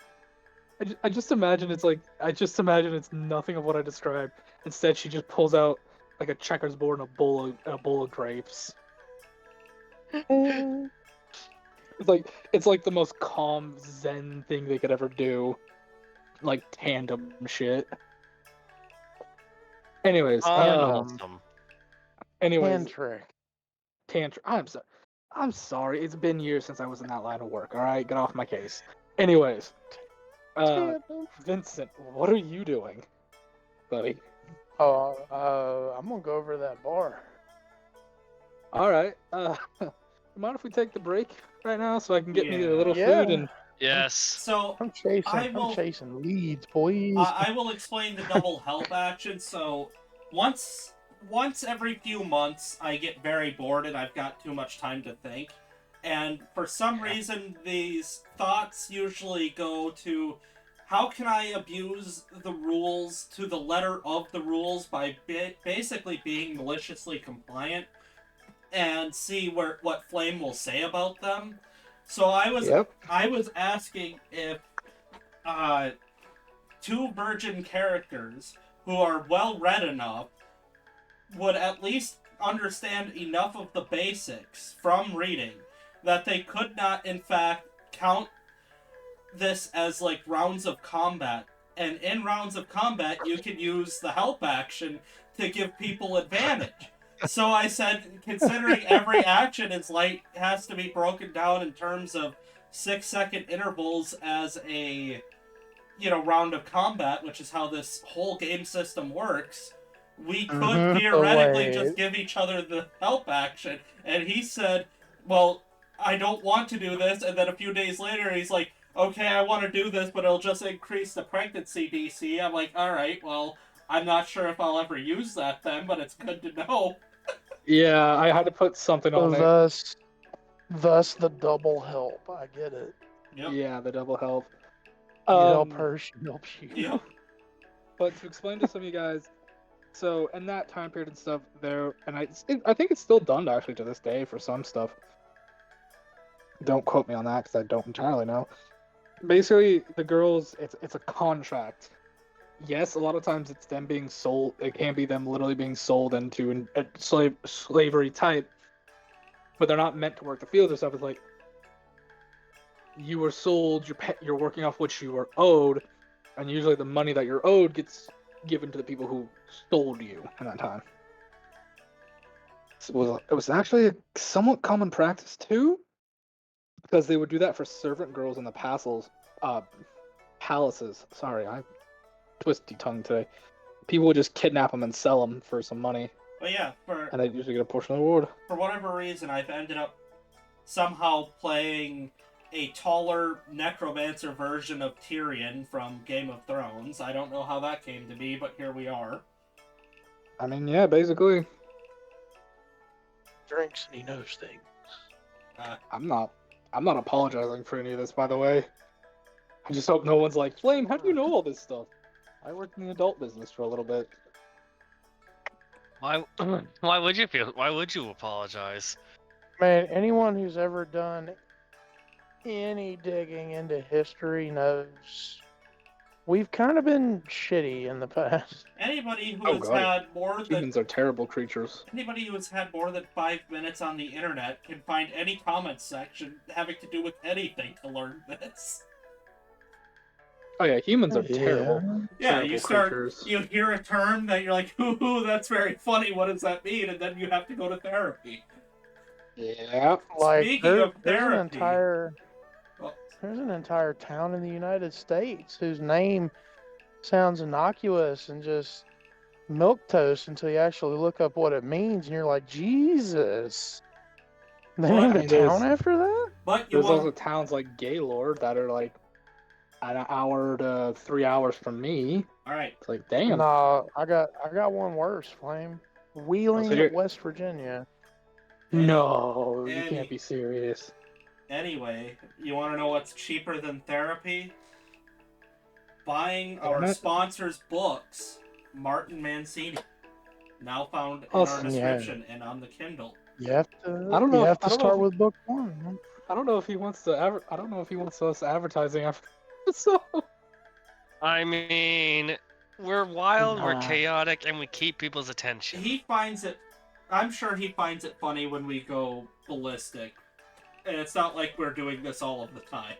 I just imagine it's nothing of what I described. Instead, she just pulls out like a checkers board and a bowl of grapes. It's like the most calm zen thing they could ever do. Like tandem shit. Anyways, Awesome. Hand trick. tantrum. I'm sorry. It's been years since I was in that line of work. All right, get off my case. Anyways, Vincent, what are you doing, buddy? I'm gonna go over to that bar. All right. Mind if we take the break right now so I can get me a little Yeah. food and Yes. So I'm will- chasing leads, boys. I will explain the double help action. So once every few months, I get very bored and I've got too much time to think. And for some reason, these thoughts usually go to how can I abuse the rules to the letter of the rules by basically being maliciously compliant and see what Flame will say about them. So I was asking if two virgin characters who are well read enough would at least understand enough of the basics from reading that they could not in fact count this as like rounds of combat, and in rounds of combat you can use the help action to give people advantage. So I said, considering every action has to be broken down in terms of 6-second intervals as a round of combat, which is how this whole game system works, we could theoretically just give each other the help action. And he said, well, I don't want to do this. And then a few days later, he's like, okay, I want to do this, but it'll just increase the pregnancy DC. I'm like, alright, well, I'm not sure if I'll ever use that then, but it's good to know. yeah, I had to put something on it. Thus the double help. I get it. Yep. Yeah, the double help. You help her, she helps you. Yep. But to explain to some of you guys, so in that time period and stuff, I think it's still done actually to this day for some stuff. Don't quote me on that because I don't entirely know. Basically, the girls, it's a contract. Yes, a lot of times it's them being sold. It can be them literally being sold into a slavery type, but they're not meant to work the fields or stuff. It's like you were sold, you're working off what you were owed, and usually the money that you're owed gets given to the people who sold you in that time. So it was actually a somewhat common practice too, because they would do that for servant girls in the palaces. Sorry, I twisty tongue today. People would just kidnap them and sell them for some money, But yeah, and they usually get a portion of the reward. for whatever reason, I've ended up somehow playing a taller necromancer version of Tyrion from Game of Thrones. I don't know how that came to be, but here we are. I mean, yeah, basically. Drinks and he knows things. I'm not apologizing for any of this, by the way. I just hope no one's like, Flame, how do you know all this stuff? I worked in the adult business for a little bit. Why would you apologize? Man, anyone who's ever done any digging into history knows we've kind of been shitty in the past. Anybody who Oh, has God. had more than Humans are terrible creatures. anybody who has had more than 5 minutes on the internet can find any comment section having to do with anything to learn this. Oh yeah, humans are Yeah. terrible. Yeah, Terrible you start, creatures. you hear a term that you're like, hoo, that's very funny, what does that mean? And then you have to go to therapy. Yeah. Like Speaking there- of there's an therapy- entire Well, there's an entire town in the United States whose name sounds innocuous and just milquetoast until you actually look up what it means, and you're like, Jesus. They Well, named I a mean, town there's- after that? but you There's want also towns like Gaylord that are like an hour to 3 hours from me. Alright, It's like, damn. No, I got one worse, Flame. Wheeling, you're- West Virginia. No, you Any- can't be serious. anyway, you want to know what's cheaper than therapy? Buying our Internet? sponsor's books, Martin Mancini. Now found in Awesome. our Yeah. description and on the Kindle. You have to. I don't know You if- have I to don't know start if- with book one. I don't know if he wants to I don't know if he wants us advertising after so I mean, we're wild, we're Nah. chaotic, and we keep people's attention. He finds it. I'm sure he finds it funny when we go ballistic. And it's not like we're doing this all of the time.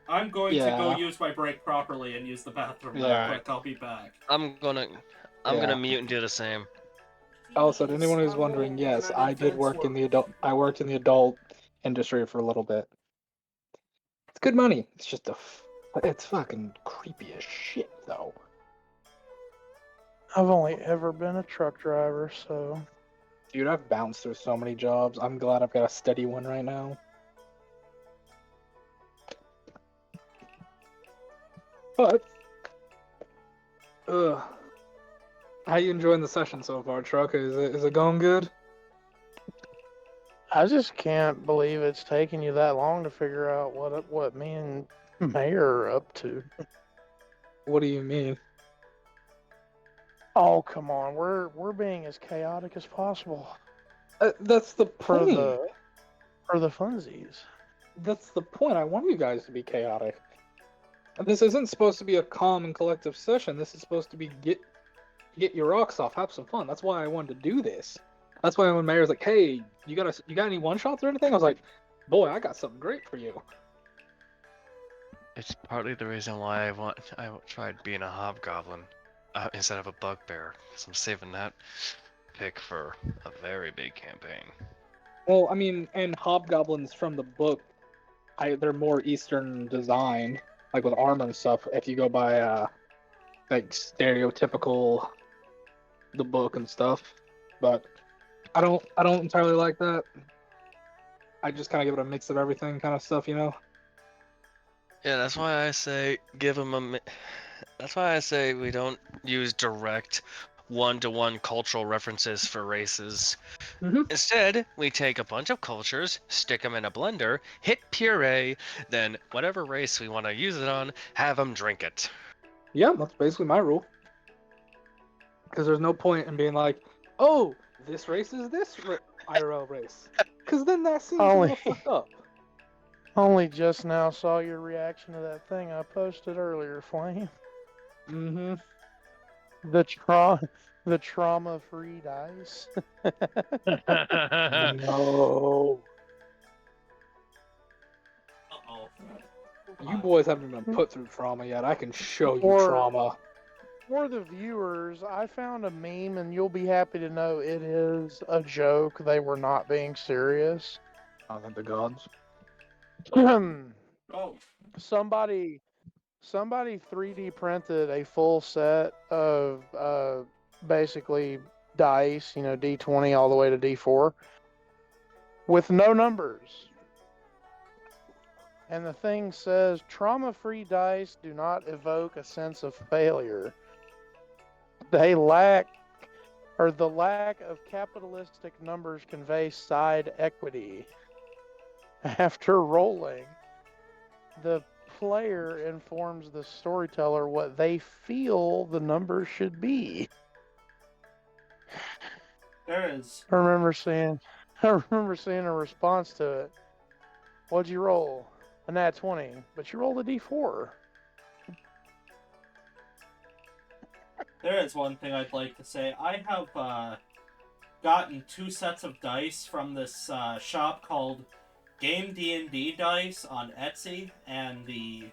I'm going to go Yeah. use my break properly and use the bathroom real Yeah. quick. I'll be back. I'm gonna Yeah. mute and do the same. Also, to anyone who's wondering, yes, I did work in the worked in the adult industry for a little bit. It's good money. It's just it's fucking creepy as shit though. I've only ever been a truck driver, so Dude, I've bounced through so many jobs. I'm glad I've got a steady one right now. But how you enjoying the session so far, Truck? Is it going good? I just can't believe it's taken you that long to figure out what me and Mayor are up to. What do you mean? Oh, come on. We're being as chaotic as possible That's the for point. the funsies. That's the point. I want you guys to be chaotic. And this isn't supposed to be a calm and collective session. This is supposed to be get your rocks off, have some fun. That's why I wanted to do this. That's why when Mayor's like, "Hey, you got any one shots or anything?" I was like, "Boy, I got something great for you." It's partly the reason why I tried being a hobgoblin instead of a bugbear, because I'm saving that pick for a very big campaign. Well, I mean, and hobgoblins from the book, they're more Eastern design, like with armor and stuff. If you go by like stereotypical the book and stuff, but I don't entirely like that. I just kind of give it a mix of everything, kind of stuff, you know. Yeah, that's why I say give them That's why I say we don't use direct one-to-one cultural references for races. Mhm. Instead, we take a bunch of cultures, stick them in a blender, hit puree, then whatever race we want to use it on, have them drink it. Yeah, that's basically my rule. Because there's no point in being like, "Oh, this race is this IRL race," because then that seems a Only- little fucked up. Only just now saw your reaction to that thing I posted earlier, Flame. Mm-hmm. The trauma-free dice. No. Uh-oh. You boys haven't been put through trauma yet. I can show you Or- trauma. For the viewers, I found a meme, and you'll be happy to know it is a joke. They were not being serious. Oh, thank the gods. Oh, somebody 3D printed a full set of basically dice, D20 all the way to D4, with no numbers. And the thing says, trauma-free dice do not evoke a sense of failure. The lack of capitalistic numbers convey side equity. After rolling, the player informs the storyteller what they feel the numbers should be. there is. I remember seeing a response to it. What'd you roll? A nat 20, but you rolled a D4. There is one thing I'd like to say. I have gotten 2 sets of dice from this shop called Game D&D Dice on Etsy, and the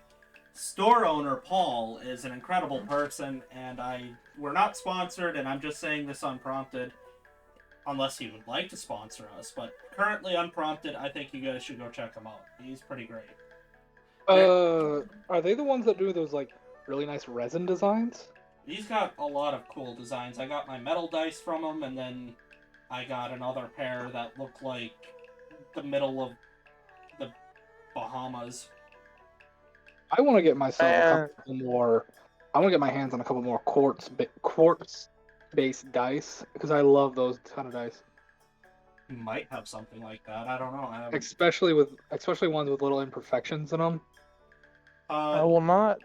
store owner, Paul, is an incredible person, and we're not sponsored, and I'm just saying this unprompted, unless he would like to sponsor us, but currently unprompted, I think you guys should go check him out. He's pretty great. Are they the ones that do those like really nice resin designs? He's got a lot of cool designs. I got my metal dice from him, and then I got another pair that look like the middle of the Bahamas. I want to get myself a Man. couple more. I want to get my hands on a couple more quartz-based dice because I love those ton of dice. He might have something like that. I don't know. I haven't... Especially ones with little imperfections in them. I will not.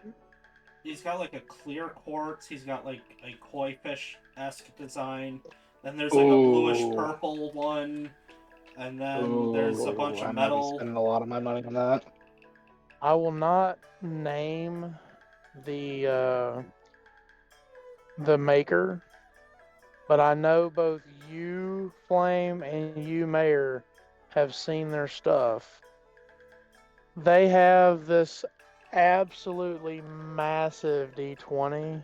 He's got like a clear quartz. He's got like a koi fish-esque design. Then there's like a bluish purple one. And then there's a bunch of I might be metal. spending a lot of my money on that. I will not name the maker, but I know both you, Flame, and you, Mayor, have seen their stuff. They have this absolutely massive D20.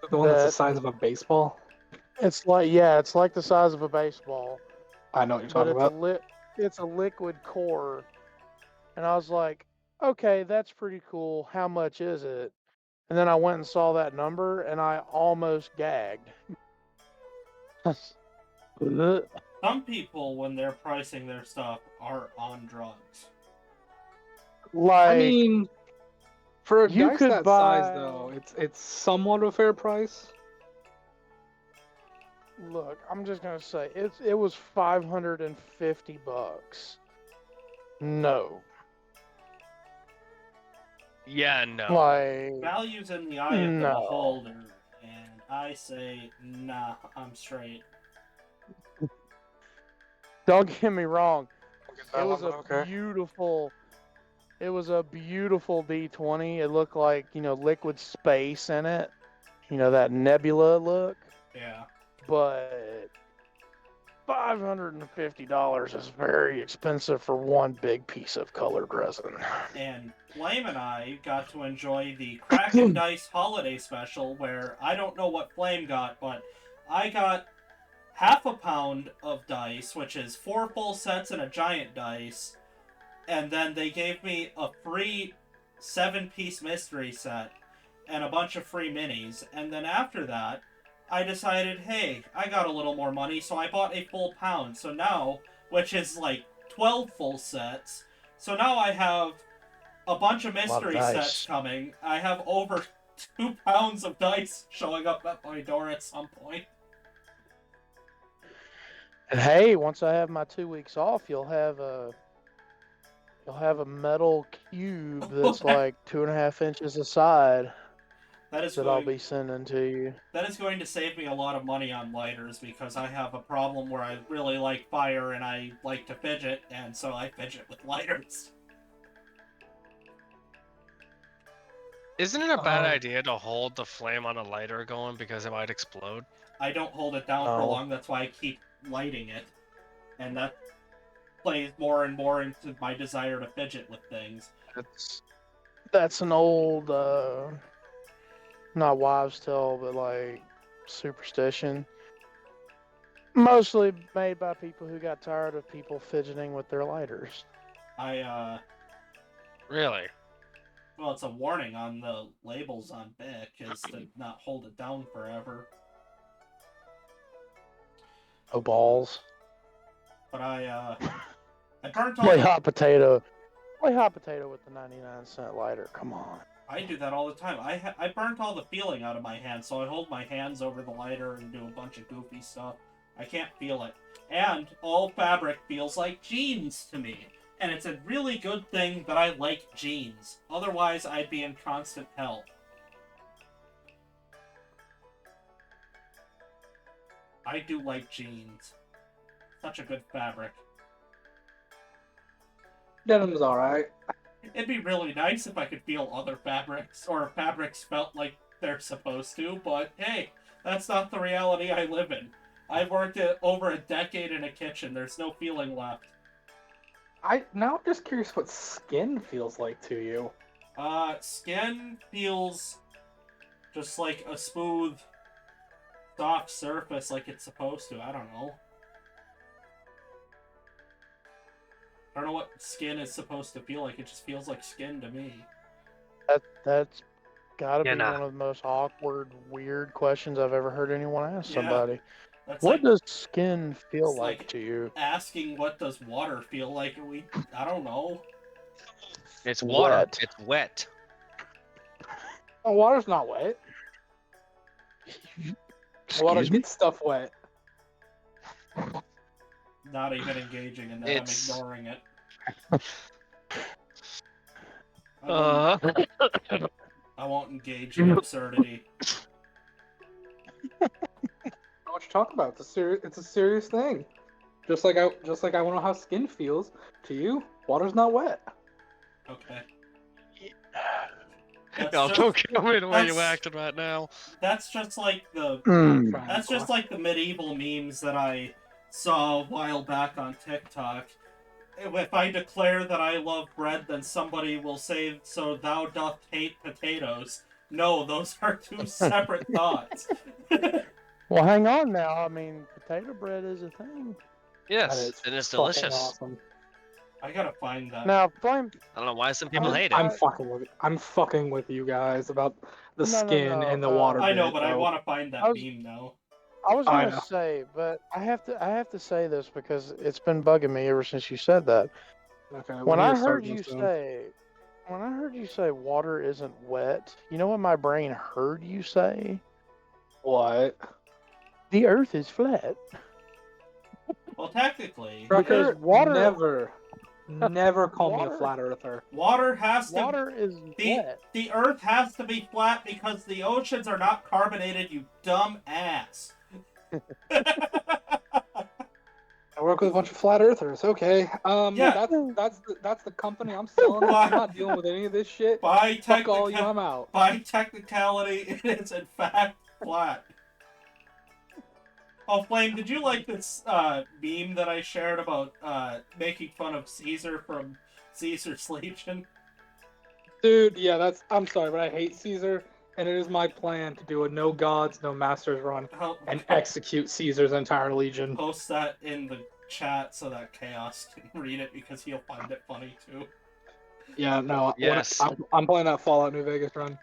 The one that's the that- size of a baseball. It's like the size of a baseball. I know what you're But talking about. it's a liquid core. And I was like, okay, that's pretty cool. How much is it? And then I went and saw that number, and I almost gagged. Some people, when they're pricing their stuff, are on drugs. Like, I mean, for a you dice could that buy- size, though, it's somewhat a fair price. look, I'm just gonna say it was $550. No, Yeah, no. like Value's in the eye of the No. beholder, and I say, nah, I'm straight. don't get me wrong. That It was one, a okay. beautiful. It was a beautiful D20. It looked like liquid space in it. That nebula look. Yeah. But $550 is very expensive for one big piece of colored resin. And Flame and I got to enjoy the Kraken Dice Holiday Special, where I don't know what Flame got, but I got half a pound of dice, which is 4 full sets and a giant dice, and then they gave me a free 7-piece mystery set and a bunch of free minis, and then after that, I decided, hey, I got a little more money, so I bought a full pound. So now, which is like 12 full sets, so now I have a bunch of mystery dice. sets coming. I have over 2 pounds of dice showing up at my door at some point. And hey, once I have my 2 weeks off, you'll have a metal cube that's like 2.5 inches aside That is that I'll going, be sending to you. that is going to save me a lot of money on lighters, because I have a problem where I really like fire and I like to fidget, and so I fidget with lighters. Isn't it a bad Um, idea to hold the flame on a lighter going because it might explode? I don't hold it down for Oh. long, that's why I keep lighting it. And plays more and more into my desire to fidget with things. That's an old, not wives' tale, but like superstition. Mostly made by people who got tired of people fidgeting with their lighters. Really? Well, it's a warning on the labels on Bic is to not hold it down forever. Oh balls! But I burnt all Play the... hot potato. Play hot potato with the 99-cent lighter. Come on. I do that all the time. I burnt all the feeling out of my hands, so I hold my hands over the lighter and do a bunch of goofy stuff. I can't feel it. And all fabric feels like jeans to me. And it's a really good thing that I like jeans. Otherwise, I'd be in constant hell. I do like jeans. Such a good fabric. Denim's alright. It'd be really nice if I could feel other fabrics, or fabrics felt like they're supposed to, but hey, that's not the reality I live in. I've worked over a decade in a kitchen. There's no feeling left. Now I'm just curious what skin feels like to you. Skin feels just like a smooth, soft surface like it's supposed to. I don't know. I don't know what skin is supposed to feel like. It just feels like skin to me. That's gotta Yeah, be nah. one of the most awkward, weird questions I've ever heard anyone ask Yeah. somebody. That's What like does skin feel it's like like- to you? asking what does water feel like. I don't know. It's water. Wet. It's wet. Oh, water's not wet. Water Excuse me? gets stuff wet. Not even engaging in that. It's- I'm ignoring it. I won't engage in absurdity. I don't know what you're talking about. It's a serious thing. Just like I want to know how skin feels to you. Water's not wet. Okay. No, don't come in the way you that's- acted right now. That's just like the Mm. That's just like the medieval memes that I saw a while back on TikTok. If I declare that I love bread, then somebody will say, "So thou doth hate potatoes." No, those are two separate thoughts. Well, hang on now. I mean, potato bread is a thing. Yes, That is and it's fucking delicious. Awesome. I gotta find that. Now, Flame. I don't know why some people hate it. I'm fucking with you guys about the No, no, skin no, and the water. I know, bit, but I though. want to find that I was- meme now. I was I gonna know. say, but I have to say this because it's been bugging me ever since you said that. Okay, we When need I to start heard you this soon. say water isn't wet, you know what my brain heard you say? What? The Earth is flat. Well, technically, Trucker, water- never call me a water- flat earther. water has to. Water is The, wet. the Earth has to be flat because the oceans are not carbonated, you dumb ass. I work with a bunch of flat earthers. Okay. Yeah. That's the company I'm selling. I'm not dealing with any of this shit. By Fuck all you. I'm out. By technicality, it is in fact flat. Oh, Flame, did you like this meme that I shared about making fun of Caesar from Caesar's Legion? Dude, yeah, I'm sorry, but I hate Caesar, and it is my plan to do a no gods, no masters run and execute Caesar's entire legion. Post that in the chat so that Chaos can read it because he'll find it funny too. Yeah, no. Yes. I'm playing that Fallout New Vegas run.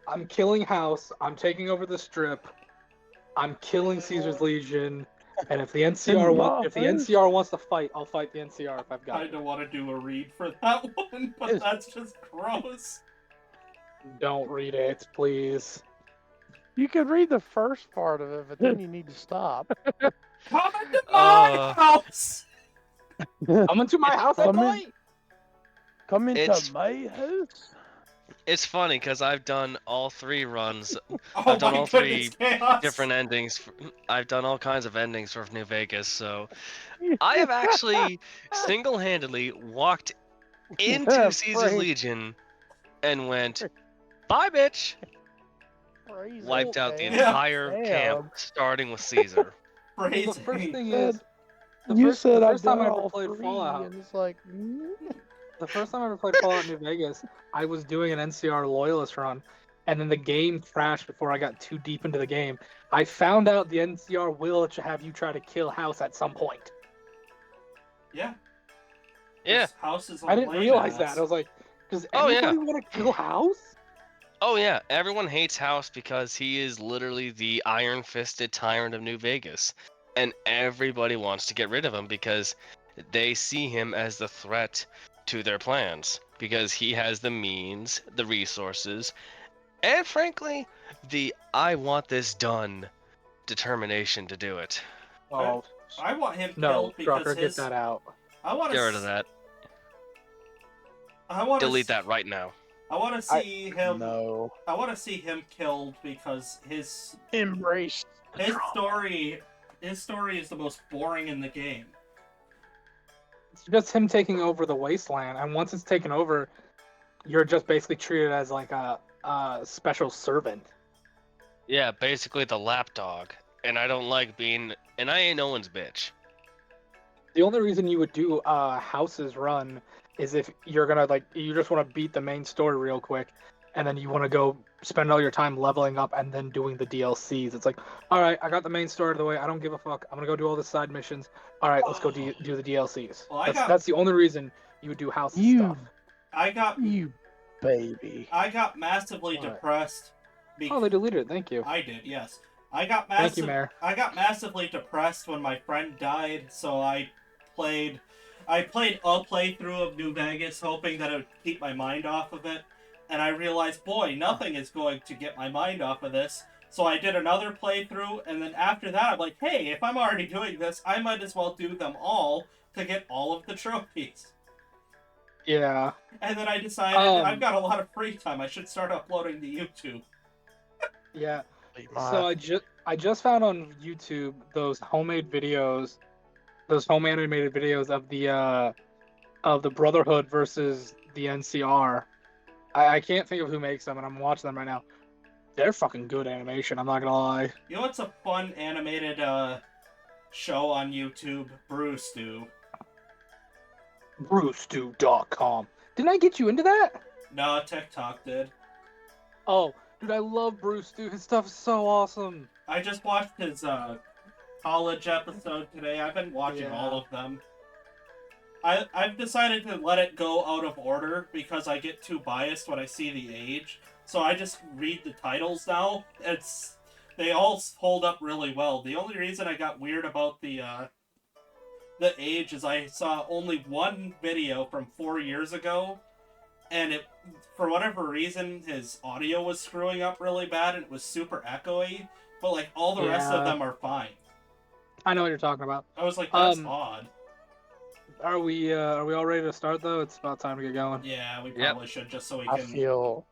I'm killing House. I'm taking over the Strip. I'm killing Caesar's Legion. And if the NCR wants to fight, I'll fight the NCR if I've got I it. don't want to do a read for that one, but that's just gross. Don't read it, please. You could read the first part of it, but then you need to stop. Come into my house! Come into my house at Come in. night. Come into It's- my house. It's funny because I've done all 3 runs, Oh I've done my all goodness, 3 Chaos! different endings. I've done all kinds of endings for New Vegas, so I have actually single-handedly walked into Caesar's Frank. Legion and went, "Bye, bitch!" Crazy. Wiped out the man. Yeah. entire Damn. camp, starting with Caesar. Well, the Crazy. first thing Good. is, You said the I've first time done I ever all played three, Fallout, and it's like, the first time I ever played Fallout New Vegas, I was doing an NCR Loyalist run, and then the game crashed before I got too deep into the game. I found out the NCR will have you try to kill House at some point. Yeah. Yeah. This house is a I didn't lame realize ass. that. I was like, does Oh, yeah. anybody want to kill House? Oh yeah, everyone hates House because he is literally the iron-fisted tyrant of New Vegas, and everybody wants to get rid of him because they see him as the threat to their plans because he has the means, the resources, and frankly, the I want this done determination to do it. Oh, I want him no, killed because Trucker, his. get that out. I want Get to. rid of that. I want Delete to. that right now. I want to see him. no. I want to see him killed because his Embrace. story is the most boring in the game. It's just him taking over the wasteland, and once it's taken over, you're just basically treated as like a special servant. Yeah, basically the lapdog, and I don't like being, and I ain't no one's bitch. The only reason you would do House's run is if you're gonna you just want to beat the main story real quick, and then you want to go spend all your time leveling up and then doing the DLCs. It's like, all right, I got the main story out of the way. I don't give a fuck. I'm gonna go do all the side missions. All right, let's go do the DLCs. Well, That's the only reason you would do House's stuff. I got You baby. massively What? depressed. Oh, they deleted it. Thank you. I did, yes. I got Thank you, Mayor. I got massively depressed when my friend died, so I played a playthrough of New Vegas, hoping that it would keep my mind off of it. And I realized, boy, nothing is going to get my mind off of this. So I did another playthrough, and then after that, I'm like, hey, if I'm already doing this, I might as well do them all to get all of the trophies. Yeah. And then I decided I've got a lot of free time. I should start uploading to YouTube. Yeah. So I just found on YouTube those homemade videos, those home animated videos of the Brotherhood versus the NCR. I can't think of who makes them, and I'm watching them right now. They're fucking good animation. I'm not gonna lie. You know what's a fun animated show on YouTube? Brew Stew. BrewStew.com. Didn't I get you into that? No, TikTok did. Oh, dude, I love Brew Stew. His stuff is so awesome. I just watched his college episode today. I've been watching Yeah. all of them. I've decided to let it go out of order because I get too biased when I see the age. So I just read the titles now. They all hold up really well. The only reason I got weird about the age is I saw only one video from 4 years ago, and it, for whatever reason, his audio was screwing up really bad and it was super echoey. But like all the rest of Yeah. them are fine. I know what you're talking about. I was like, that's Um, odd. Are we all ready to start though? It's about time to get going. Yeah, we Yep. probably should just so we I can. feel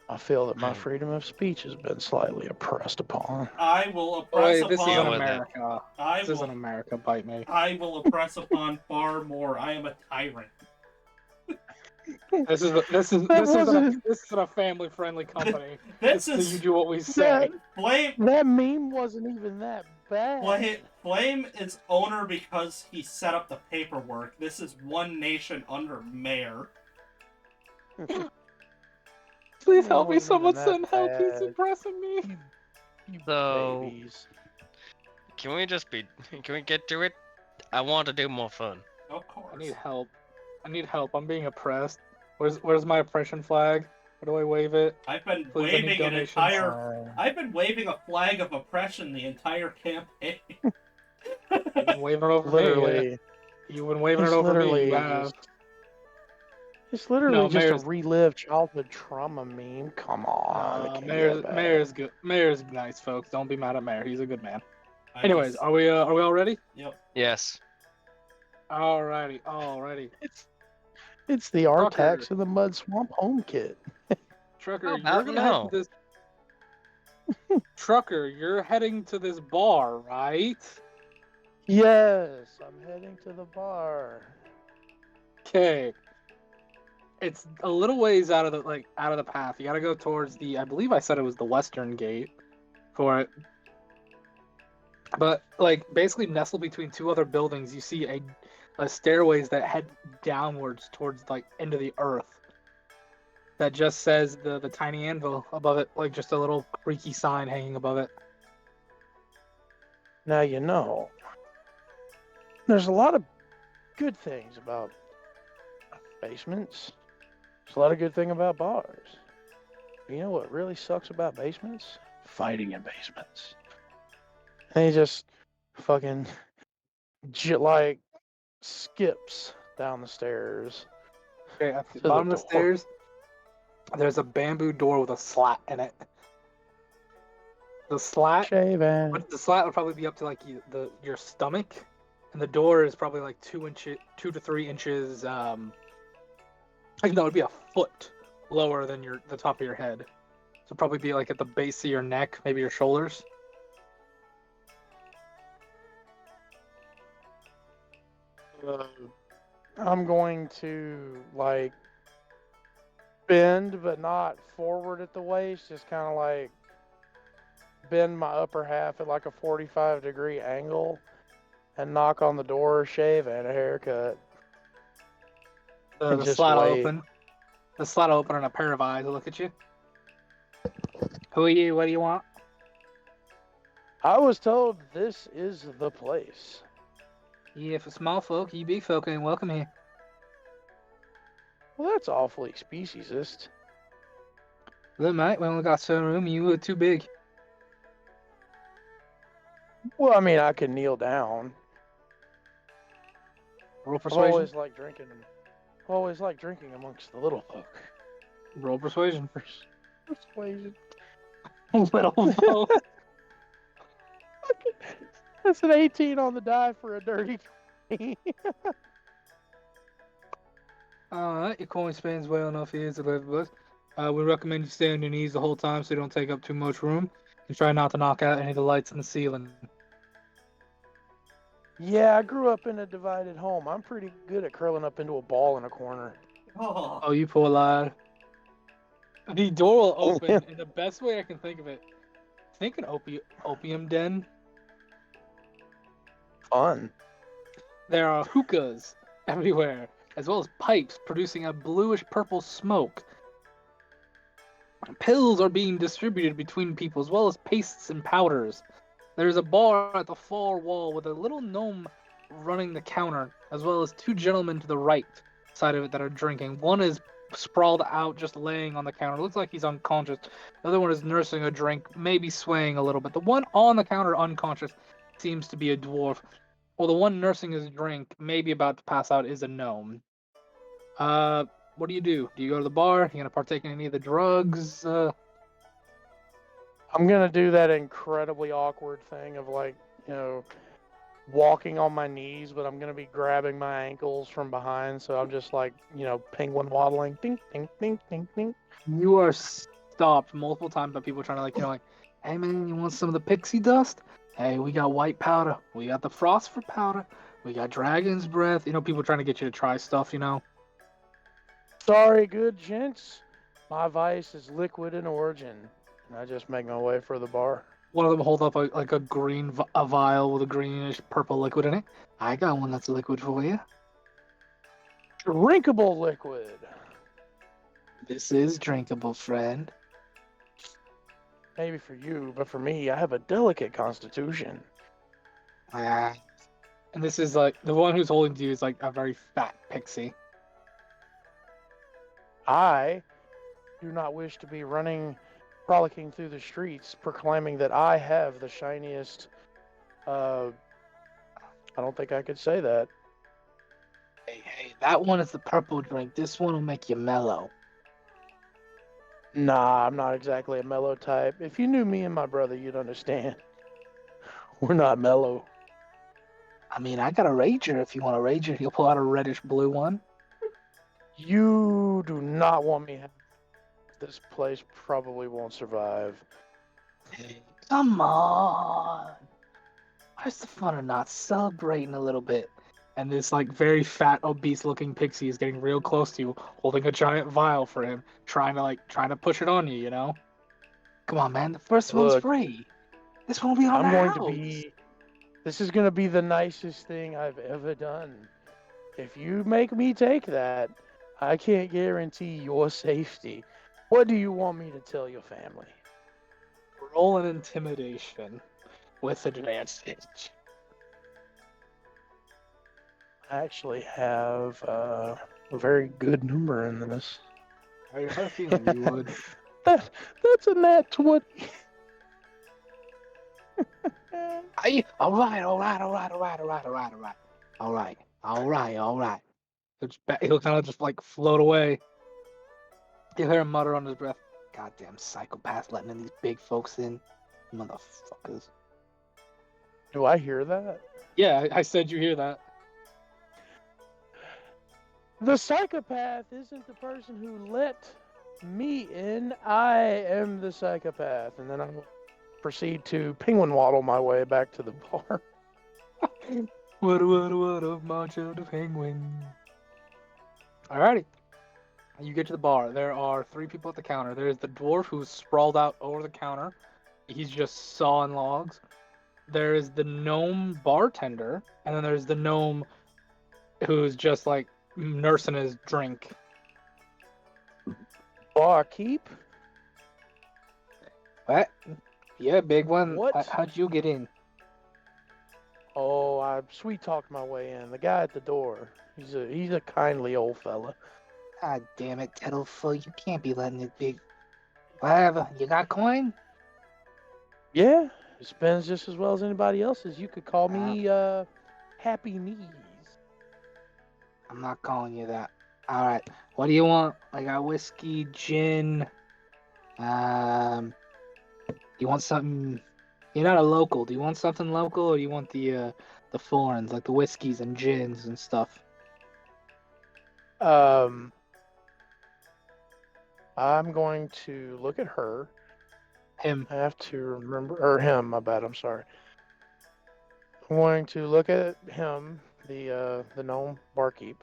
that my freedom of speech has been slightly oppressed upon. I will oppress Wait, this upon. isn't with it. America. I This isn't will. America. Bite me. I will oppress upon far more. I am a tyrant. This isn't a family friendly company. This So you is do what we say. Flame. That meme wasn't even that bad. Flame is owner because he set up the paperwork. This is one nation under mayor. Please It help me. wasn't Someone even that send help. He's bad. impressing me. You So- babies. Can we get to it? I want to do more fun. Of course. I need help. I'm being oppressed. Where's my oppression flag? Where do I wave it? I've been Please, I need waving an donations. entire. I've been waving a flag of oppression the entire campaign. You've been waving it over me. Literally. You've been waving it It's over me. literally You have. It's literally No, just Mayor's- a relive childhood trauma meme. Come on. it can't Mayor's, get bad. Mayor's good. Mayor's nice, folks. Don't be mad at Mayor. He's a good man. I Anyways, just- are we all ready? Yep. Yes. Alrighty. It's the Trucker. Artax in the Mud Swamp home kit. Trucker, How you're about gonna head no? to this. Trucker, you're heading to this bar, right? Yes, I'm heading to the bar. Okay. It's a little ways out of the path. You gotta go towards I believe I said it was the western gate for it. But like basically nestled between two other buildings, you see a stairways that head downwards towards like into the earth. That just says the tiny anvil above it, like just a little creaky sign hanging above it. Now you know. There's a lot of good things about basements. There's a lot of good thing about bars. But you know what really sucks about basements? Fighting in basements. And he just fucking like skips down the stairs. Okay, at the To the bottom of the door. stairs, there's a bamboo door with a slat in it. The slat, Shaving. the slat would probably be up to like your stomach, and the door is probably like 2 to 3 inches. I think that would be a foot lower than the top of your head. So probably be like at the base of your neck, maybe your shoulders. I'm going to like bend, but not forward at the waist. Just kind of like bend my upper half at like a 45-degree angle, and knock on the door. Shave and a haircut. And The just slat will wait. open. The slat will open and a pair of eyes will look at you. Who are you? What do you want? I was told this is the place. Yeah, for small folk, you big folk ain't welcome here. Well, that's awfully speciesist. Look, mate, we only got certain room. You were too big. Well, I mean, I can kneel down. Roll I've persuasion. always liked drinking. Always liked drinking amongst the little folk. Roll persuasion. Persuasion. Little folk. That's an 18 on the die for a dirty 20. Alright, your coin spans well enough here to live with us. We recommend you stay on your knees the whole time so you don't take up too much room. And try not to knock out any of the lights in the ceiling. Yeah, I grew up in a divided home. I'm pretty good at curling up into a ball in a corner. Oh, Oh, you poor lad. The door will open, and the best way I can think of it, think an opium den. Fun. There are hookahs everywhere, as well as pipes producing a bluish purple smoke. Pills are being distributed between people, as well as pastes and powders. There's a bar at the far wall with a little gnome running the counter, as well as 2 gentlemen to the right side of it that are drinking. One is sprawled out, just laying on the counter. Looks like he's unconscious. The other one is nursing a drink, maybe swaying a little bit. The one on the counter, unconscious, seems to be a dwarf. Well, the one nursing his drink, maybe about to pass out, is a gnome. What do? Do you go to the bar? You gonna partake in any of the drugs? I'm gonna do that incredibly awkward thing of like, walking on my knees, but I'm gonna be grabbing my ankles from behind, so I'm just like, penguin waddling. Ding, ding, ding, ding, ding. You are stopped multiple times by people trying to like, hey man, you want some of the pixie dust? Hey, we got white powder. We got the phosphor powder. We got dragon's breath. People trying to get you to try stuff, Sorry, good gents. My vice is liquid in origin. And I just make my way for the bar. One of them hold up a green a vial with a greenish purple liquid in it. I got one that's liquid for you. Drinkable liquid. This is drinkable, friend. Maybe for you, but for me, I have a delicate constitution. And this is like, the one who's holding to you is like a very fat pixie. I do not wish to be frolicking through the streets, proclaiming that I have the shiniest. I don't think I could say that. Hey, that one is the purple drink. This one will make you mellow. Nah, I'm not exactly a mellow type. If you knew me and my brother, you'd understand. We're not mellow. I mean, I got a rager. If you want a rager, he'll pull out a reddish blue one. You do not want me. This place probably won't survive. Hey, come on. Where's the fun of not celebrating a little bit? And this like very fat, obese-looking pixie is getting real close to you, holding a giant vial for him, trying to push it on you. Come on, man. The first one's Look, free. This one will be on I'm the going house. to be This is gonna be the nicest thing I've ever done. If you make me take that, I can't guarantee your safety. What do you want me to tell your family? Roll an intimidation with advantage. I actually have a very good number in this. I had a feeling you would. That's a nat 20. All right. He'll kind of just like float away. You'll hear him mutter under his breath, "Goddamn psychopaths letting in these big folks in, motherfuckers." Do I hear that? Yeah, I said you hear that. The psychopath isn't the person who let me in. I am the psychopath. And then I will proceed to penguin waddle my way back to the bar. What of Macho the Penguin. Alrighty. You get to the bar. There are 3 people at the counter. There's the dwarf who's sprawled out over the counter. He's just sawing logs. There is the gnome bartender, and then there's the gnome who's just like nursing his drink. Barkeep? What? Yeah, big one. What? How'd you get in? Oh, I sweet talked my way in. The guy at the door. He's a kindly old fella. God damn it, Tiddlefoot. You can't be letting it big. Whatever. You got coin? Yeah, it spends just as well as anybody else's. You could call me Happy Knees. I'm not calling you that. Alright. What do you want? I got whiskey, gin. You want something? You're not a local. Do you want something local, or do you want the foreigns, like the whiskeys and gins and stuff? I'm going to look at her. Him. I have to remember, or him. My bad. I'm sorry. I'm going to look at him, the gnome barkeep.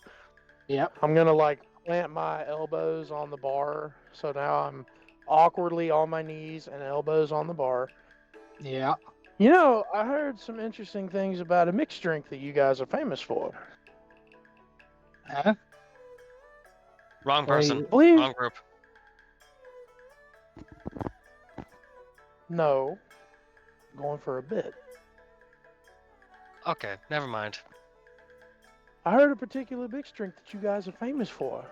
Yep. I'm gonna like plant my elbows on the bar, so now I'm awkwardly on my knees and elbows on the bar. Yeah. You know, I heard some interesting things about a mixed drink that you guys are famous for. Huh? Wrong Well, person. you- Believe Wrong group. no, going for a bit. Okay, never mind. I heard a particular mixed drink that you guys are famous for.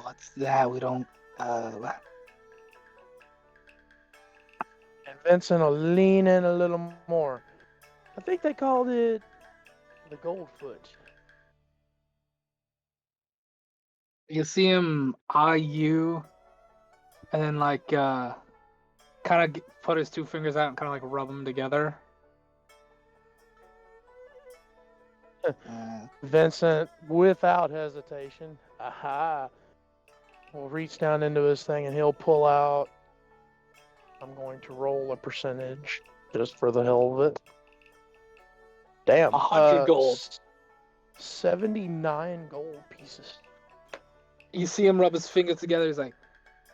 What's that? We don't. What? And Vincent will lean in a little more. I think they called it the Goldfoot. You see him eye you, and then like kind of put his 2 fingers out and kind of like rub them together. Vincent, without hesitation, will reach down into his thing and he'll pull out. I'm going to roll a percentage just for the hell of it. Damn. 100 gold. 79 gold pieces. You see him rub his fingers together. He's like,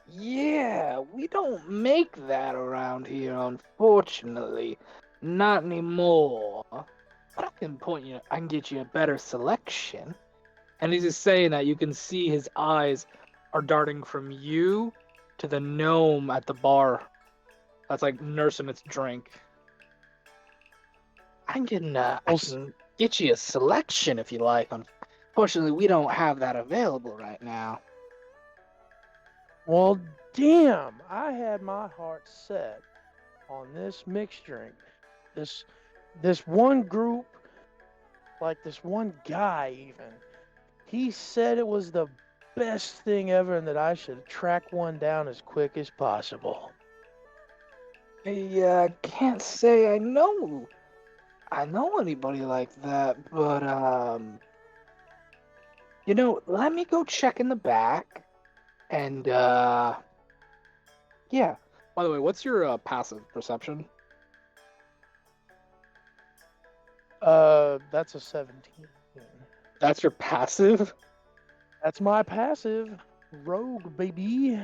"Yeah, we don't make that around here, unfortunately. Not anymore. But I can get you a better selection." And he's just saying that. You can see his eyes are darting from you to the gnome at the bar that's like nursing its drink. I can get you a selection if you like. Unfortunately, we don't have that available right now. Well, damn, I had my heart set on this mixed drink. This one group, like this one guy even, he said it was the best thing ever and that I should track one down as quick as possible. I can't say I know anybody like that, but let me go check in the back, and yeah. By the way, what's your passive perception? That's a 17. That's your passive? That's my passive. Rogue, baby.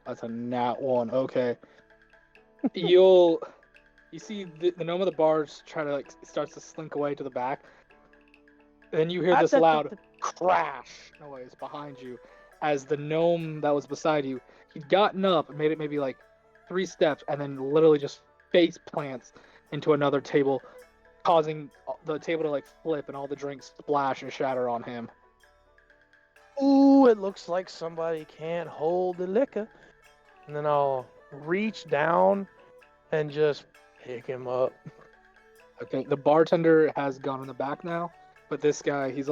That's a nat 1. Okay. You'll You see the gnome of the bars try to like starts to slink away to the back. And then you hear this loud crash noise behind you as the gnome that was beside you, he'd gotten up and made it maybe like 3 steps and then literally just face plants into another table, causing the table to like flip and all the drinks splash and shatter on him. Ooh, it looks like somebody can't hold the liquor. And then I'll reach down and just pick him up. Okay, the bartender has gone in the back now, but this guy, he's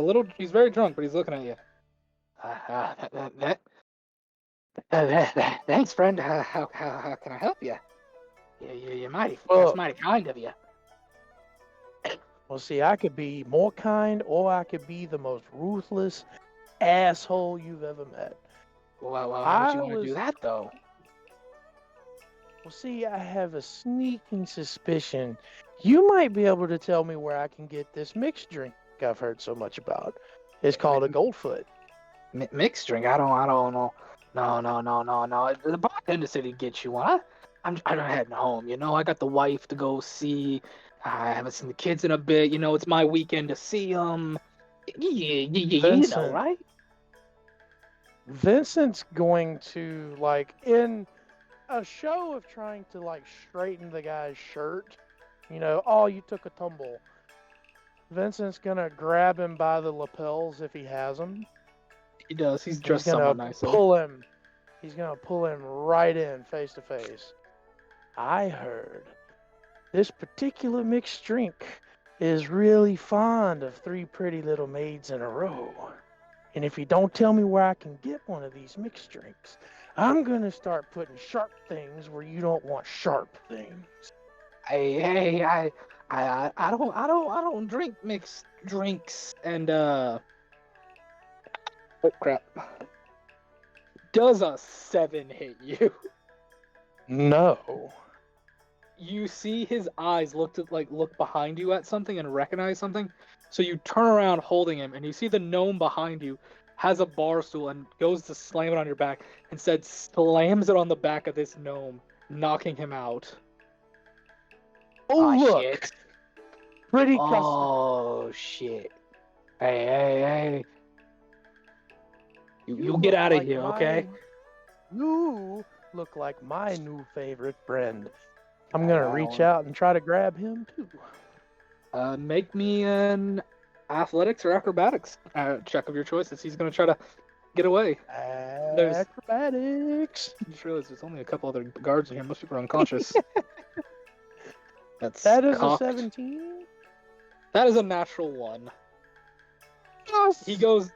very drunk, but he's looking at you. Thanks, friend. How can I help you? You're mighty, that's mighty kind of you. Well, see, I could be more kind, or I could be the most ruthless asshole you've ever met. Well, how would you want to do that, though? Well, see, I have a sneaking suspicion you might be able to tell me where I can get this mixed drink I've heard so much about. It's called a Goldfoot. Mixed drink? I don't know. No. The bartender said he'd get you one. I'm heading home. You know, I got the wife to go see. I haven't seen the kids in a bit. You know, it's my weekend to see them. You know, right? Vincent's going to, like, in a show of trying to, like, straighten the guy's shirt, you know, oh, you took a tumble. Vincent's gonna grab him by the lapels if he has them. He does. He's dressed somewhat nicely. He's gonna pull him right in face to face. I heard this particular mixed drink is really fond of 3 pretty little maids in a row. And if you don't tell me where I can get one of these mixed drinks, I'm gonna start putting sharp things where you don't want sharp things. Hey, I don't drink mixed drinks, and oh crap. Does a 7 hit you? No. You see his eyes look behind you at something and recognize something. So you turn around holding him, and you see the gnome behind you has a bar stool and goes to slam it on your back, instead slams it on the back of this gnome, knocking him out. Oh, look. Shit. Pretty custom. Oh shit. Hey. You get out of here, okay? You look like my new favorite friend. I'm gonna reach out and try to grab him too. Make me an athletics or acrobatics check of your choices. He's gonna try to get away. Acrobatics. I just realized there's only a couple other guards in here. Most people are unconscious. That is cocked. A 17. That is a natural 1. Yes. He goes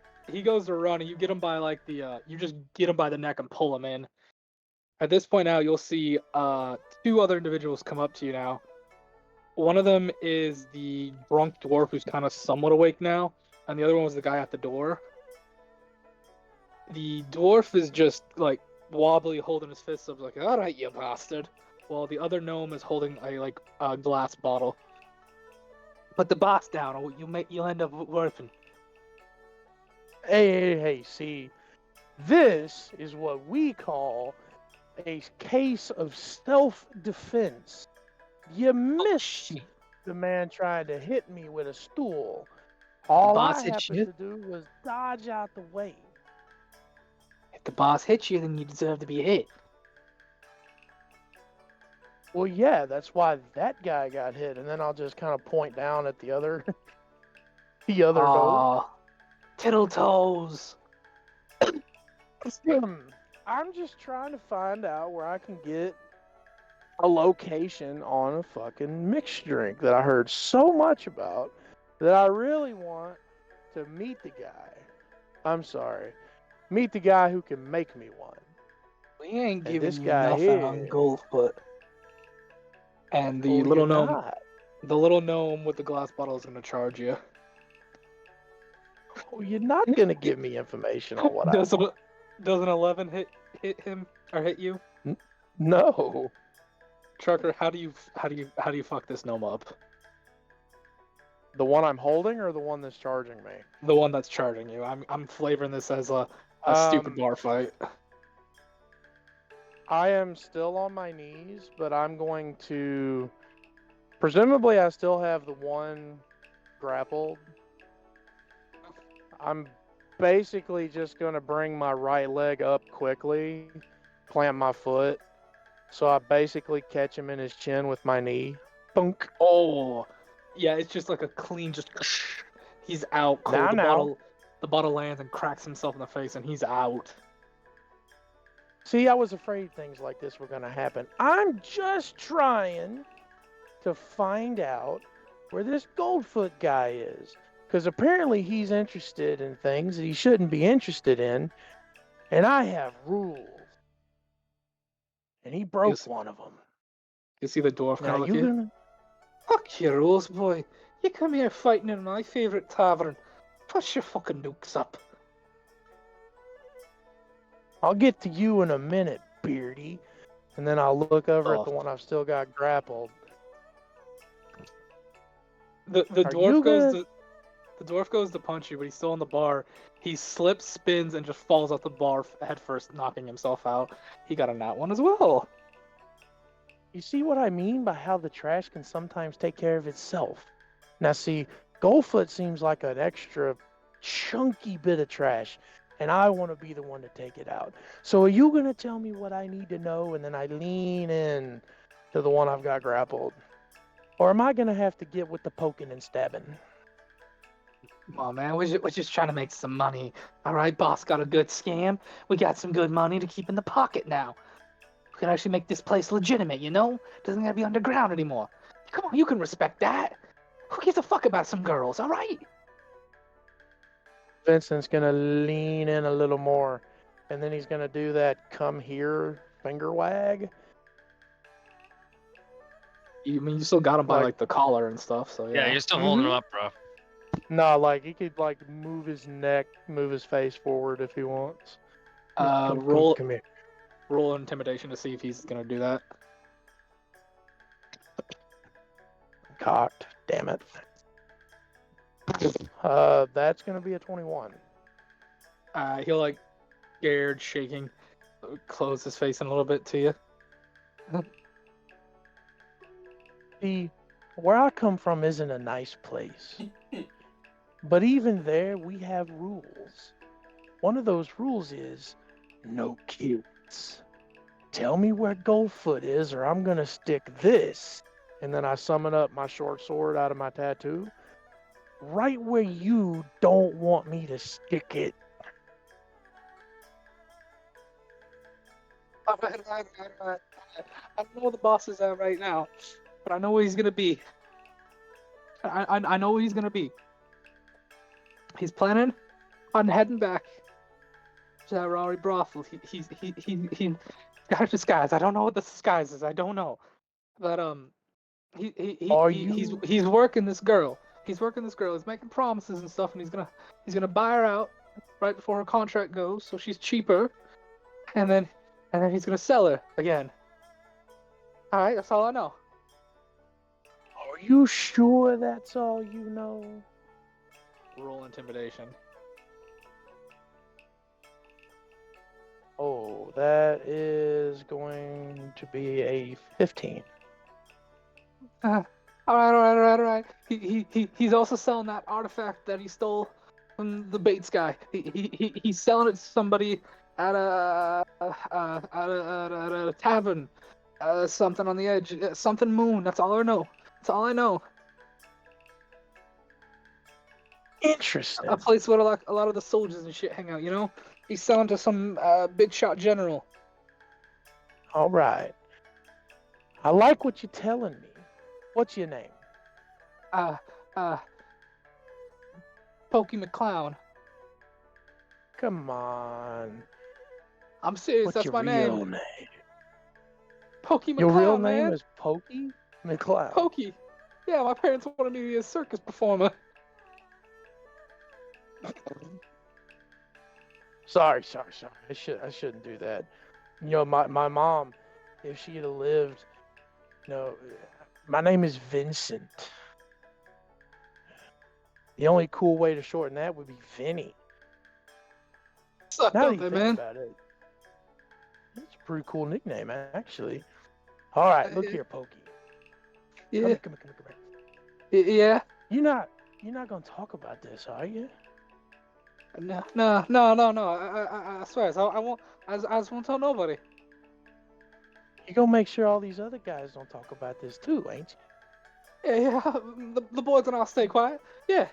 to run, and you get him by like you just get him by the neck and pull him in. At this point now, you'll see 2 other individuals come up to you now. One of them is the drunk dwarf who's kind of somewhat awake now, and the other one was the guy at the door. The dwarf is just like wobbly, holding his fists up, like, "All right, you bastard," while the other gnome is holding a glass bottle. Put the boss down, or you'll end up working. Hey, see, this is what we call a case of self-defense. You missed the man trying to hit me with a stool. All I happened to do was dodge out the way. If the boss hits you, then you deserve to be hit. Well, yeah, that's why that guy got hit, and then I'll just kind of point down at the other, door. Tittle toes. I'm just trying to find out where I can get a location on a fucking mixed drink that I heard so much about that I really want to meet the guy. I'm sorry. Meet the guy who can make me one. We ain't giving this you guy nothing here, on Goldfoot. And the little gnome with the glass bottle is going to charge you. Oh, you're not going to give me information on what I want. Does an 11 hit him or hit you? No. Trucker, how do you fuck this gnome up? The one I'm holding or the one that's charging me? The one that's charging you. I'm flavoring this as a stupid bar fight. I am still on my knees, but I'm going to Presumably, I still have the one grappled. I'm basically just going to bring my right leg up quickly, plant my foot. So I basically catch him in his chin with my knee. Bunk. Oh, yeah, it's just like a clean, just he's out cold. Now. The bottle lands and cracks himself in the face, and he's out. See, I was afraid things like this were going to happen. I'm just trying to find out where this Goldfoot guy is. Because apparently he's interested in things that he shouldn't be interested in. And I have rules. And he broke Yes. one of them. You see the dwarf kind Now of look you at you. gonna... Fuck your rules, boy. You come here fighting in my favorite tavern. Push your fucking nukes up. I'll get to you in a minute, Beardy. And then I'll look over at Oh. the one I've still got grappled. The Are dwarf you goes gonna- to the dwarf goes to punch you, but he's still on the bar. He slips, spins, and just falls off the bar head first, knocking himself out. He got a nat one as well. You see what I mean by how the trash can sometimes take care of itself? Now see, Goldfoot seems like an extra chunky bit of trash, and I want to be the one to take it out. So are you going to tell me what I need to know, and then I lean in to the one I've got grappled? Or am I going to have to get with the poking and stabbing? Come on, man. We're just trying to make some money. All right, boss got a good scam. We got some good money to keep in the pocket now. We can actually make this place legitimate, you know? Doesn't gotta be underground anymore. Come on, you can respect that. Who gives a fuck about some girls, all right? Vincent's going to lean in a little more, and then he's going to do that come here finger wag. You mean you still got him by Like- like the collar and stuff? So Yeah, yeah. you're still holding him Mhm. up, bro. No, like he could like move his neck, move his face forward if he wants. Roll Come here. roll intimidation to see if he's gonna do that. Cocked. Damn it. That's gonna be a 21. He'll like scared, shaking, close his face in a little bit to you. See, where I come from isn't a nice place. But even there, we have rules. One of those rules is no kids. Tell me where Goldfoot is, or I'm gonna stick this. And then I summon up my short sword out of my tattoo. Right where you don't want me to stick it. Alright. I don't know where the boss is at right now, but I know where he's gonna be. I know where he's gonna be. He's planning on heading back to that Rawrry brothel. He's got a disguise. I don't know what the disguise is. I don't know, but he's working this girl. He's working this girl. He's making promises and stuff, and he's gonna buy her out right before her contract goes, so she's cheaper, and then he's gonna sell her again. All right, that's all I know. Are you sure that's all you know? Roll intimidation. Oh, that is going to be a 15. All right. He's also selling that artifact that he stole from the Bates guy. He's selling it to somebody at a tavern, something on the edge, something moon. That's all I know. That's all I know. Interesting. A place where a lot of the soldiers and shit hang out. You know, he's selling to some big shot general. All right. I like what you're telling me. What's your name? Pokey McClown. Come on. I'm serious. What's That's your my real name. name? Pokey McClown. Your real man. name is Pokey McCloud. Pokey. Yeah, my parents wanted me to be a circus performer. Sorry. I shouldn't do that. You know, my mom, if she had lived, my name is Vincent. The only cool way to shorten that would be Vinny. Suck Now up that you there, think man. about it, it's a pretty cool nickname, actually. All right, look here, Pokey. Yeah. Come here. Yeah. You're not gonna talk about this, are you? No. I swear. So I won't. I just won't tell nobody. You gonna make sure all these other guys don't talk about this too, ain't you? Yeah. The boys and I'll stay quiet. Yeah.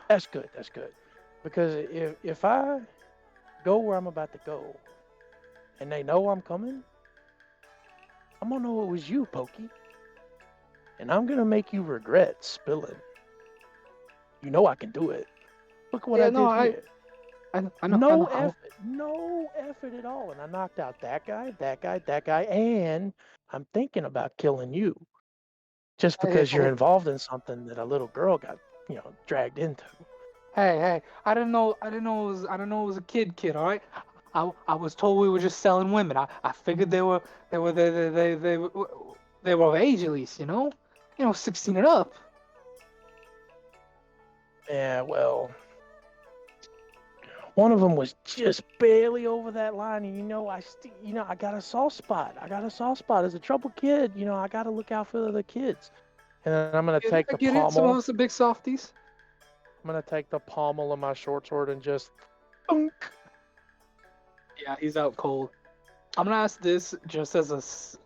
That's good. That's good. Because if I go where I'm about to go, and they know I'm coming, I'm gonna know it was you, Pokey. And I'm gonna make you regret spilling. You know I can do it. Look what Yeah, I no, did here. I know. No effort, no effort at all. And I knocked out that guy, and I'm thinking about killing you. Just because you're involved in something that a little girl got, dragged into. Hey, I didn't know it was a kid, all right? I was told we were just selling women. I figured they were of age at least, 16 and up. Yeah, well, one of them was just barely over that line, and I got a soft spot. I got a soft spot as a trouble kid. I got to look out for the kids. And then I'm gonna take the I get it. Some of pommel. us are big softies. I'm gonna take the pommel of my short sword and just thunk. Yeah, he's out cold. I'm gonna ask this just as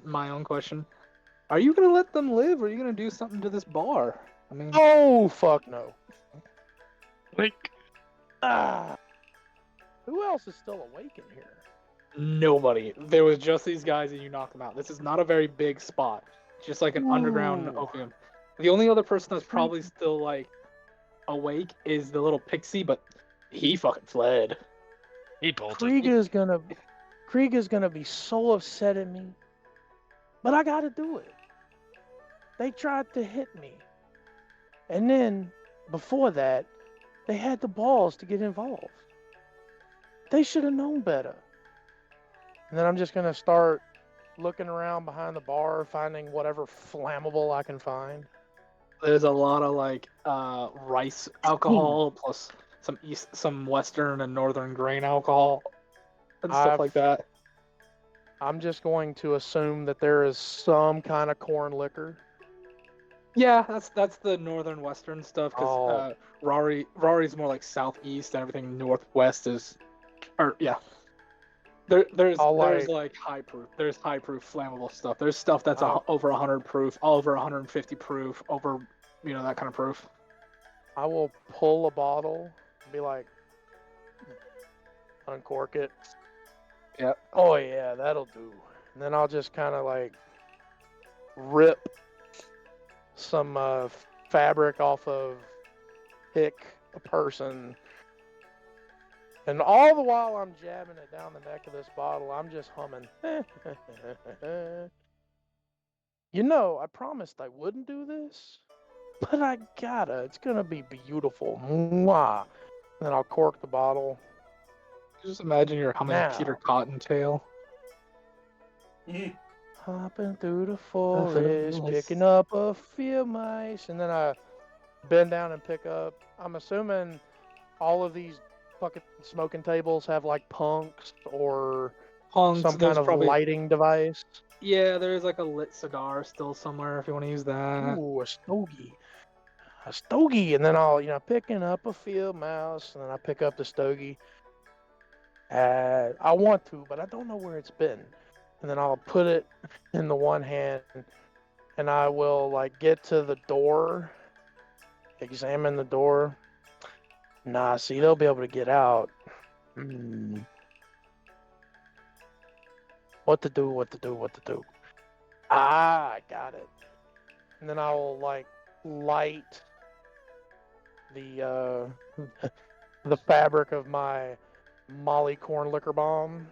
my own question. Are you gonna let them live, or are you gonna do something to this bar? I mean, Oh fuck no. Like, Who else is still awake in here? nobody. There was just these guys, and you knocked them out. This is not a very big spot. It's just like an underground Ooh. opium. The only other person that's probably still like awake is the little pixie, but he fucking fled. He bolted. Krieger's gonna be so upset at me. But I gotta do it. They tried to hit me. And then, before that, they had the balls to get involved. They should have known better. And then I'm just gonna start looking around behind the bar, finding whatever flammable I can find. There's a lot of like rice alcohol plus some western and northern grain alcohol and stuff like that. I'm just going to assume that there is some kind of corn liquor. Yeah, that's the northern western stuff because Oh. Rawrry's more like southeast and everything northwest is, or yeah. There's like high proof. There's high proof flammable stuff. There's stuff that's over 100 proof, over 150 proof, over that kind of proof. I will pull a bottle and be like, uncork it. Yep. Oh yeah, that'll do. And then I'll just kind of like rip some fabric off of pick a person. And all the while I'm jabbing it down the neck of this bottle, I'm just humming. I promised I wouldn't do this, but I gotta. It's gonna be beautiful. Mwah. And then I'll cork the bottle. Just imagine you're humming Now. Peter Cottontail. Hopping through the forest, picking up a few mice, and then I bend down and pick up. I'm assuming all of these fucking smoking tables have like punks or some kind of lighting device. Yeah, there's like a lit cigar still somewhere if you want to use that. Ooh, a stogie, and then I'll picking up a field mouse, and then I pick up the stogie. I want to, but I don't know where it's been. And then I'll put it in the one hand, and I will like get to the door, examine the door. Nah, see, they'll be able to get out. What to do? I got it. And then I'll like light the the fabric of my Molly corn liquor bomb.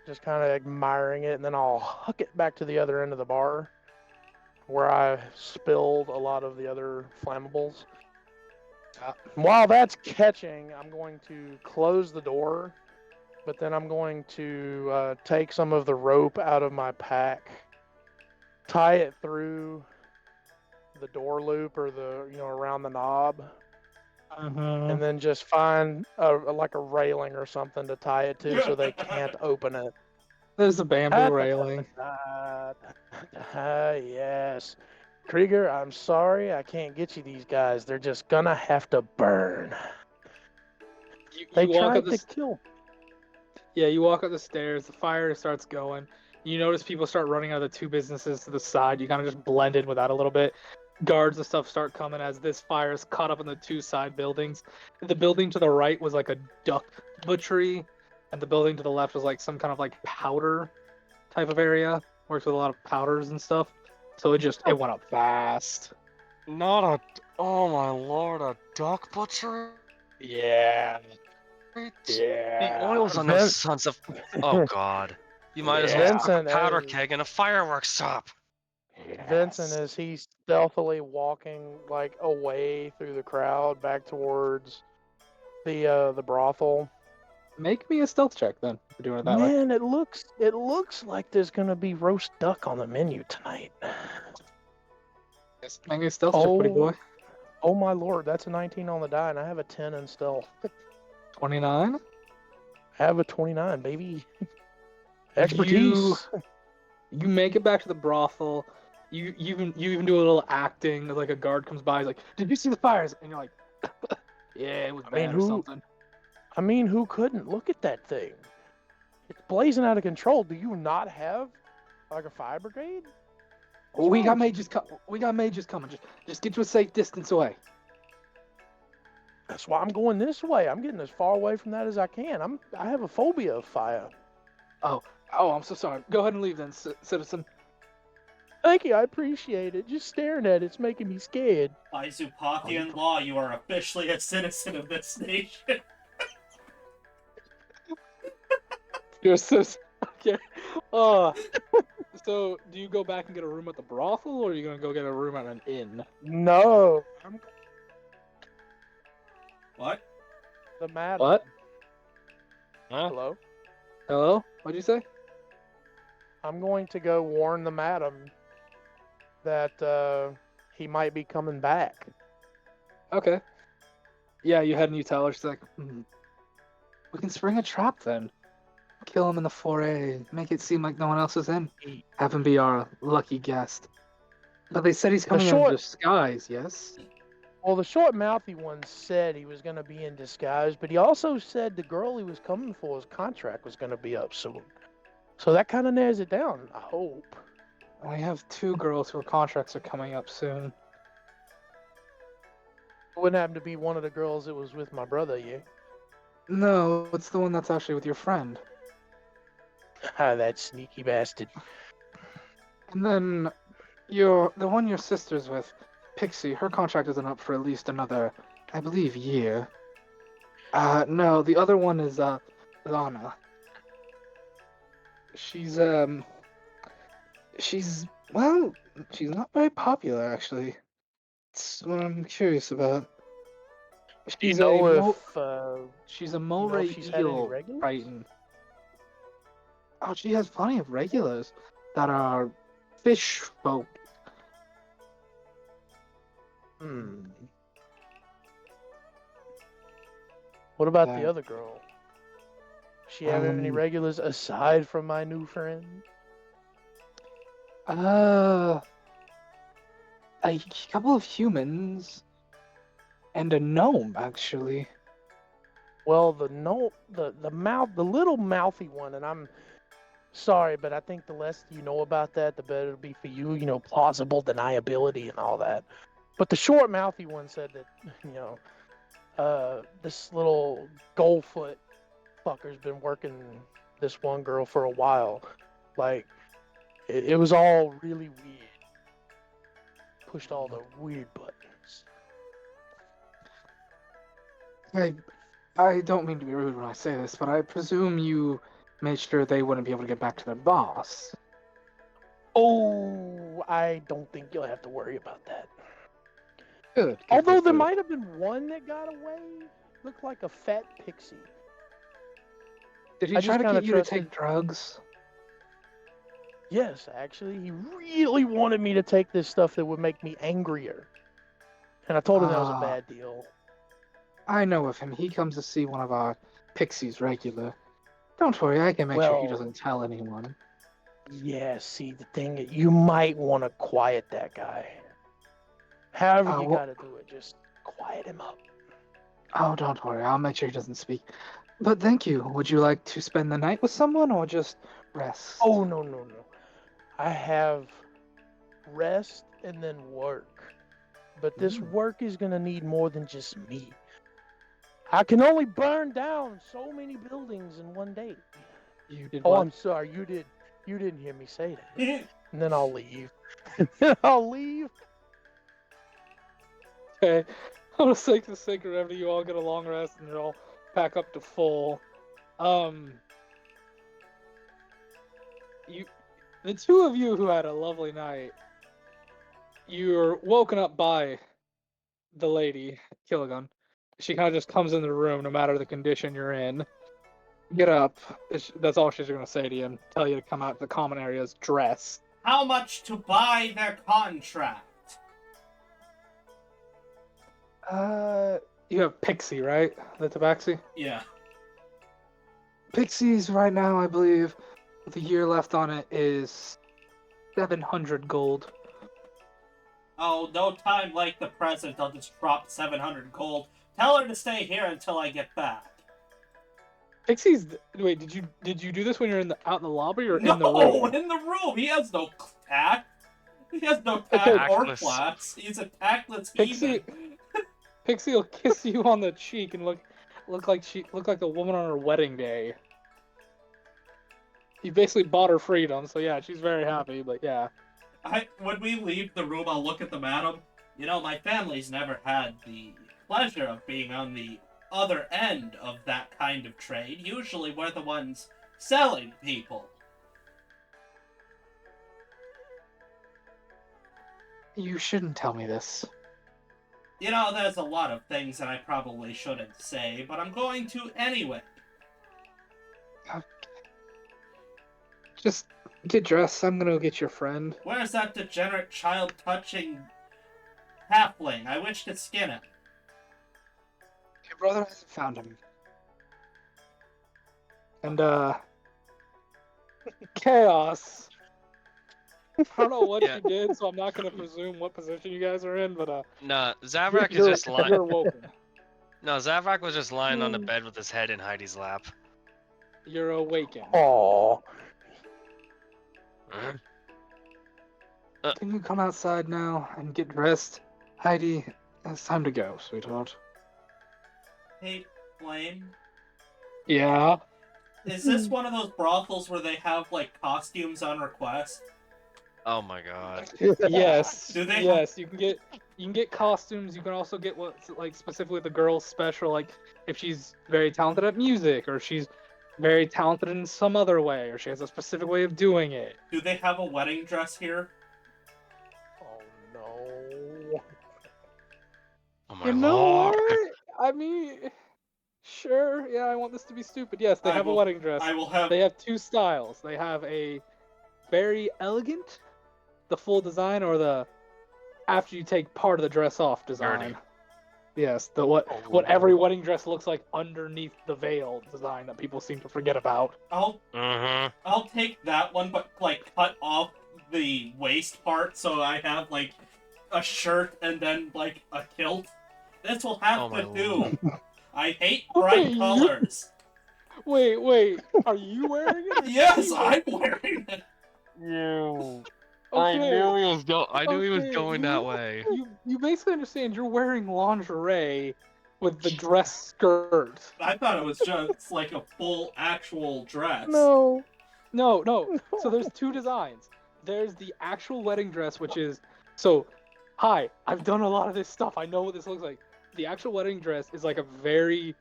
Just kind of admiring it, and then I'll hook it back to the other end of the bar where I spilled a lot of the other flammables. While that's catching, I'm going to close the door, but then I'm going to take some of the rope out of my pack, tie it through the door loop or around the knob, and then just find like a railing or something to tie it to so they can't open it. There's a bamboo railing. Yes. Krieger, I'm sorry I can't get you these guys. They're just gonna have to burn. They You walk up tried to the kill. Yeah, you walk up the stairs, the fire starts going. You notice people start running out of the two businesses to the side. You kind of just blend in with that a little bit. Guards and stuff start coming as this fire is caught up in the two side buildings. The building to the right was like a duck butchery, and the building to the left was like some kind of like powder type of area. Works with a lot of powders and stuff. So it went up fast. Not a. Oh my lord, a duck butcher? Yeah. The oils on those sons of. Oh god. You might as well Yeah. stick a Vincent, powder as- keg in a fireworks shop. Vincent, as he's stealthily walking like away through the crowd back towards the brothel. Make me a stealth check then. We're doing it that way. Man, it looks like there's gonna be roast duck on the menu tonight. Yes, make me a stealth check, buddy boy. Oh my lord, that's a 19 on the die, and I have a 10 in stealth. 29. I have a 29, baby. Expertise. You make it back to the brothel. You even do a little acting. Like a guard comes by, he's like, "Did you see the fires?" And you're like, "Yeah, it was bad or something." I mean, who couldn't? Look at that thing. It's blazing out of control. Do you not have like a fire brigade? We got mages coming. Just get to a safe distance away. That's why I'm going this way. I'm getting as far away from that as I can. I have a phobia of fire. Oh, I'm so sorry. Go ahead and leave then, citizen. Thank you, I appreciate it. Just staring at it's making me scared. By Zupathian law, you are officially a citizen of this nation. You're so okay. So do you go back and get a room at the brothel, or are you gonna go get a room at an inn? No. What? The madam. What? Huh? Hello? Hello? What'd you say? I'm going to go warn the madam that he might be coming back. Okay. Yeah, you head and you tell her. She's like, we can spring a trap then. Kill him in the foray. Make it seem like no one else is in. Have him be our lucky guest. But they said he's coming in disguise, yes? Well, the short mouthy one said he was going to be in disguise, but he also said the girl he was coming for, his contract was going to be up soon. So that kind of narrows it down, I hope. We have two girls whose contracts are coming up soon. It wouldn't happen to be one of the girls that was with my brother, yeah? No, it's the one that's actually with your friend. Ah, that sneaky bastard. And then the one your sister's with, Pixie, her contract isn't up for at least another, I believe, year. No, the other one is Lana. She's not very popular actually. That's what I'm curious about. She's a moray eel Titan. Oh, she has plenty of regulars that are fish folk. What about the other girl? She have any regulars aside from my new friend? A couple of humans and a gnome, actually. Well, the little mouthy one, and I'm sorry, but I think the less you know about that, the better it'll be for you. You know, plausible deniability and all that. But the short mouthy one said that, this little goldfoot fucker's been working this one girl for a while. Like, it was all really weird. Pushed all the weird buttons. I don't mean to be rude when I say this, but I presume you made sure they wouldn't be able to get back to their boss. Oh, I don't think you'll have to worry about that. Good. Although there might have been one that got away. Looked like a fat pixie. Did he try to get you to take drugs? Yes, actually. He really wanted me to take this stuff that would make me angrier. And I told him that was a bad deal. I know of him. He comes to see one of our pixies regular. Don't worry, I can make sure he Well- doesn't tell anyone. Yeah, see, the thing, you might want to quiet that guy. However you well- gotta do it, just quiet him up. Oh, don't worry, I'll make sure he doesn't speak. But thank you. Would you like to spend the night with someone or just rest? Oh, no. I have rest and then work. But this work is gonna need more than just me. I can only burn down so many buildings in one day. You did Oh, what? I'm sorry, you didn't hear me say that. And then I'll leave. Then I'll leave. Okay. I'm gonna take the sake of everybody, you all get a long rest and you're all back up to full. The two of you who had a lovely night, you're woken up by the lady, Killigan. She kind of just comes in the room no matter the condition you're in. Get up. That's all she's gonna say to you and tell you to come out to the common areas dressed. How much to buy their contract? You have Pixie, right? The Tabaxi? Yeah. Pixie's right now, I believe, the year left on it is 700 gold. Oh, no time like the present. I'll just drop 700 gold. Tell her to stay here until I get back. Pixie's. Wait, did you do this when you're out in the lobby or No, in the room? in the room. He has no tact. He has no Okay. tact or Tactless. class. He's a tactless Pixie, heathen. Pixie will kiss you on the cheek and look like the woman on her wedding day. You basically bought her freedom, so yeah, she's very happy. But yeah, When we leave the room, I'll look at the madam. You know, my family's never had the pleasure of being on the other end of that kind of trade. Usually we're the ones selling people. you shouldn't tell me this. You know, there's a lot of things that I probably shouldn't say, but I'm going to anyway. Just get dressed. I'm gonna go get your friend. Where's that degenerate child-touching halfling? I wish to skin him. Your brother hasn't found him. And chaos. I don't know what Yeah. you did, so I'm not gonna presume what position you guys are in, but No, Zavrak is you're, just lying. you're awoken. No, Zavrak was just lying on the bed with his head in Heidi's lap. You're awakened. Oh, Can you come outside now and get dressed? Heidi, it's time to go, sweetheart. Hey, Flame, Yeah? is this one of those brothels where they have, like, costumes on request? Oh my god. Yes. Do they- Yes, you can get costumes. You can also get what's like specifically the girl's special, like if she's very talented at music or she's very talented in some other way or she has a specific way of doing it. Do they have a wedding dress here? oh no. Oh my You know lord. what? I mean, sure. Yeah, I want this to be stupid. Yes, they I have will- a wedding dress. I will have... They have two styles. They have a very elegant, the full design, or the after you take part of the dress off design. Dirty. Yes, the what every wedding dress looks like underneath the veil design that people seem to forget about. Mm-hmm. I'll take that one, but, like, cut off the waist part so I have, like, a shirt and then, like, a kilt. This will have Oh my to do. I hate bright Okay, you- colors. Wait, are you wearing it? or Yes, she I'm wearing it. You. Okay. I knew he was Okay, going that way. You basically understand you're wearing lingerie with the dress skirt. I thought it was just, like, a full actual dress. No. No. So there's two designs. There's the actual wedding dress, which is hi, I've done a lot of this stuff. I know what this looks like. The actual wedding dress is like a very,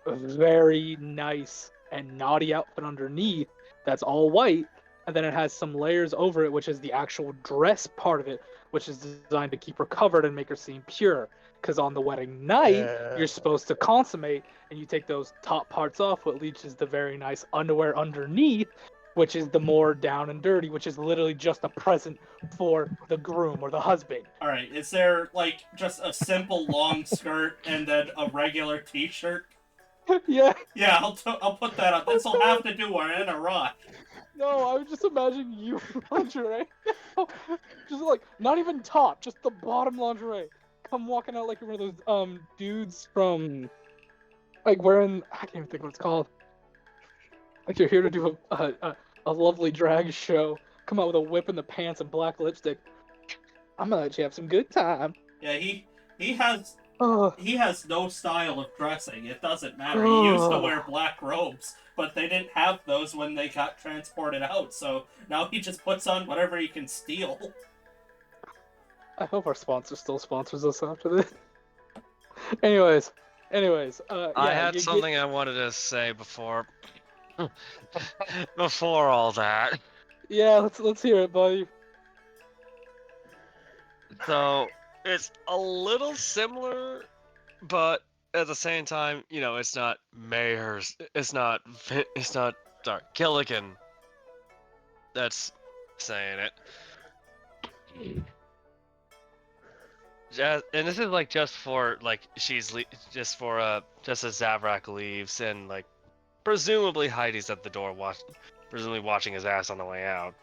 very nice and naughty outfit underneath that's all white, and then it has some layers over it, which is the actual dress part of it, which is designed to keep her covered and make her seem pure. Because on the wedding night, you're supposed to consummate, and you take those top parts off, what leaves is the very nice underwear underneath, which is the more down and dirty, which is literally just a present for the groom or the husband. Alright, is there, like, just a simple long skirt and then a regular t-shirt? Yeah. Yeah, I'll put that up. This will have to do. We're in a rush. No, I was just imagining you in lingerie. Just like not even top, just the bottom lingerie. Come walking out like you're one of those dudes from like wearing I can't even think what it's called. Like you're here to do a lovely drag show. Come out with a whip in the pants and black lipstick. I'm gonna let you have some good time. Yeah, he has Oh, he has no style of dressing. It doesn't matter. He used to wear black robes, but they didn't have those when they got transported out. So now he just puts on whatever he can steal. I hope our sponsor still sponsors us after this. anyways, I yeah, had something I wanted to say before before all that. Yeah, let's hear it, buddy. So it's a little similar, but at the same time, it's not Mayer's. It's not. Sorry, Killigan. That's saying it. And this is like just for like just for just as Zavrak leaves and like presumably Heidi's at the door presumably watching his ass on the way out.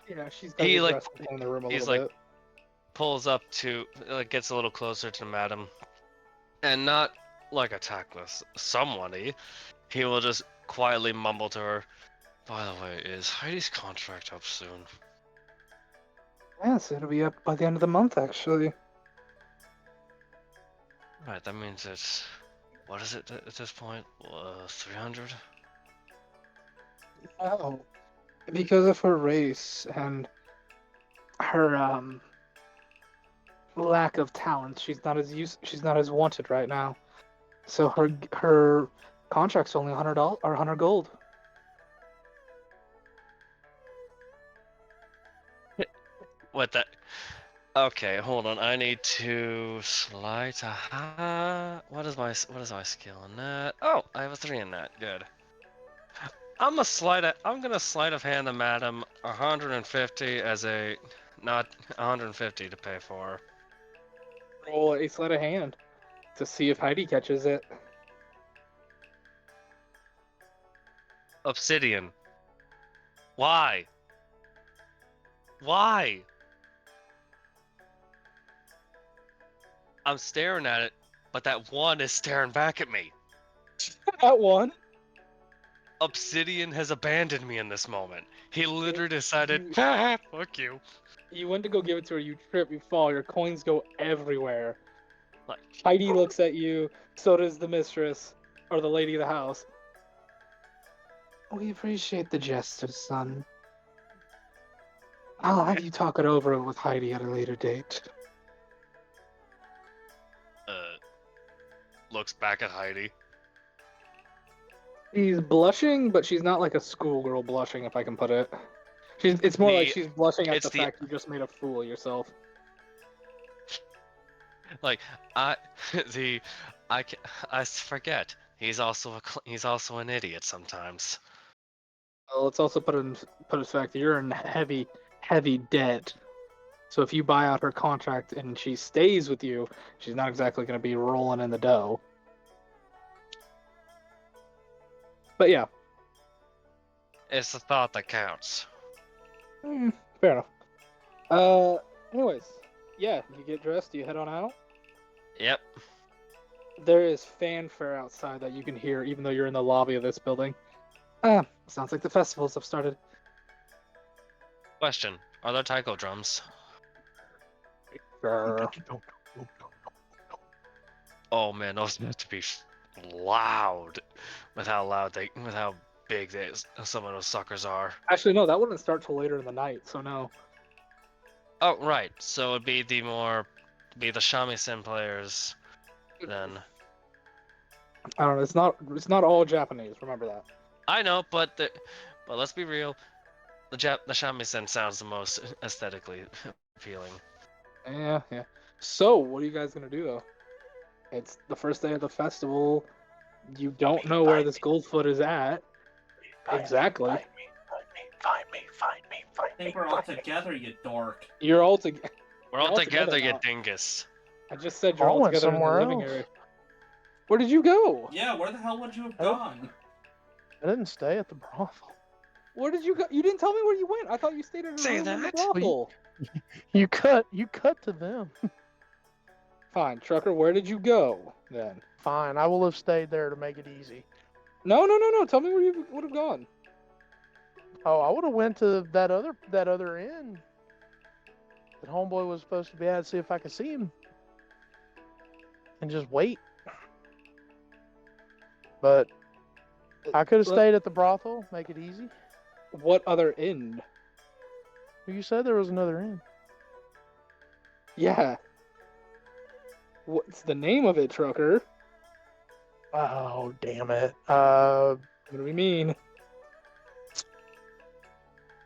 Yeah, she's got He the like dress in the room a he's little like bit. pulls up to gets a little closer to Madam, and not like attack with somebody. He will just quietly mumble to her. By the way, is Heidi's contract up soon? Yes, it'll be up by the end of the month, actually. Right, that means it's what is it at this point? 300. Oh, because of her race and her lack of talent, she's not as wanted right now. So her contract's only $100 or 100 gold. What that? Okay, hold on. I need to slide to what is my skill in that? Oh, I have a 3 in that. Good. I'm gonna sleight of hand the Madam 150 as a not 150 to pay for. Roll a sleight of hand to see if Heidi catches it. Obsidian. Why? Why? I'm staring at it, but that one is staring back at me. That one. Obsidian has abandoned me in this moment. He literally decided, you- fuck you. You went to go give it to her. You trip. You fall. Your coins go everywhere. Like, Heidi looks at you. So does the mistress or the lady of the house. We appreciate the gesture, son. I'll have you talk it over with Heidi at a later date. looks back at Heidi. She's blushing, but she's not like a schoolgirl blushing, if I can put it. It's more like she's blushing at the fact you just made a fool of yourself. Like I forget. He's also an idiot sometimes. Well, let's also put his fact that you're in heavy debt. So if you buy out her contract and she stays with you, she's not exactly going to be rolling in the dough. But yeah. It's the thought that counts. Fair enough. Anyways, yeah, you get dressed, you head on out. Yep. There is fanfare outside that you can hear, even though you're in the lobby of this building. Sounds like the festivals have started. Question: are there taiko drums? Sure. Oh man, those have to be loud. With how big some of those suckers are. Actually, no, that wouldn't start till later in the night, so no. Oh right, so it'd be the shamisen players then. I don't know. It's not all Japanese. Remember that. I know, but let's be real. The shamisen sounds the most aesthetically appealing. Yeah. So, what are you guys gonna do though? It's the first day of the festival. You don't know where this Goldfoot is at. Exactly. Find me. I think we're all together, you dork. You're all together. We're all together, you now. dingus. I just said you're Paul all went together in the somewhere living else. area. Where did you go? Yeah, where the hell would you have Oh. gone? I didn't stay at the brothel. Where did you go? You didn't tell me where you went. I thought you stayed at a Say room in the that. brothel. You cut to them. Fine, trucker. Where did you go then? Fine, I will have stayed there to make it easy. No, no, no, no. Tell me where you would have gone. Oh, I would have went to that other inn that homeboy was supposed to be at, see if I could see him, and just wait. But I could have Look- stayed at the brothel, make it easy. What other inn? You said there was another inn. Yeah. What's the name of it, trucker? Oh, damn it. What do we mean?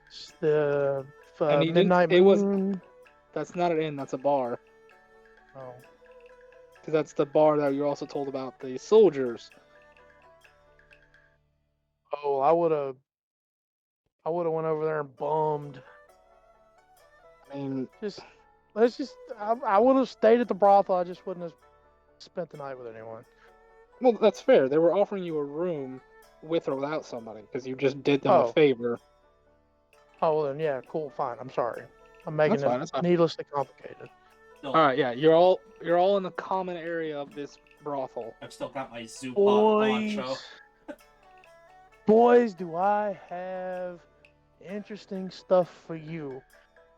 It's the And he didn't- Midnight it was- Moon. That's not an inn. That's a bar. Oh. Because that's the bar that you're also told about the soldiers. Oh, I would have went over there and bummed. I mean, I would have stayed at the brothel. I just wouldn't have spent the night with anyone. well, that's fair. They were offering you a room with or without somebody because you just did them a Oh. favor. Oh, well then, yeah, cool, fine. I'm sorry. I'm making fine, it that's fine. needlessly complicated. Still, All right, yeah, you're all in the common area of this brothel. I've still got my zoo pot Boys, poncho. boys, do I have interesting stuff for you.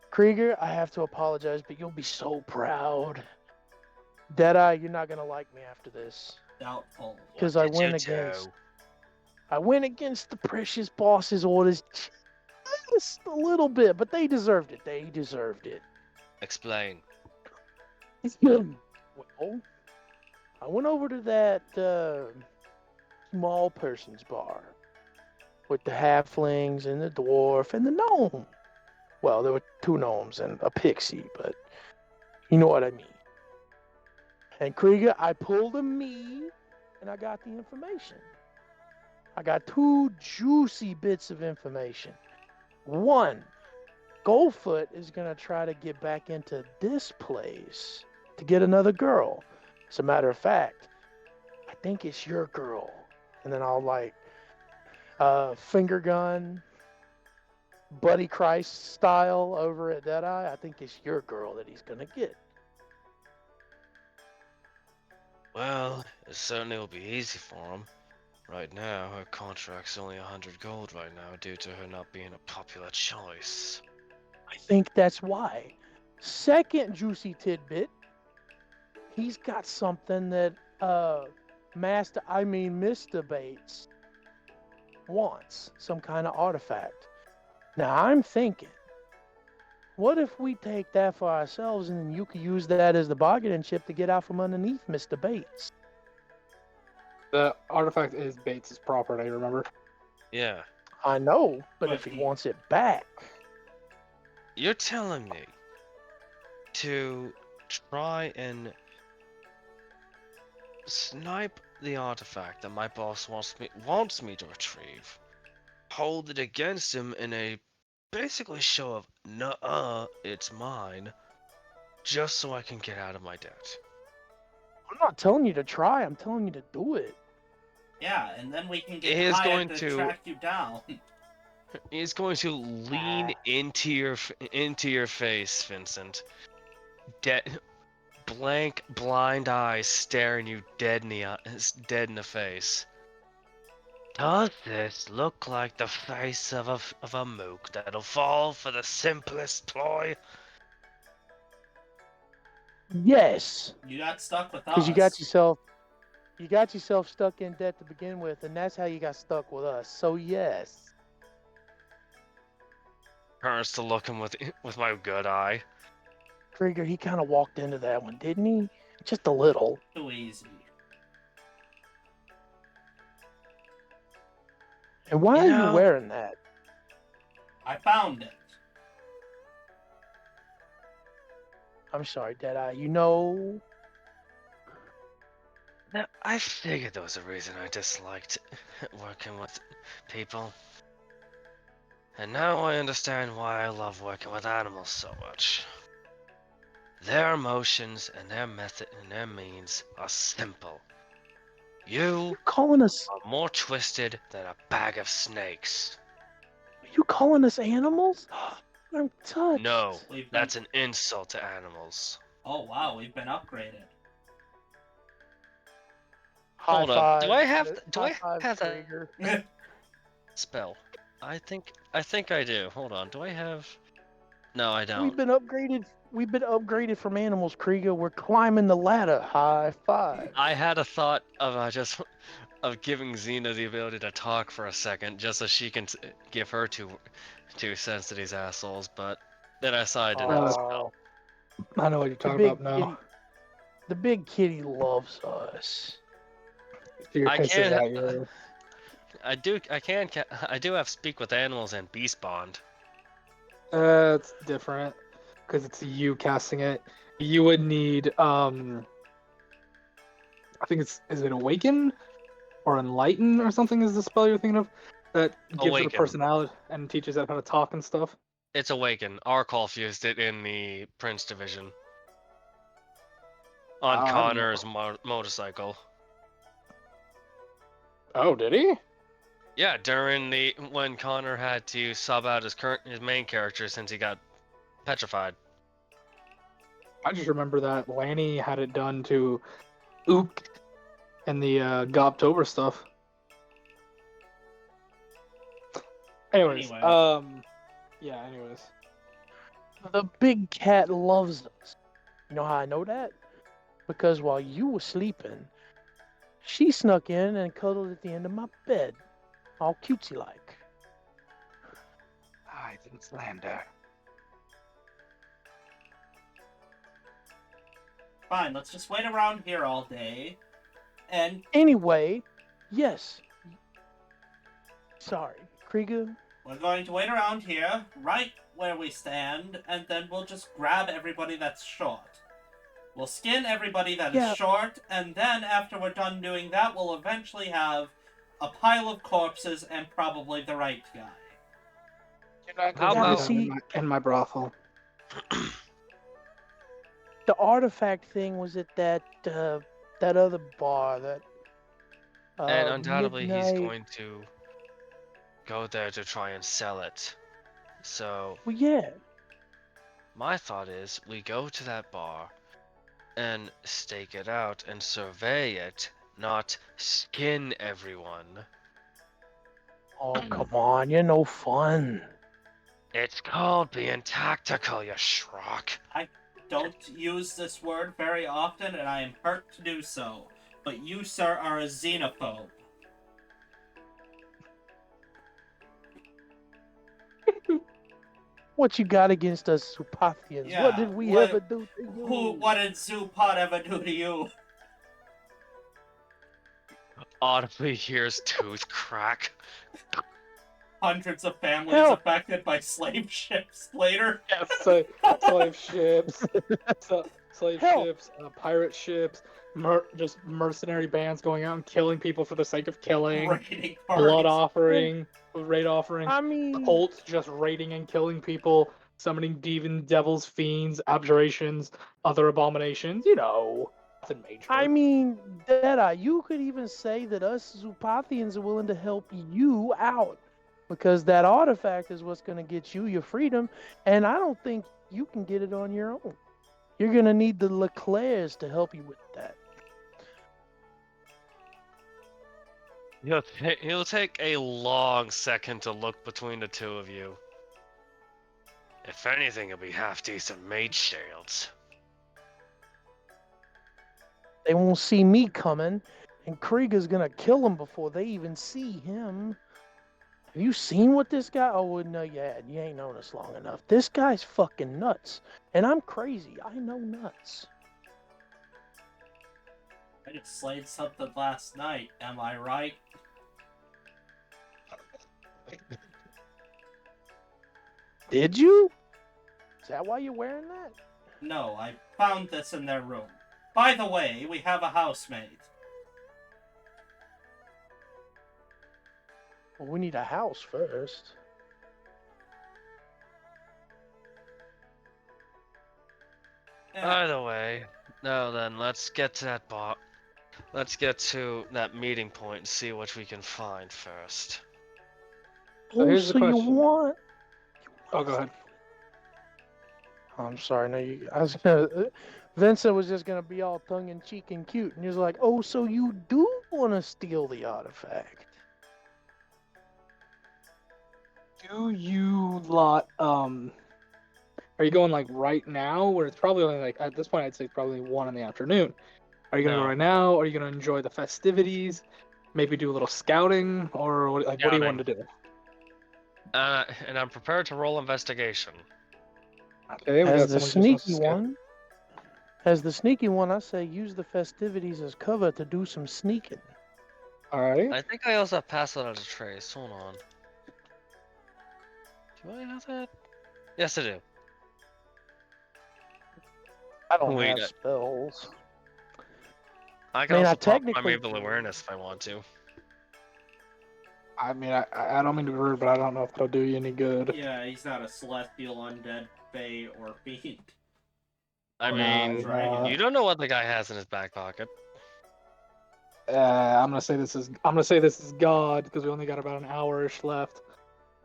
Krieger, I have to apologize, but you'll be so proud. Deadeye, you're not gonna like me after this. Doubtful. Because What I did you went against the precious boss's orders just a little bit, but they deserved it. They deserved it. Explain. Well, I went over to that small person's bar with the halflings and the dwarf and the gnome. Well, there were 2 gnomes and a pixie, but you know what I mean. And Krieger, I pulled a me and I got the information. I got 2 juicy bits of information. 1, Goldfoot is going to try to get back into this place to get another girl. As a matter of fact, I think it's your girl. And then I'll finger gun, Buddy Christ style over at Deadeye. I think it's your girl that he's going to get. Well, it certainly will be easy for him. Right now, her contract's only 100 gold right now due to her not being a popular choice. I think that's why. Second juicy tidbit, he's got something that Mr. Bates wants, some kind of artifact. Now I'm thinking, what if we take that for ourselves and then you could use that as the bargaining chip to get out from underneath Mr. Bates? The artifact is Bates' property, remember? Yeah. I know, but But if he he- wants it back, You're telling me to try and snipe the artifact that my boss wants me to retrieve, hold it against him in a basically show of nuh-uh, it's mine, just so I can get out of my debt. I'm not telling you to try, I'm telling you to do it. Yeah, and then we can get He is Hayek going to to- track you down. He's going to lean into your face, Vincent. Blank, blind eyes staring you dead in the face. Does this look like the face of a mook that'll fall for the simplest ploy? Yes, You got stuck with us. because you got yourself stuck in debt to begin with, and that's how you got stuck with us. So yes. Turns to look him with my good eye. Krieger, he kind of walked into that one, didn't he? Just a little. Too easy. And why You are know- you wearing that? I found it. I'm sorry, Deadeye. You know, Now, I figured there was a reason I disliked working with people. And now I understand why I love working with animals so much. Their emotions and their method and their means are simple. You Calling us? are more twisted than a bag of snakes. You calling us animals? I'm touched. No, We've been. that's an insult to animals. Oh wow, we've been upgraded. High Hold up. five. Do I have High five, that Krieger. spell? I think I do. Hold on. Do I have? No, I don't. We've been upgraded. We've been upgraded from animals, Krieger. We're climbing the ladder. High five. I had a thought of just of giving Xena the ability to talk for a second, just so she can give her two cents to these assholes. But then I saw I didn't have a spell. I know what you're The talking big about now. kitty. The big kitty loves us. You're I pissing can't. at you. I do. I do have speak with animals and beast bond. It's different because it's you casting it. You would need I think is it awaken or enlighten or something is the spell you're thinking of that gives it a Awaken. personality and teaches it how to talk and stuff. It's awaken. Arcall used it in the Prince division on I don't know. Connor's motorcycle. Oh, did he? Yeah, during when Connor had to sub out his main character since he got petrified. I just remember that Lanny had it done to Ook and the Gobtober stuff. Anyways, Anyway. yeah. Anyways, The big cat loves us. You know how I know that? Because while you were sleeping, she snuck in and cuddled at the end of my bed, all cutesy like. I didn't slander. Fine, let's just wait around here all day. And Anyway, yes. Sorry, Krieger. we're going to wait around here, right where we stand, and then we'll just grab everybody that's short. We'll skin everybody that is Yeah. short, and then after we're done doing that, we'll eventually have a pile of corpses and probably the right guy. How Yeah, about but see, in my brothel? the artifact thing was at that other bar, that and undoubtedly he's midnight. going to go there to try and sell it. So Well, yeah. my thought is we go to that bar and stake it out and survey it, not skin everyone. Oh, come on, you're no fun. It's called being tactical, you schrock. Don't use this word very often, and I am hurt to do so. But you, sir, are a xenophobe. What you got against us Supathians? Yeah, What did we what- ever do to you? What did Zupot ever do to you? Audibly hears tooth crack. Hundreds of families Help. affected by slave ships later. Yes, slave ships, slave Help. ships, pirate ships, just mercenary bands going out and killing people for the sake of killing, Raiding blood parties. raid offering, I mean, cults just raiding and killing people, summoning demon, devils, fiends, abjurations, other abominations. You know, nothing major. I mean, Deadeye, you could even say that us Zupathians are willing to help you out. Because that artifact is what's going to get you your freedom, and I don't think you can get it on your own. You're going to need the Leclercs to help you with that. He'll take a long second to look between the two of you. If anything, it'll be half decent mage shields. They won't see me coming, and Krieger's going to kill them before they even see him. Have you seen what this guy? Oh, well, no, you had. You ain't known us long enough. This guy's fucking nuts. And I'm crazy. I know nuts. I just slayed something last night, am I right? Did you? Is that why you're wearing that? No, I found this in their room. By the way, we have a housemate. Well, we need a house first. Eh, By the way, now then, let's get to that bar. let's get to that meeting point and see what we can find first. So here's the so you question. want? Oh, go ahead. Oh, I'm sorry. No, I was gonna. Vincent was just gonna be all tongue in cheek and cute, and he was like, "Oh, so you do want to steal the artifact?" Do you lot are you going like right now, where it's probably only like at this point I'd say it's probably 1 in the afternoon? Are you gonna go No. right now? Or are you gonna enjoy the festivities? Maybe do a little scouting, or what do you want to do? And I'm prepared to roll investigation. Okay, we As got the someone who just wants to sneaky scout. one, as the sneaky one, I say use the festivities as cover to do some sneaking. Alrighty. I think I also have passed that out of trace. Hold on. Do I have that? Yes, I do. I don't Wait, have spells. I can I mean, also I pop my technically Maple do. Awareness if I want to. I mean, I don't mean to be rude, but I don't know if it'll do you any good. Yeah, he's not a celestial, undead, fae, or fiend. I Or mean, dragon. you don't know what the guy has in his back pocket. I'm gonna say this is God, because we only got about an hour-ish left.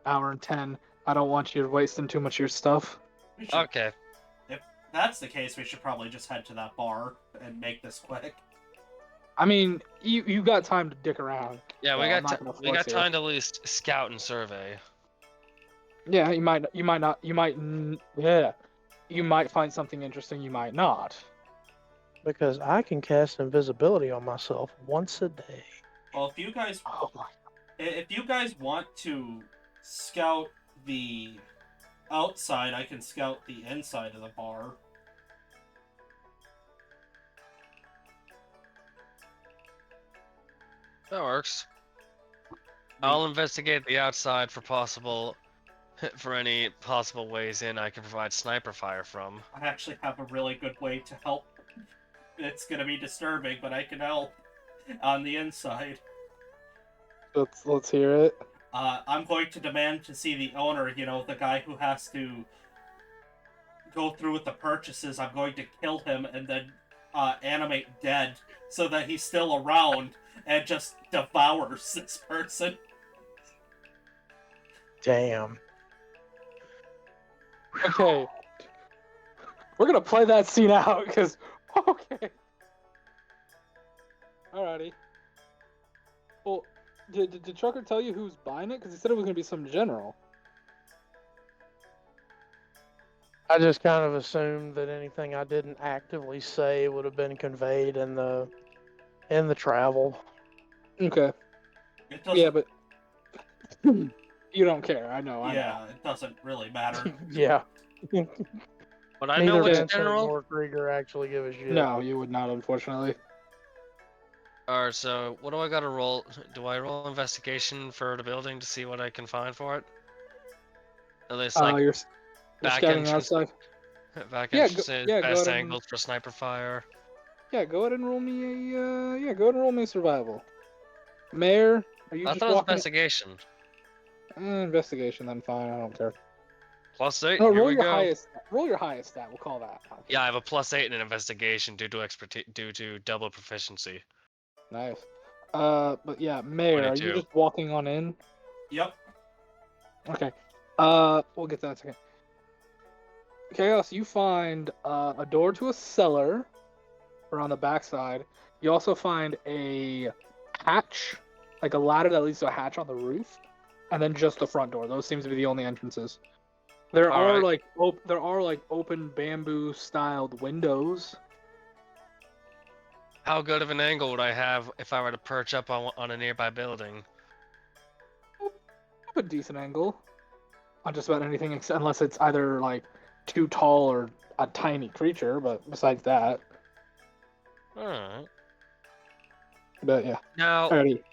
Hour and 10. I don't want you wasting too much of your stuff. We should, Okay. if that's the case, we should probably just head to that bar and make this quick. I mean, you got time to dick around. Yeah, so we I'm got not gonna we got force you. time to at least scout and survey. Yeah, you might not, yeah, you might find something interesting. You might not. Because I can cast invisibility on myself once a day. Well, if you guys Oh my. want to scout the outside, I can scout the inside of the bar. That works. I'll investigate the outside for any possible ways in I can provide sniper fire from. I actually have a really good way to help. It's gonna be disturbing, but I can help on the inside. Let's hear it. I'm going to demand to see the owner, the guy who has to go through with the purchases. I'm going to kill him and then animate dead so that he's still around and just devours this person. Damn. Okay. We're gonna play that scene out, because okay. Alrighty. Well, did Trucker tell you who's buying it? Because he said it was gonna be some general. I just kind of assumed that anything I didn't actively say would have been conveyed in the travel. Okay. It doesn't. Yeah, but you don't care. I know. It doesn't really matter. Yeah. But I Neither know which Vincent general. nor Krieger actually give a shit. No, you would not, unfortunately. Alright, so what do I gotta roll? Do I roll investigation for the building to see what I can find for it? At least like You're back scouting entrance, outside. back Yeah, entrances, go best ahead and angles for sniper fire. go ahead and roll me a go ahead and roll me a survival. Mayor, are you I just thought it was walking? investigation. Investigation, then fine. I don't care. +8. No, Here roll we your go. highest. Roll your highest stat. We'll call that. Yeah, I have a +8 in investigation due to double proficiency. Nice. But yeah, Mayor, are you 22. just walking on in? Yep. Okay. We'll get to that in a second. Chaos, you find a door to a cellar, or on the backside. You also find a hatch, like a ladder that leads to a hatch on the roof, and then just the front door. Those seem to be the only entrances. There are Alright. like open bamboo styled windows. How good of an angle would I have if I were to perch up on a nearby building? Have a decent angle on just about anything, unless it's either like too tall or a tiny creature. But besides that, Alright. but yeah. Now, Alrighty.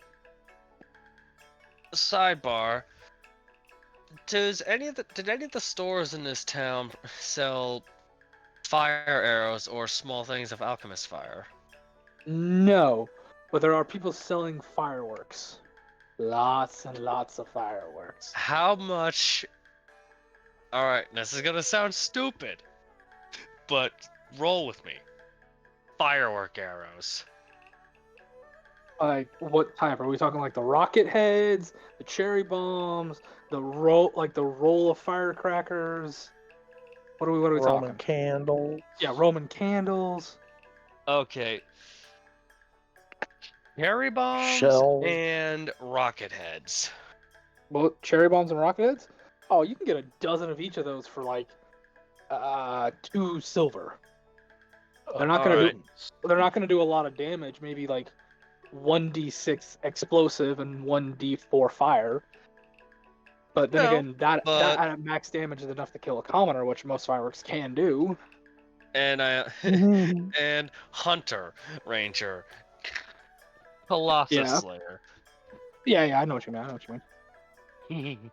sidebar. Did any of the stores in this town sell fire arrows or small things of alchemist fire? No, but there are people selling fireworks. Lots and lots of fireworks. How much? Alright, this is gonna sound stupid, but roll with me. Firework arrows. Like what type? Are we talking like the rocket heads, the cherry bombs, the roll of firecrackers? What are we Roman talking? candle. Yeah, Roman candles. Okay. Cherry bombs Shells. and rocket heads. Both cherry bombs and rocket heads? Oh, you can get a dozen of each of those for like 2 silver. They're not gonna Alright. they're not gonna do a lot of damage, maybe like 1d6 explosive and 1d4 fire. But then No, again, that but at max damage is enough to kill a commoner, which most fireworks can do. and I Mhm. and Hunter Ranger. Colossus Yeah. Slayer. Yeah, I know what you mean.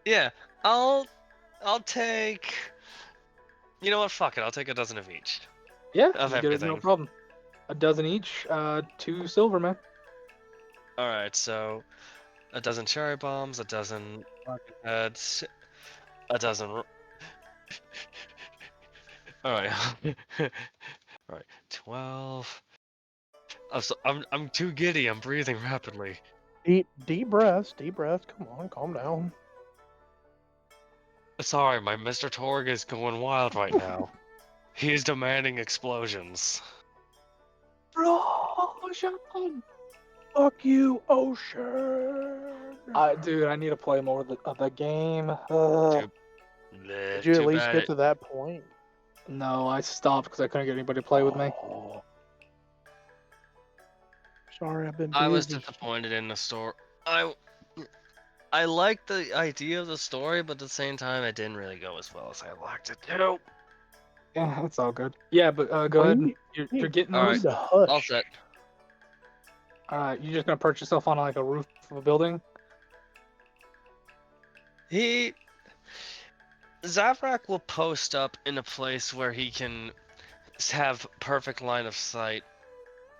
Yeah, I'll take. You know what? Fuck it. I'll take a dozen of each. Yeah, Of you get it, no everything. problem. A dozen each, 2 silver, man. All right, so a dozen cherry bombs, a dozen rocket heads, a dozen. All right. All right. 12. I'm too giddy. I'm breathing rapidly. Deep breaths. Deep breaths. Come on, calm down. Sorry, my Mr. Torg is going wild right now. He is demanding explosions. Explosion! Fuck you, Ocean. Dude, I need to play more of the game. Did you at Too least bad get it. to that point? No, I stopped because I couldn't get anybody to play with me. Oh. Sorry, I've been I was busy. disappointed in the story. I liked the idea of the story, but at the same time, it didn't really go as well as I liked it to. Yeah, that's all good. Yeah, but go Well, ahead. you You're getting All need those. right, to hush. all set. You're just gonna perch yourself on like a roof of a building. Zavrak will post up in a place where he can have perfect line of sight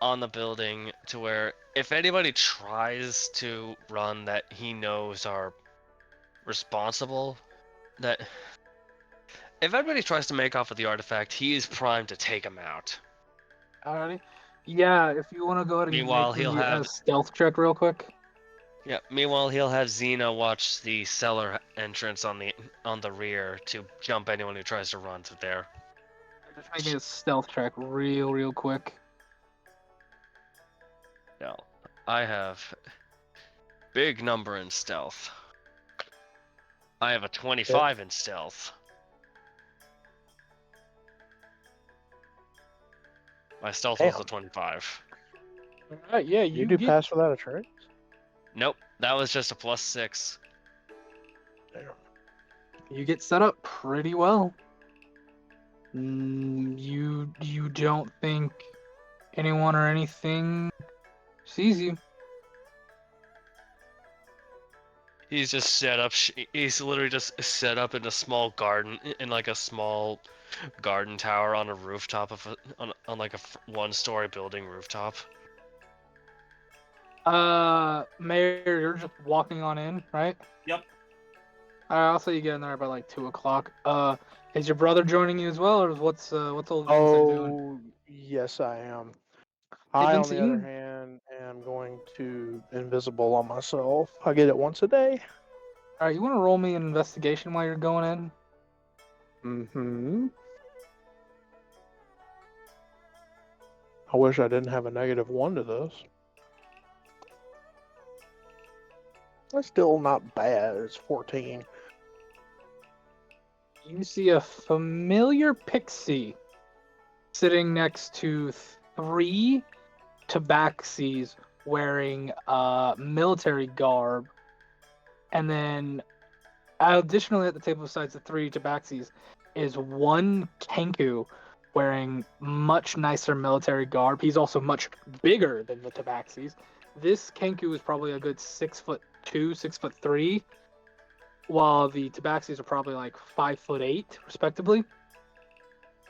on the building to where if anybody tries to run that he knows are responsible, that if anybody tries to make off with the artifact, he is primed to take him out. Alrighty. Yeah, if you want to go ahead and Meanwhile, make he'll me a have stealth check real quick. Meanwhile, he'll have Xena watch the cellar entrance on the rear to jump anyone who tries to run through there. Just make me a stealth check real quick. No, I have big number in stealth. I have a 25 in stealth. My stealth was Damn. a 25. Alright, yeah, You do pass without a trace? Nope, that was just a +6. Damn. you get set up pretty well. You don't think anyone or anything sees you. He's just set up. He's literally just set up in a small garden, in like a small garden tower on a rooftop of on like a 1-story building rooftop. Mayor, you're just walking on in, right? Yep. I'll say you get in there by like 2 o'clock. Is your brother joining you as well, or what's old Vincent doing? Oh, yes, I am. Hey, I, on Vincent, the other you- hand, am going to invisible on myself. I get it once a day. All right, you want to roll me an investigation while you're going in? Mm-hmm. I wish I didn't have a -1 to this. That's still not bad. It's 14. You see a familiar pixie sitting next to 3 tabaxis wearing military garb, and then additionally at the table besides the 3 tabaxis is 1 kenku wearing much nicer military garb. He's also much bigger than the tabaxis. This kenku is probably a good 6'2", 6'3", while the tabaxis are probably like 5'8", respectively.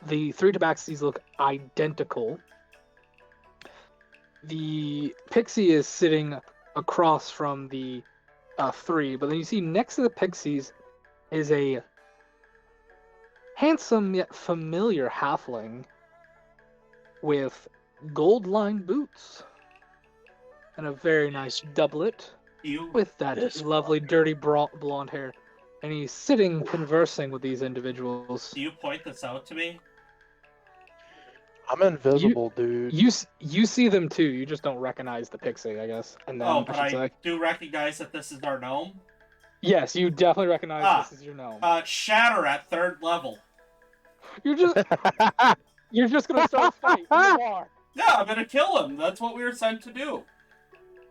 The 3 tabaxis look identical. The pixie is sitting across from the 3, but then you see next to the pixies is a handsome yet familiar halfling with gold-lined boots and a very nice doublet You with that This lovely, dirty blonde hair. And he's sitting conversing with these individuals. do you point this out to me? I'm invisible, dude. You see them too. You just don't recognize the pixie, I guess. And then Oh, I but should I say, do recognize that this is our gnome. yes, you definitely recognize Ah. this is your gnome. Shatter at 3rd level. You're just gonna start a fight in the bar. Yeah, I'm gonna kill him. That's what we were sent to do.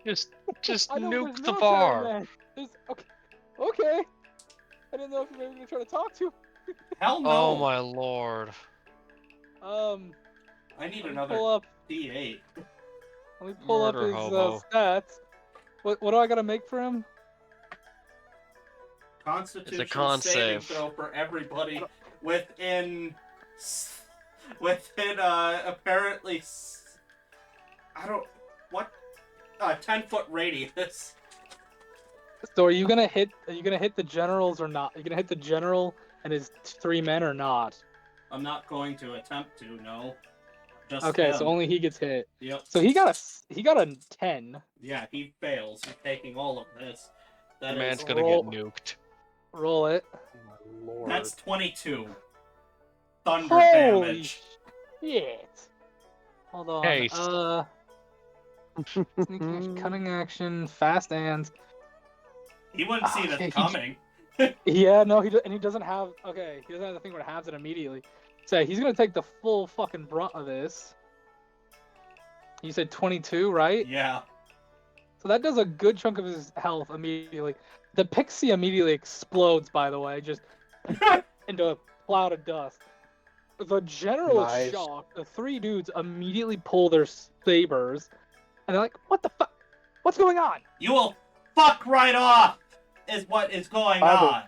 Just I know nuke there's the military bar. men. Okay. I didn't know if you were gonna try to talk to. Hell no. Oh my lord. I need Let me another pull up. D8. Let me pull up Murder his hobo. stats. What do I gotta make for him? Constitution con saving save. throw for everybody within apparently I don't what 10-foot radius. So are you gonna hit the generals or not? Are you gonna hit the general and his 3 men or not? I'm not going to attempt to. No. Just Okay, him. so only he gets hit. Yep. So he got a 10. Yeah, he fails. He's taking all of this. The That man's is gonna roll- get nuked. Roll it. Oh my lord. that's 22 thunder Holy damage. shit! Hold on. Haste. Sneak action, cunning action, fast hands. He wouldn't see Okay, this coming. Yeah, no, he doesn't have. Okay, he doesn't have the thing where it halves it immediately. So he's gonna take the full fucking brunt of this. You said 22, right? Yeah. So that does a good chunk of his health immediately. The pixie immediately explodes, by the way, just into a cloud of dust. The general is Nice. shocked. The 3 dudes immediately pull their sabers, and they're like, "What the fuck? What's going on?" You will fuck right off is what is going By the- on.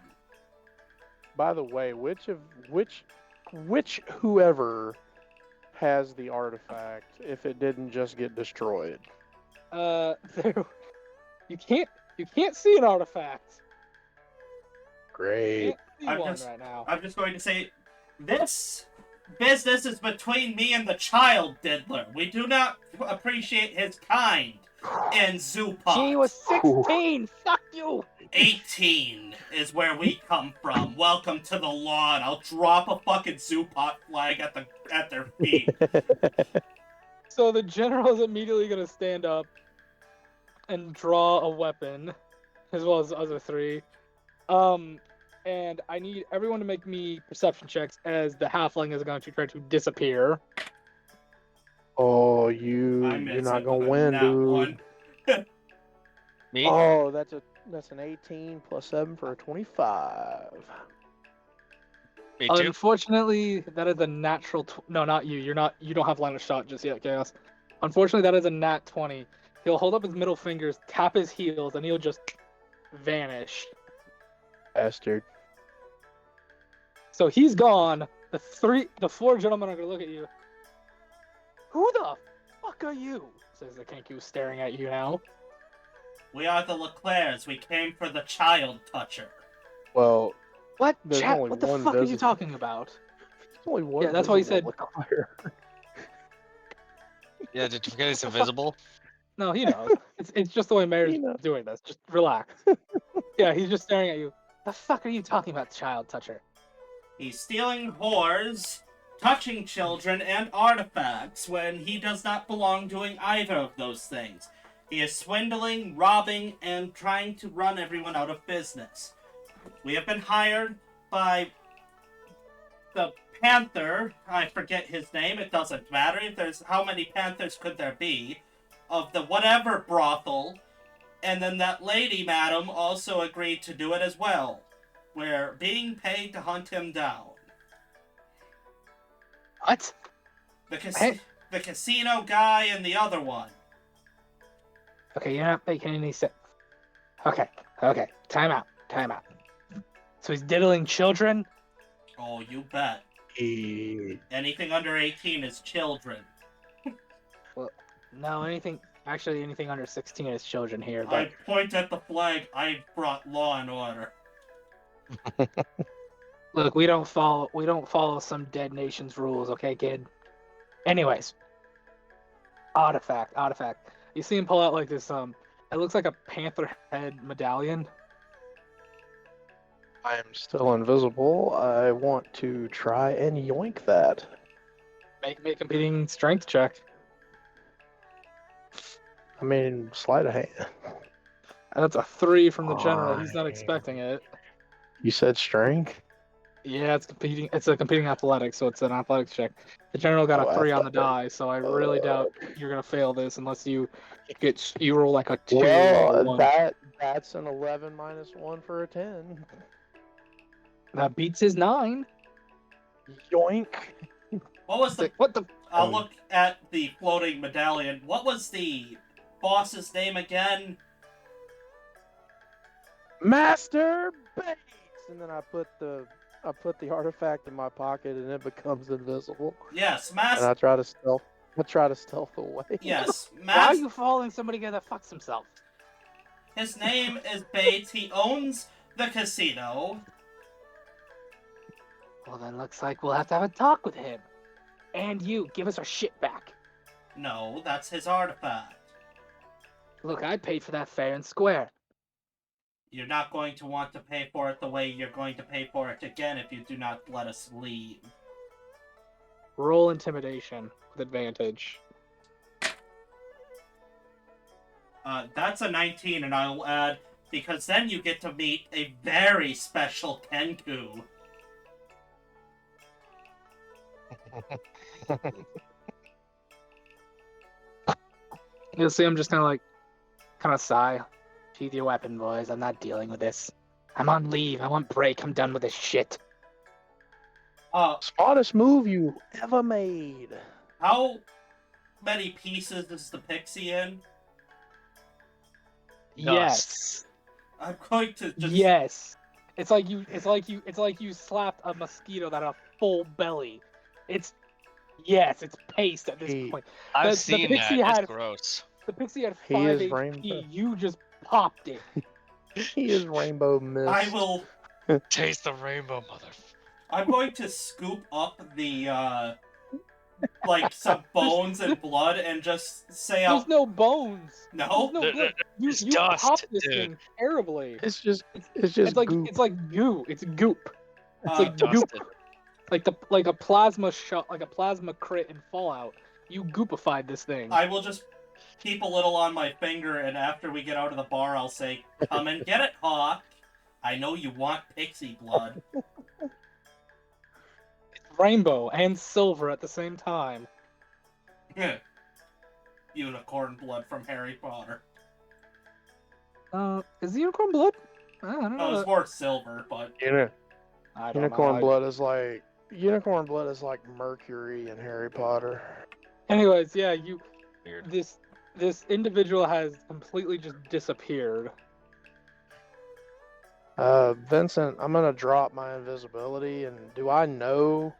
By the way, which whoever has the artifact if it didn't just get destroyed? There, you can't see an artifact. You Great. can't see I'm one just- right now. I'm just going to say, this business is between me and the child diddler. We do not appreciate his kind in Zoo She was 16. Fuck you. 18 is where we come from. Welcome to the law, and I'll drop a fucking Zoopot flag at their feet. So the general is immediately gonna stand up and draw a weapon, as well as the other 3. And I need everyone to make me perception checks as the halfling is going to try to disappear. Oh, I you're miss not it gonna with a win, nat dude. one. Me? Oh, that's an 18 plus 7 for a 25. Me too. Unfortunately, that is a natural. No, not you. You don't have line of shot just yet, Chaos. Unfortunately, that is a nat 20. He'll hold up his middle fingers, tap his heels, and he'll just vanish. Bastard. So he's gone. The 4 gentlemen are gonna look at you. Who the fuck are you? Says the Kenku, staring at you now. We are the Leclercs. We came for the child toucher. Well, What? There's Chat? only What the one fuck are you visible. talking about? there's only one. Yeah, that's why he visible said- Leclerc. Yeah, did you forget he's invisible? No, he knows. it's just the way Mayor's He knows. doing this. Just relax. Yeah, he's just staring at you. The fuck are you talking about, child toucher? He's stealing whores, touching children, and artifacts when he does not belong doing either of those things. He is swindling, robbing, and trying to run everyone out of business. We have been hired by the Panther, I forget his name, it doesn't matter. There's how many Panthers could there be? Of the whatever brothel. And then that lady, madam, also agreed to do it as well. We're being paid to hunt him down. What? Hey. The casino guy and the other one. Okay, you're not making any sense. Okay. Time out. So he's diddling children? Oh, you bet. Anything under 18 is children. No, anything under 16 is children here. I But point at the flag. I brought law and order. look, we don't follow some dead nation's rules, okay, kid? Anyways, Artifact. You see him pull out like this. It looks like a panther head medallion. I am still invisible. I want to try and yoink that. Make me a competing strength check. I mean, sleight of hand. That's a 3 from the general. He's not expecting it. You said strength? Yeah, it's competing. It's a competing athletics, so it's an athletics check. The general got Oh, a 3 on the athletics. die, so I really doubt you're gonna fail this unless you roll like a 2 or a Well, 1. that's an 11 minus 1 for a 10. That beats his 9. Yoink. What was the? What the? I'll look at the floating medallion. What was the boss's name again? Master Bates! And then I put the artifact in my pocket and it becomes invisible. Yes, And Master. I try to stealth away. Yes, Why are Master. you following somebody that fucks himself? His name is Bates. He owns the casino. Well, then looks like we'll have to have a talk with him. And you, give us our shit back. No, that's his artifact. Look, I paid for that fair and square. You're not going to want to pay for it the way you're going to pay for it again if you do not let us leave. Roll intimidation with advantage. That's a 19, and I'll add, because then you get to meet a very special Kenku. You'll see him just kind of sigh. Sheath your weapon, boys. I'm not dealing with this. I'm on leave. I want break. I'm done with this shit. Smartest move you ever made. How many pieces is the pixie in? Yes. I'm going to just... Yes. It's like you slapped a mosquito that had a full belly. It's paste at this He- point. I've The seen pixie that. had- It's gross. The pixie had He 5 is HP. rainbow. You just popped it. He is rainbow mist. I will... Taste the rainbow, mother. I'm going to scoop up the, like, some bones and blood and just say There's out... no bones. No? There's no blood. You It's dust, popped this dude. thing terribly. It's just It's like goop. it's like goo. It's goop. It's like goop. Dusted. Like a plasma shot, like a plasma crit in Fallout. You goopified this thing. I will just keep a little on my finger, and after we get out of the bar, I'll say, "Come and get it, Hawk. I know you want pixie blood." Rainbow and silver at the same time. Unicorn blood from Harry Potter. Is the unicorn blood? I don't No, know. it's more silver, but... I don't Unicorn know. blood is like mercury in Harry Potter. Anyways, yeah, Weird. this individual has completely just disappeared. Vincent, I'm gonna drop my invisibility, and do I know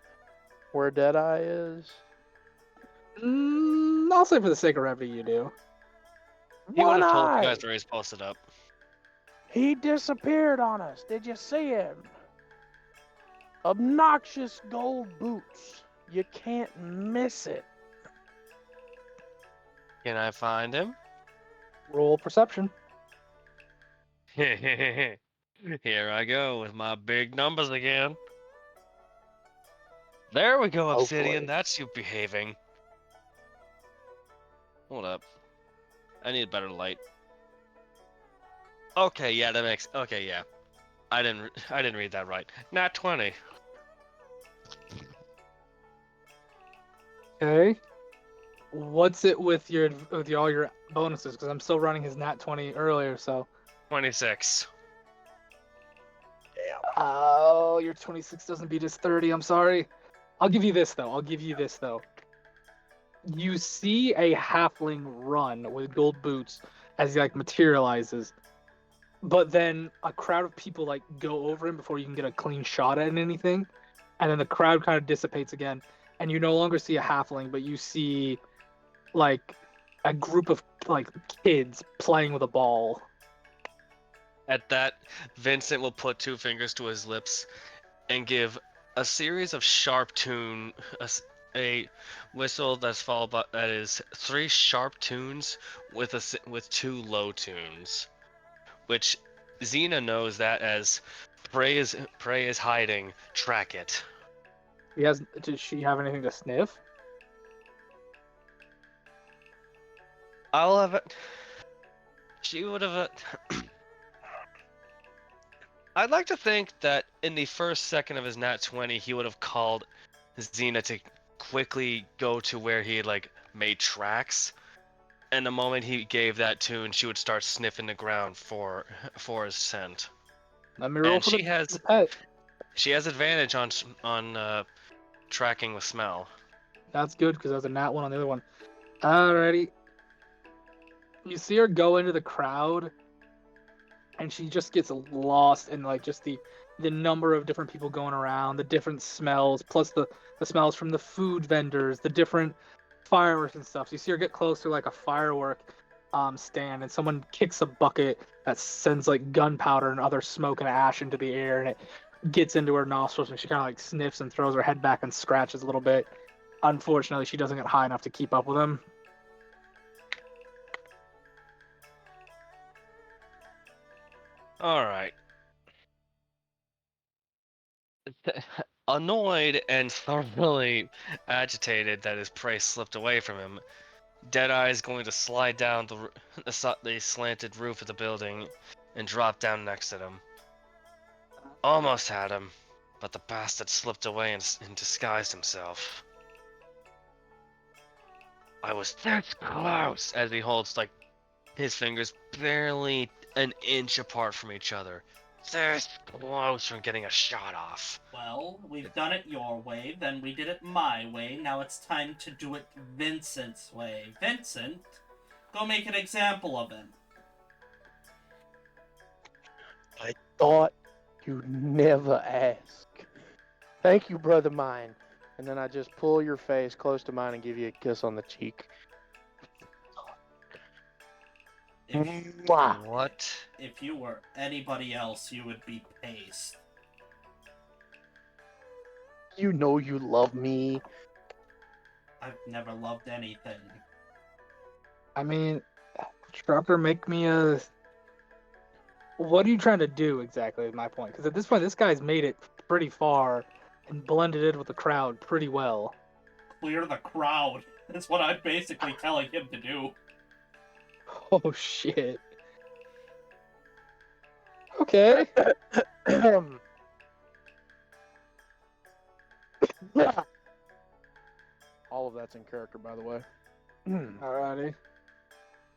where Deadeye is? I'll say for the sake of brevity, you do. He would One have told you eye! guys where he's posted up. He disappeared on us. Did you see him? Obnoxious gold boots. You can't miss it. Can I find him? Roll perception. Here I go with my big numbers again. There we go, Obsidian. Hopefully. That's you behaving. Hold up. I need better light. Okay, yeah, that makes. Okay, yeah. I didn't read that right. Nat 20. Okay. What's it with all your bonuses? Because I'm still running his nat 20 earlier, so. 26. Oh, your 26 doesn't beat his 30. I'm sorry. I'll give you this though. You see a halfling run with gold boots as he materializes, but then a crowd of people go over him before you can get a clean shot at anything, and then the crowd kind of dissipates again, and you no longer see a halfling, but you see a group of kids playing with a ball. At that, Vincent will put 2 fingers to his lips and give a series of sharp a whistle that's followed by that is 3 sharp tunes with 2 low tunes, which Xena knows that as prey is hiding. Track it. Does she have anything to sniff? I'll have it. She would have. I'd like to think that in the first second of his nat 20, he would have called Xena to quickly go to where he had made tracks. And the moment he gave that tune, she would start sniffing the ground for his scent. Let me roll And for she the has pet. advantage on tracking with smell. That's good because there's a nat 1 on the other one. Alrighty. You see her go into the crowd, and she just gets lost in just the number of different people going around, the different smells, plus the smells from the food vendors, the different fireworks and stuff. So you see her get close to a firework stand, and someone kicks a bucket that sends gunpowder and other smoke and ash into the air, and it gets into her nostrils, and she kind of sniffs and throws her head back and scratches a little bit. Unfortunately, she doesn't get high enough to keep up with him. All right. Annoyed and thoroughly agitated that his prey slipped away from him, Deadeye is going to slide down the slanted roof of the building and drop down next to them. Almost had him, but the bastard slipped away and disguised himself. I was this close as he holds his fingers barely an inch apart from each other. This close from getting a shot off. Well, we've done it your way, then we did it my way. Now it's time to do it Vincent's way. Vincent, go make an example of him. I thought you'd never ask. Thank you, brother mine. And then I just pull your face close to mine and give you a kiss on the cheek. Mwah. What? If you were anybody else, you would be paced. You know you love me. I've never loved anything. I mean, Trucker, make me a... What are you trying to do exactly is my point. Because at this point, this guy's made it pretty far and blended in with the crowd pretty well. Clear the crowd. That's what I'm basically telling him to do. Oh, shit. Okay. All of that's in character, by the way. Alrighty.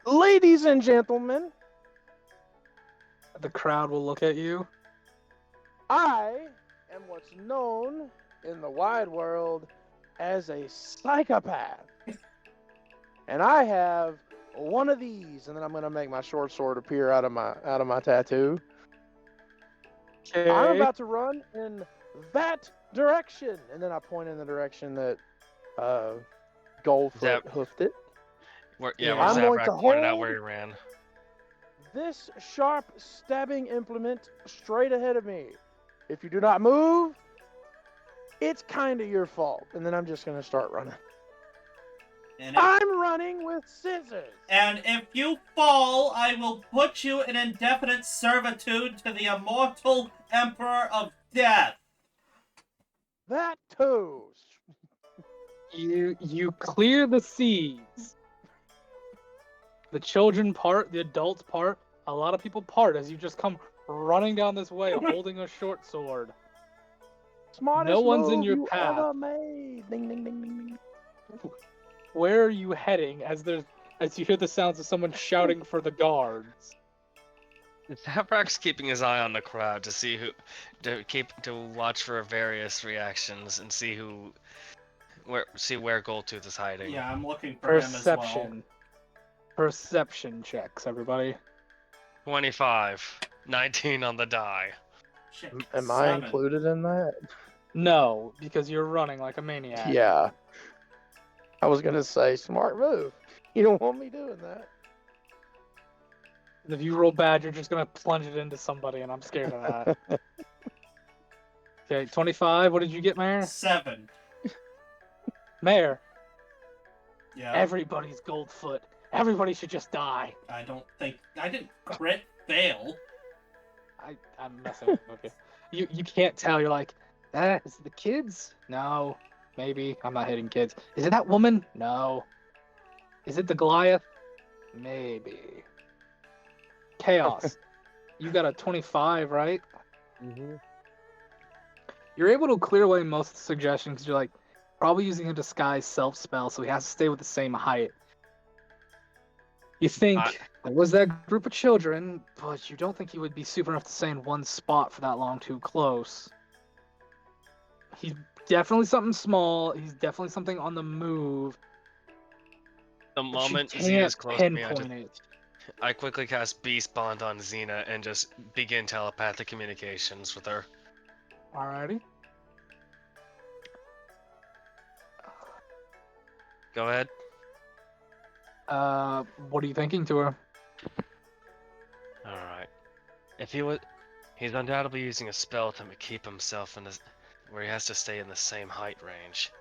Ladies and gentlemen, The crowd will look at you. I am what's known in the wide world as a psychopath. And I have one of these, and then I'm gonna make my short sword appear out of my tattoo. Okay. I'm about to run in that direction, and then I point in the direction that Goldfoot hoofed it. Where I'm going Zabrak to pointed out hold- where he ran. This sharp stabbing implement straight ahead of me. If you do not move, it's kind of your fault. And then I'm just gonna start running. And I'm running with scissors. and if you fall, I will put you in indefinite servitude to the immortal Emperor of Death. That too. You clear the seeds. The children part, the adults part. A lot of people part as you just come running down this way holding a short sword. Smartest No one's in move your you path. ever made. Ding ding ding ding ding. Where are you heading as you hear the sounds of someone shouting for the guards? Zabrak's keeping his eye on the crowd to see to watch for various reactions and see where Goldtooth is hiding. Yeah, I'm looking for him as well. Perception. Perception checks, everybody. 25. 19 on the die. Shit, Am I 7. included in that? No, because you're running like a maniac. Yeah. I was gonna say smart move. You don't want me doing that. If you roll bad, you're just gonna plunge it into somebody, and I'm scared of that. Okay, 25. What did you get, Mayor? 7. Mayor, Yeah. everybody's Goldfoot. Everybody should just die. I don't think I didn't crit fail. I'm messing with you. You can't tell. You're like, is it the kids? No, maybe. I'm not hitting kids. Is it that woman? No. Is it the Goliath? Maybe. Chaos. You got a 25, right? Mm-hmm. You're able to clear away most of the suggestions because you're like, probably using a disguise self spell, so he has to stay with the same height. You think there was that group of children, but you don't think he would be super enough to stay in one spot for that long too close. He's definitely something small. He's definitely something on the move. The But you moment can't Xena's close to me, pinpoint it. I quickly cast Beast Bond on Xena and just begin telepathic communications with her. Alrighty. Go ahead. What are you thinking to her? Alright. If he was... He's undoubtedly using a spell to keep himself in where he has to stay in the same height range.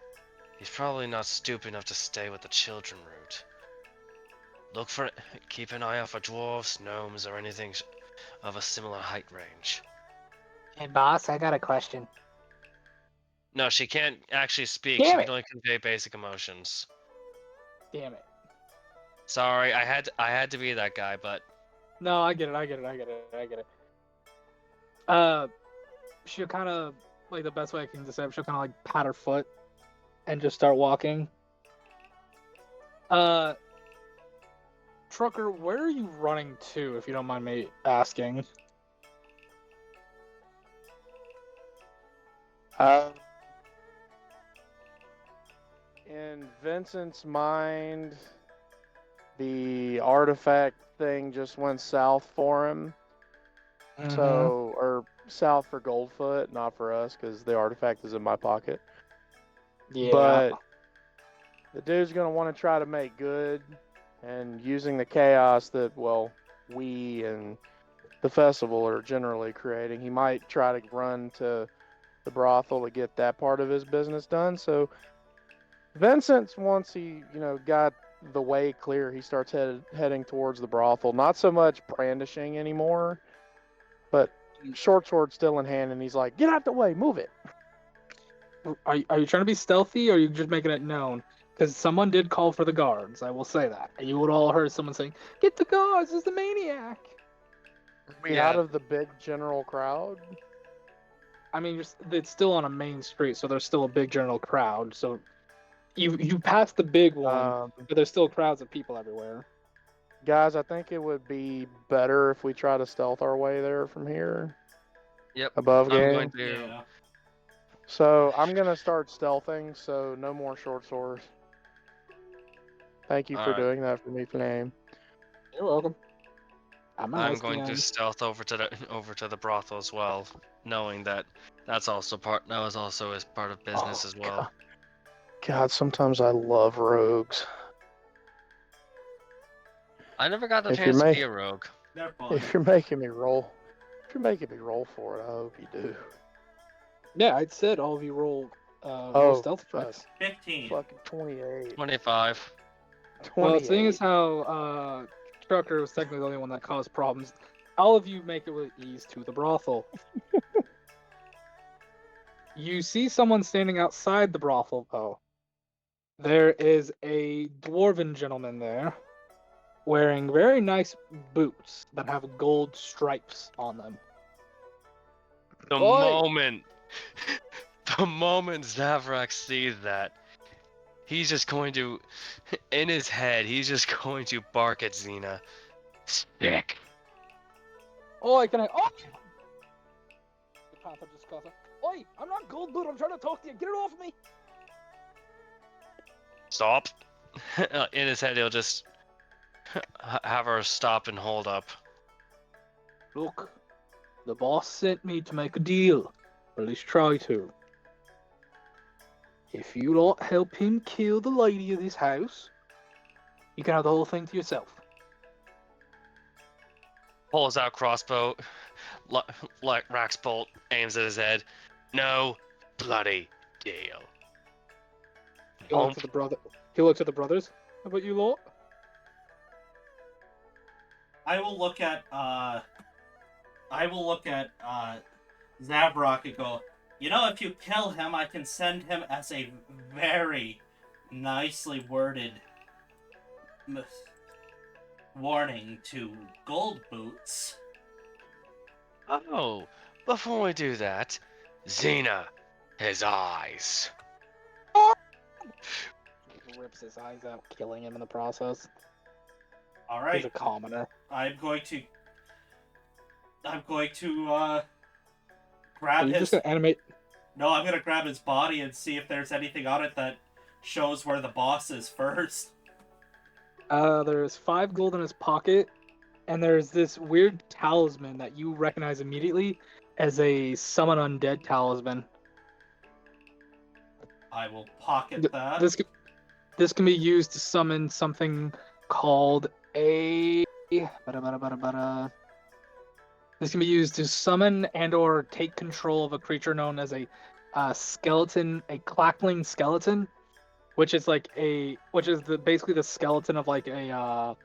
He's probably not stupid enough to stay with the children route. Keep an eye out for dwarves, gnomes, or anything of a similar height range. Hey, boss, I got a question. No, she can't actually speak. Damn She it. can only convey basic emotions. Damn it. Sorry, I had to be that guy, but No, I get it. She'll kind of, like, the best way I can describe, she'll kind of, like, pat her foot and just start walking. Trucker, where are you running to, if you don't mind me asking? In Vincent's mind, the artifact thing just went south for him. So, or south for Goldfoot, not for us, because the artifact is in my pocket. Yeah. But the dude's going to want to try to make good, and using the chaos that, well, we and the festival are generally creating, he might try to run to the brothel to get that part of his business done. So Vincent, once he, got the way clear, he starts heading towards the brothel. Not so much brandishing anymore, but short sword still in hand, and he's like, "Get out the way, move it." Are you trying to be stealthy, or are you just making it known? Because someone did call for the guards, I will say that. And you would all heard someone saying, "Get the guards, it's the maniac!" We Yeah. out of the big general crowd. I mean, it's still on a main street, so there's still a big general crowd. So you passed the big one, but there's still crowds of people everywhere. Guys, I think it would be better if we try to stealth our way there from here. Yep. Above I'm game. going to. Yeah. So I'm gonna start stealthing. So no more short swords. Thank you for Alright. doing that for me, Flame. You're welcome. I'm going to stealth over to the brothel as well, knowing that that was also as part of business as well. God, sometimes I love rogues. I never got the If chance you're to be a rogue. They're fun. If you're making me roll for it, I hope you do. Yeah, I said all of you roll stealth fuck. checks. 15. Fucking 28. 25. 28. Well, seeing as how Trucker was technically the only one that caused problems, all of you make it with ease to the brothel. You see someone standing outside the brothel, though. There is a dwarven gentleman there, wearing very nice boots that have gold stripes on them. The moment Zavrak sees that, he's just going to, in his head, he's just going to bark at Xena. Sick. Oi, can I? Oh! The panther just calls out, "Oi, I'm not gold boot. I'm trying to talk to you. Get it off me!" Stop. In his head, he'll just have her stop and hold up. Look, the boss sent me to make a deal, or at least try to. If you lot help him kill the lady of this house, you can have the whole thing to yourself. Pulls out crossbow, like Rax bolt, aims at his head. No bloody deal. He looks at the brother. He looks at the brothers. How about you lot? I will look at Zabrok and go, you know, if you kill him, I can send him as a very nicely worded warning to Gold Boots. Oh, before we do that, Xena, his eyes. Rips his eyes out, killing him in the process. All He's right, a commoner. I'm going to Are grab you his. just gonna animate? No, I'm gonna grab his body and see if there's anything on it that shows where the boss is first. There's 5 gold in his pocket, and there's this weird talisman that you recognize immediately as a summon undead talisman. I will pocket Th- that. This can be used to summon something called a. This can be used to summon and/or take control of a creature known as a skeleton, a clackling skeleton, which is basically the skeleton of like a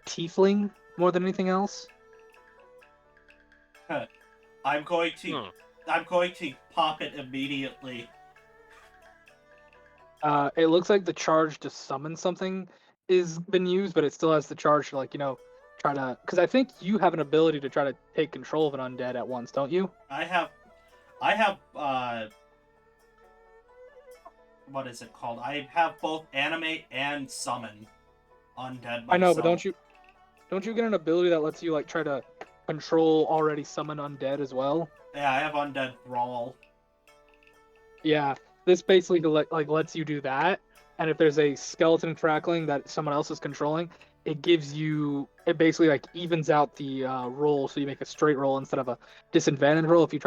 tiefling more than anything else. I'm going to pop it immediately. It looks like the charge to summon something is been used, but it still has the charge to try to. Because I think you have an ability to try to take control of an undead at once, don't you? I have what is it called? I have both animate and summon undead myself. I know, but don't you get an ability that lets you try to control already summon undead as well? Yeah, I have undead thrall. Yeah, this basically lets you do that, and if there's a skeleton crackling that someone else is controlling, it basically evens out the roll, so you make a straight roll instead of a disadvantage roll if you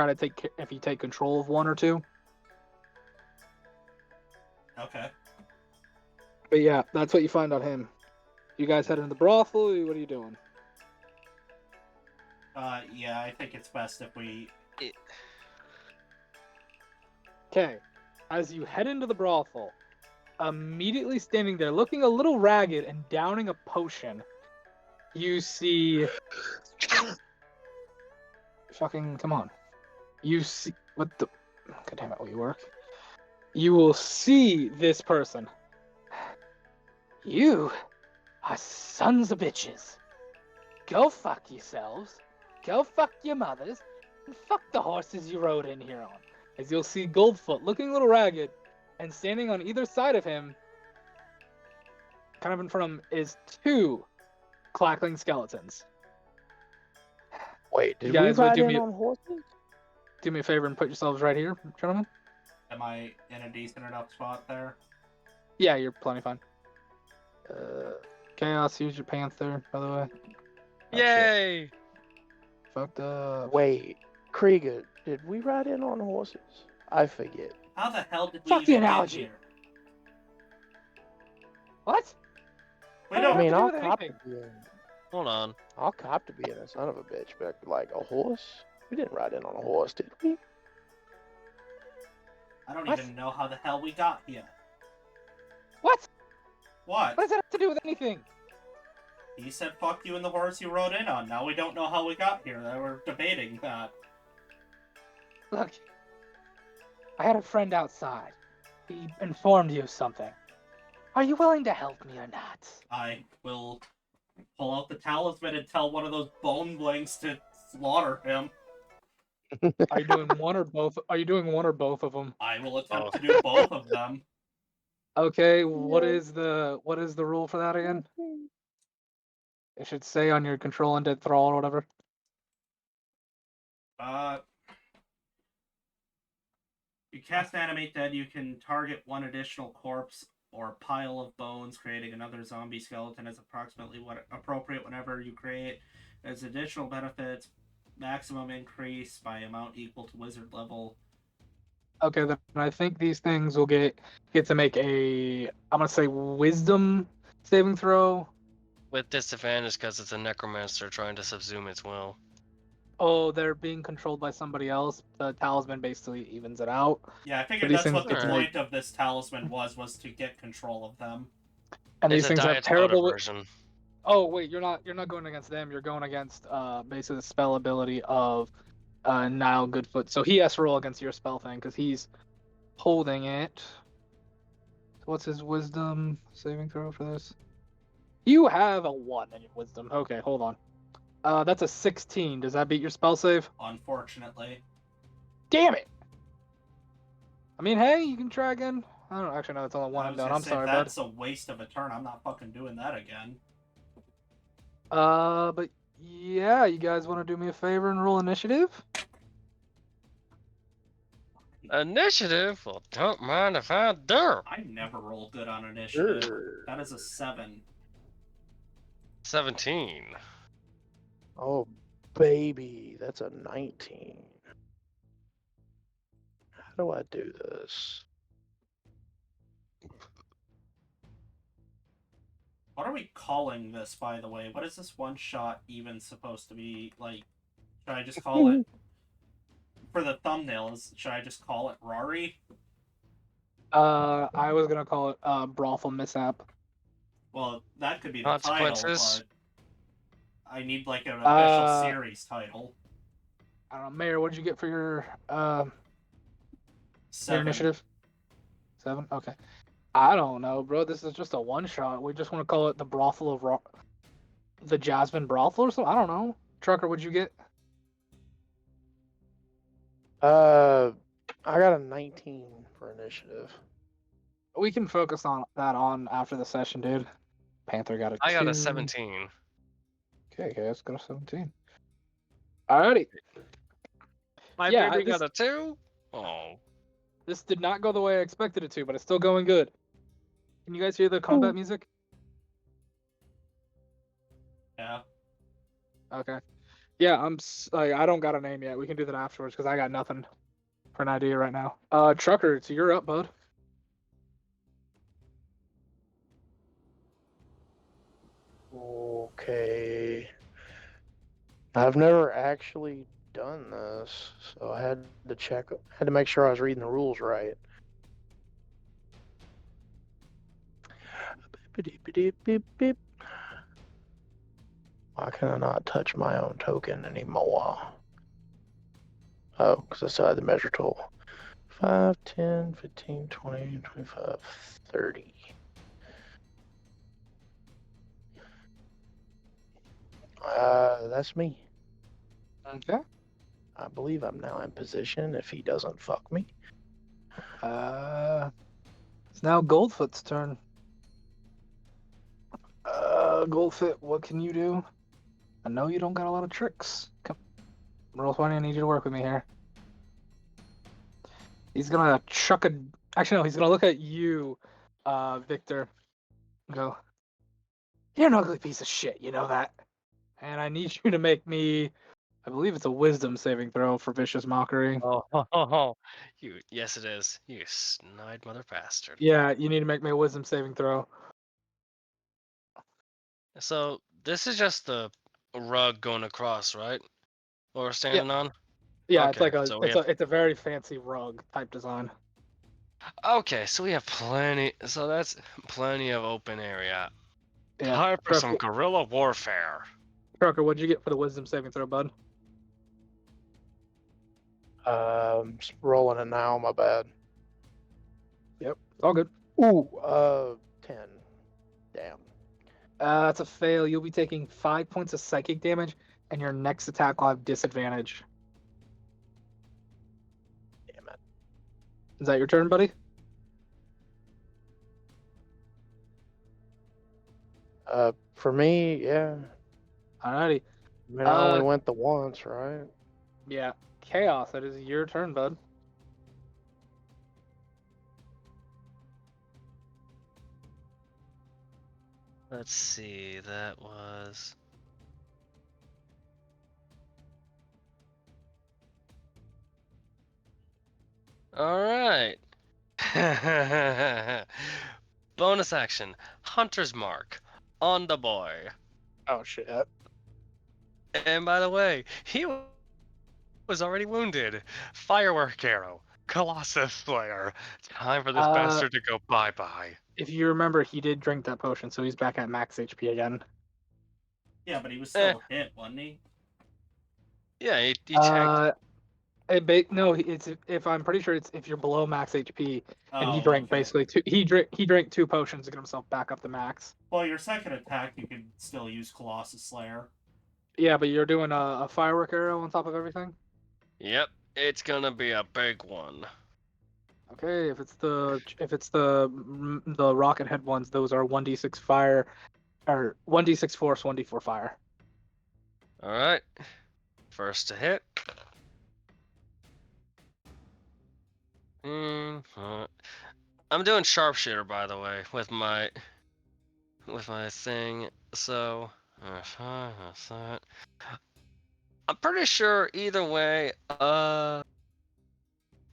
take control of one or two. Okay. But yeah, that's what you find on him. You guys heading to the brothel? Or what are you doing? Yeah, I think it's best if we. Okay, as you head into the brothel, immediately standing there, looking a little ragged and downing a potion, you see. Fucking come on! You see what the? God damn it! Will you work? You will see this person. You are sons of bitches. Go fuck yourselves. Go fuck your mothers. And fuck the horses you rode in here on. As you'll see Goldfoot looking a little ragged, and standing on either side of him, kind of in front of him, is 2 clackling skeletons. Wait, You did we guys would ride do in me- on horses? Do me a favor and put yourselves right here, gentlemen. Am I in a decent enough spot there? Yeah, you're plenty fine. Chaos, use your panther, by the way. Oh, shit. Yay! Fucked up. Wait, Krieger, did we ride in on horses? I forget. How the hell did we Fuck the even get analogy. here? What? We I don't. I mean, do I'll with cop anything. to being, Hold on. I'll cop to being a son of a bitch, but like a horse? We didn't ride in on a horse, did we? I don't What? even know how the hell we got here. What? What? What does that have to do with anything? He said fuck you and the horse you rode in on. Now we don't know how we got here. They were debating that. Look, I had a friend outside. He informed you of something. Are you willing to help me or not? I will pull out the talisman and tell one of those bone blinks to slaughter him. Are you doing one or both? Are you doing one or both of them? I will attempt Both. to do both of them. Okay, what is the rule for that again? It should say on your control undead thrall or whatever. You cast Animate Dead, you can target one additional corpse or pile of bones, creating another zombie skeleton as approximately appropriate whenever you create. As additional benefits, maximum increase by amount equal to wizard level. Okay, then I think these things will get to make I'm gonna say wisdom saving throw. With disadvantage because it's a necromancer trying to subsume its will. oh, they're being controlled by somebody else, the talisman basically evens it out. Yeah, I figured these that's things what the get to point of this talisman was to get control of them. And It's these a things have Diet Soda terrible. version. Oh wait, you're not going against them. You're going against basically the spell ability of Nile Goodfoot. So he has to roll against your spell thing because he's holding it. What's his wisdom saving throw for this? You have a 1 in your wisdom. Okay, hold on. That's a 16. Does that beat your spell save? Unfortunately. Damn it! I mean, hey, you can try again. I don't actually know. It's only one I I'm was done. gonna I'm say, sorry, that's a waste of a turn. I'm not fucking doing that again. But yeah, you guys want to do me a favor and roll initiative? Initiative? Well, don't mind if I do. I never roll good on initiative. Sure. That is a 7. 17. Oh, baby, that's a 19. How do I do this? What are we calling this, by the way? What is this one shot even supposed to be like? Should I just call it for the thumbnails? Should I just call it Rawrry? I was gonna call it brothel mishap. Well, that could be the title, Consequences? but I need like an official Uh, series title. I don't know, Mayor. What did you get for your 7. initiative? 7. Okay. I don't know, bro. This is just a one shot. We just want to call it the brothel of the Jasmine brothel or something. I don't know. Trucker, what'd you get? I got a 19 for initiative. We can focus on that on after the session, dude. Panther got a 2. I got a 17. Okay, let's go to 17. Alrighty. My Yeah, baby this- got a 2? Oh. This did not go the way I expected it to, but it's still going good. Can you guys hear the combat music? Yeah. Okay. Yeah, I don't got a name yet. We can do that afterwards because I got nothing for an idea right now. Trucker, it's you're up, bud. Okay. I've never actually done this, so I had to make sure I was reading the rules right. Beep. Why can I not touch my own token anymore? Oh, because I still had the measure tool. 5, 10, 15, 20, 25, 30. That's me. Okay. I believe I'm now in position if he doesn't fuck me. It's now Goldfoot's turn. Goldfoot, what can you do? I know you don't got a lot of tricks. Come, Roll20, I need you to work with me here. He's gonna chuck a. Actually, no, he's gonna look at you, Victor. And go. You're an ugly piece of shit. You know that. And I need you to make me. I believe it's a wisdom saving throw for vicious mockery. Oh, yes, it is. You snide mother bastard. Yeah, you need to make me a wisdom saving throw. So, this is just the rug going across, right? What we're standing on? Yeah, it's Okay, like so it's a very fancy rug type design. Okay, so we have plenty. So that's plenty of open area. Yeah. Time for some guerrilla warfare. Trucker, what'd you get for the wisdom saving throw, bud? Just rolling it now, my bad. Yep, all good. Ooh, 10. Damn. That's a fail. You'll be taking 5 points of psychic damage, and your next attack will have disadvantage. Damn it. Is that your turn, buddy? For me, yeah. Alrighty. I mean, I only went the once, right? Yeah. Chaos, that is your turn, bud. Let's see, that was. Alright. Bonus action Hunter's Mark on the boy. Oh, shit. And by the way, he was already wounded. Firework arrow. Colossus Slayer. Time for this Uh, bastard to go bye-bye. If you remember, he did drink that potion, so he's back at max HP again. Yeah, but he was Eh. still hit, wasn't he? Yeah, he tanked. No, it's if I'm pretty sure it's if you're below max HP, and he Oh, drank okay. basically two. He drank 2 potions to get himself back up to max. Well, your second attack, you could still use Colossus Slayer. Yeah, but you're doing a firework arrow on top of everything. Yep, it's gonna be a big one. Okay, if it's the rocket head ones, those are 1d6 fire, or 1d6 force, 1d4 fire. All right, first to hit. I'm doing sharpshooter, by the way, with my thing. So I'm pretty sure either way.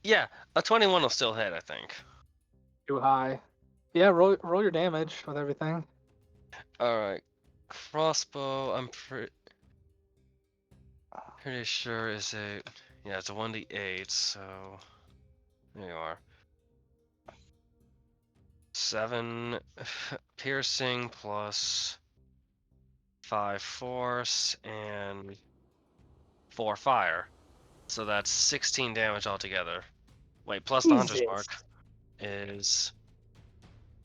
Yeah, a 21 will still hit, I think. Too high. Yeah, roll your damage with everything. All right, crossbow. I'm pretty sure is a it's a 1d8. So there you are. 7 piercing plus 5 force and 4 fire. So that's 16 damage altogether. Wait, plus the hunter's mark is...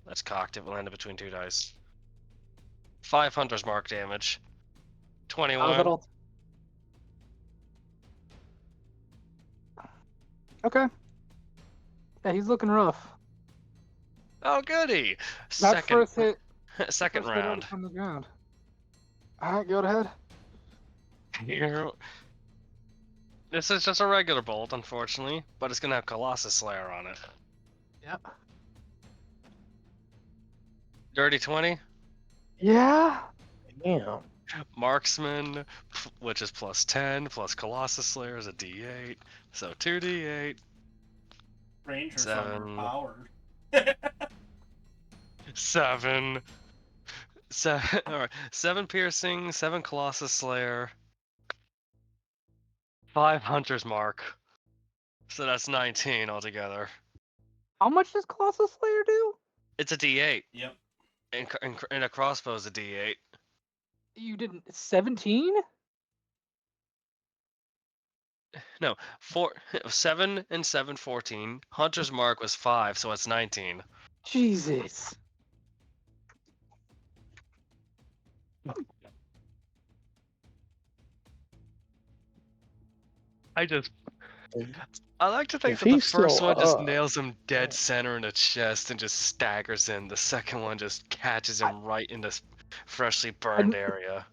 That's cocked. It landed between 2 dice. 5 hunter's mark damage. 21. Okay. Yeah, he's looking rough. Oh, goody! That's first hit. Second First hit round. on the ground. Alright, go ahead. This is just a regular bolt, unfortunately, but it's gonna have Colossus Slayer on it. Yep. Dirty 20. Yeah. Damn. Marksman, which is plus 10, plus Colossus Slayer is a d8, so 2d8. Ranger's 7. underpowered. 7. Alright, 7 piercing, 7 Colossus Slayer, 5 Hunter's Mark. So that's 19 altogether. How much does Colossus Slayer do? It's a d8, Yep. and a crossbow is a d8. You didn't 17? No, 7 and 7, 14. Hunter's Mark was 5, so it's 19. Jesus. I like to think If that the he's first still one just up- nails him dead center in the chest and just staggers in. The second one just catches him right in this freshly burned area.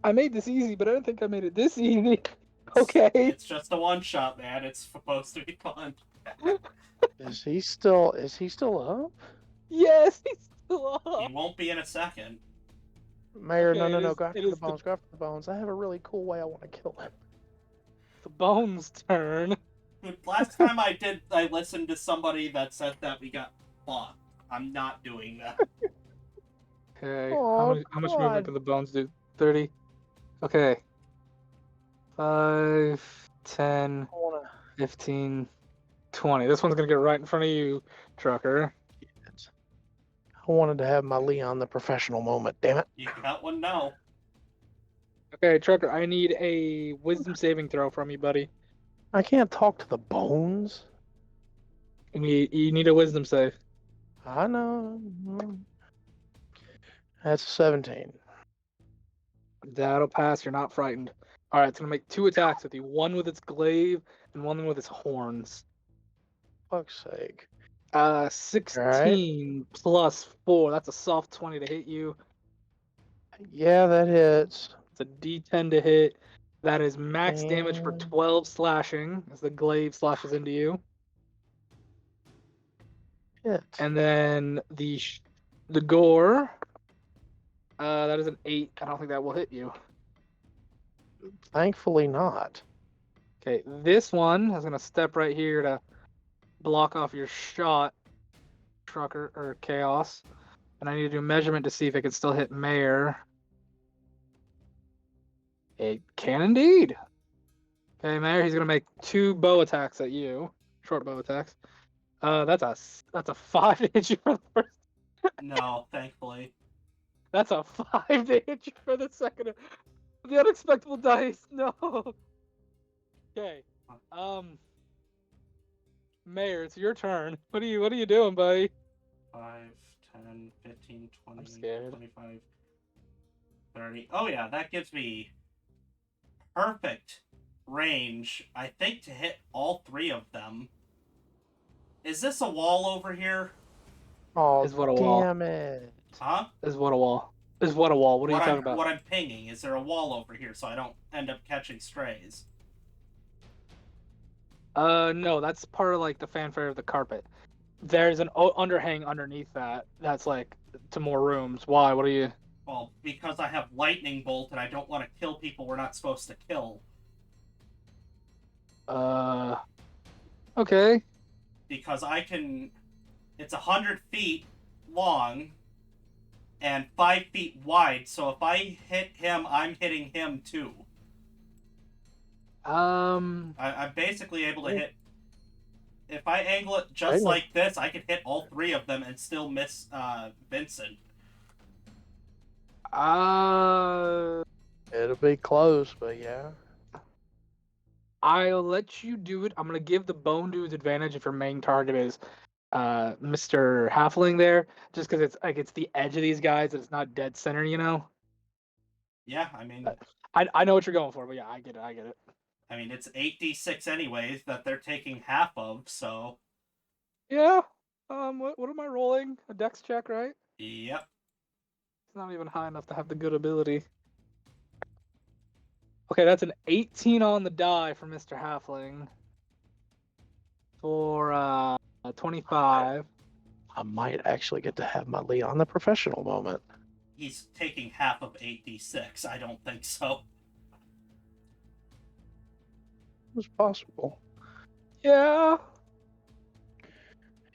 I made this easy, but I don't think I made it this easy. Okay. It's just a one shot, man. It's supposed to be fun. Is he still up? Yes, he's still He up. won't be in a second. Mayor, Okay, no, it is- go after it the is the- bones, go after the bones. I have a really cool way I want to kill him. The bones turn. Dude, last time I listened to somebody that said that we got fucked. I'm not doing that. Okay. Oh, how much God. movement do the bones do? 30. Okay. 5, 10, I wanna 15, 20. This one's gonna get right in front of you, Trucker. I wanted to have my Leon the professional moment, damn it. You got one now. Okay, Trucker, I need a wisdom saving throw from you, buddy. I can't talk to the bones. You need a wisdom save. I know. That's 17. That'll pass. You're not frightened. All right, it's gonna make 2 attacks with you. One with its glaive and one with its horns. Fuck's sake. 16 plus 4. That's a soft 20 to hit you. Yeah, that hits. It's a D10 to hit. That is max damage for And- 12 slashing as the glaive slashes into you. Hit. And then the gore. That is an 8. I don't think that will hit you. Thankfully not. Okay, this one is gonna step right here to block off your shot, Trucker or Chaos. And I need to do measurement to see if it can still hit Mayor. It can indeed. Okay, Mayor, he's gonna make 2 bow attacks at you. Short bow attacks. That's a 5 to hit you for the first. No, thankfully. That's a 5 to hit you for the second. The unexpected dice. No. Okay. Mayor, it's your turn. What are you doing, buddy? 5, 10, 15, 20, I'm scared. 25, 30. Oh yeah, that gives me perfect range, I think, to hit all 3 of them. Is this a wall over here? Oh, Is what a wall. damn it. Huh? Is what a wall. Is what a wall. What are you talking about? What I'm pinging, is there a wall over here so I don't end up catching strays? No, that's part of like the fanfare of the carpet. There's an underhang underneath that. That's like to more rooms. Why? What are you? Well, because I have lightning bolt and I don't want to kill people we're not supposed to kill. Okay. Because I can... It's 100 feet long and 5 feet wide, so if I hit him, I'm hitting him too. I'm basically able to hit... If I angle it just like this, I can hit all 3 of them and still miss Vincent. It'll be close, but yeah. I'll let you do it. I'm gonna give the bone dudes advantage if your main target is Mr. Halfling there, just because it's the edge of these guys. It's not dead center, you know. Yeah, I mean... I know what you're going for, but yeah, I get it. I mean, it's 8d6 anyways that they're taking half of, so... Yeah. What am I rolling? A dex check, right? Yep. It's not even high enough to have the good ability. Okay, that's an 18 on the die for Mr. Halfling. For 25. I might actually get to have my Leon the Professional moment. He's taking half of 8d6. I don't think so. It's possible. Yeah.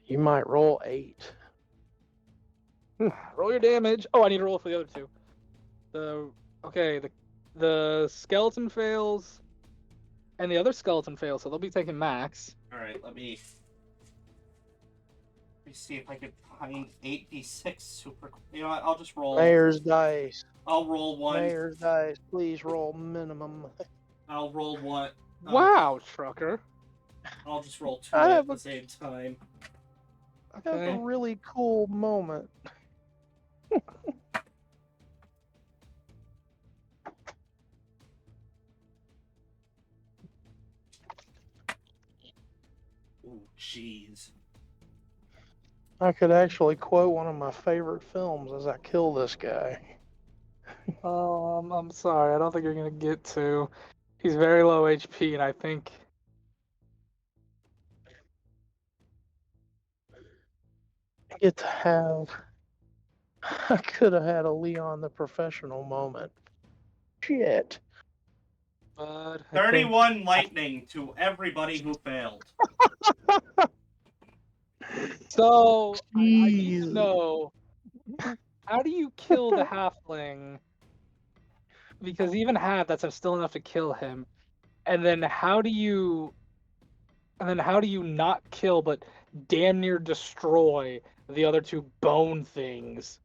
You might roll 8. Roll your damage. Oh, I need to roll for the other 2. The skeleton fails, and the other skeleton fails, so they'll be taking max. All right, let me see if I can find 8d6 super. You know what? I'll just roll. Mayor's dice. I'll roll 1. Mayor's dice. Please roll minimum. I'll roll 1. Wow, Trucker. I'll just roll 2 I at have the a- same time. I have Okay. a really cool moment. Ooh, jeez. I could actually quote one of my favorite films as I kill this guy. Oh, I'm sorry. I don't think you're gonna get to. He's very low HP, and I think. I get to have. I could have had a Leon the Professional moment. Shit. But 31 lightning to everybody who failed. So I need to Jeez. know, how do you kill the halfling? Because even half, that's still enough to kill him. And then how do you not kill but damn near destroy the other 2 bone things?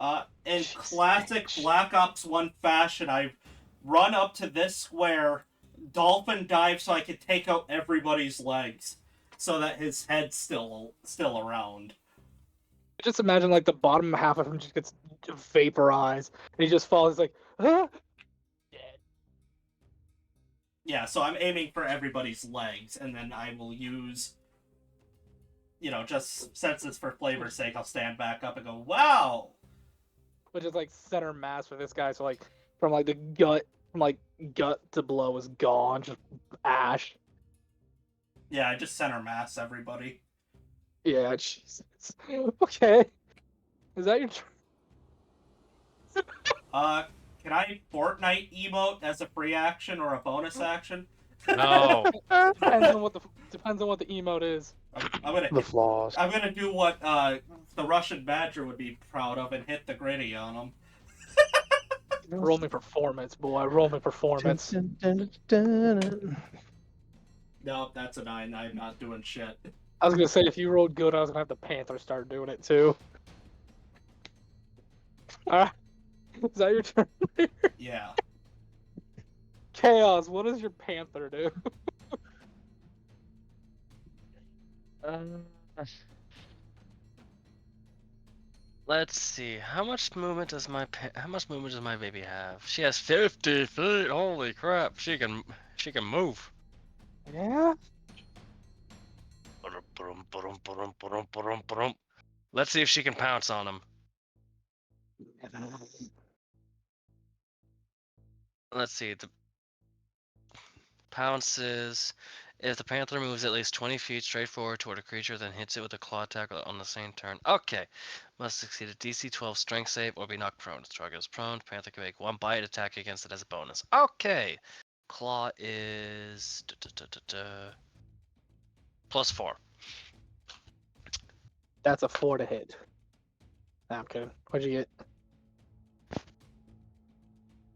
In Jeez. classic Black Ops 1 fashion, I run up to this square, dolphin dive so I can take out everybody's legs, so that his head's still around. Just imagine like the bottom half of him just gets vaporized, and he just falls like, ah! Yeah, so I'm aiming for everybody's legs, and then I will use, just since it's for flavor's sake, I'll stand back up and go, wow! Which is like center mass for this guy, so like from like the gut to below is gone, just ash. Yeah, I just center mass everybody. Yeah, Jesus. Okay. Is that your Can I Fortnite emote as a free action or a bonus action? No. depends on what the emote is. I'm gonna The flaws. I'm gonna do what the Russian Badger would be proud of and hit the gritty on him. Roll me performance, boy. Roll me performance. No, that's a 9. I'm not doing shit. I was gonna say if you rolled good, I was gonna have the Panther start doing it too. Alright. Is that your turn? Yeah. Chaos, what does your Panther do? Let's see. How much movement does my baby have? She has 50 feet. Holy crap! She can move. Yeah? Let's see if she can pounce on him. Let's see. The pounces. If the panther moves at least 20 feet straight forward toward a creature, then hits it with a claw attack on the same turn. Okay. Must succeed a DC 12 strength save or be knocked prone. Struggle is prone. Panther can make one bite attack against it as a bonus. Okay. Claw is +4. That's a 4 to hit. Nah, I'm kidding. What'd you get?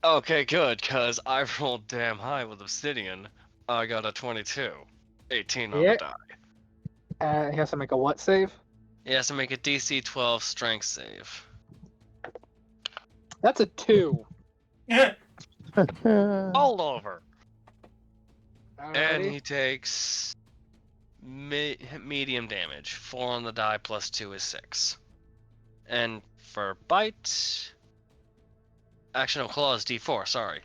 Okay, good, because I rolled damn high with Obsidian. I got a 22. 18 on Yeah. the die. He has to make a what save? He has to make a DC 12 strength save. That's a 2. All over. And Alrighty. he takes medium damage. 4 on the die plus 2 is 6. And for bite... Actually, no, claw is D4, sorry.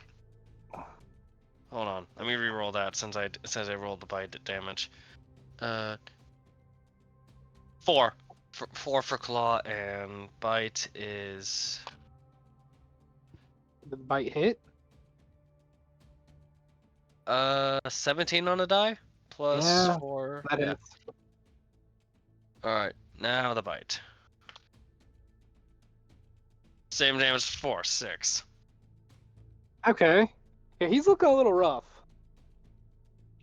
Hold on, let me re-roll that since it says I rolled the bite damage. 4. 4 for claw, and bite is... The bite hit? 17 on the die? Plus Yeah, 4. That Yeah. is. Alright, now the bite. Same damage as 4, 6. Okay. Yeah, he's looking a little rough.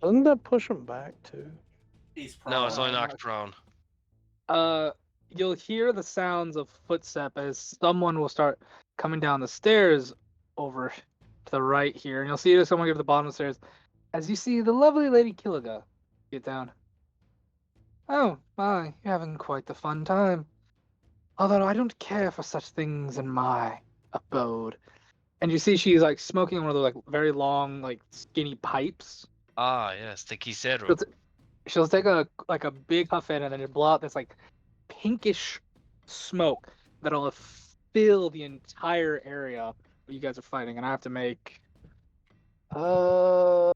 Doesn't that push him back too? He's prone. No, it's only Oh, knocked prone. You'll hear the sounds of footstep as someone will start coming down the stairs over to the right here, and you'll see someone get to the bottom of the stairs as you see the lovely Lady Killiga get down. Oh, my, you're having quite the fun time. Although I don't care for such things in my abode. And you see she's like smoking one of those like very long, like skinny pipes. Ah, yes, the She'll, Kisero. t- she'll take a big huff in and then blow out this like pinkish smoke that'll fill the entire area where you guys are fighting. And I have to make what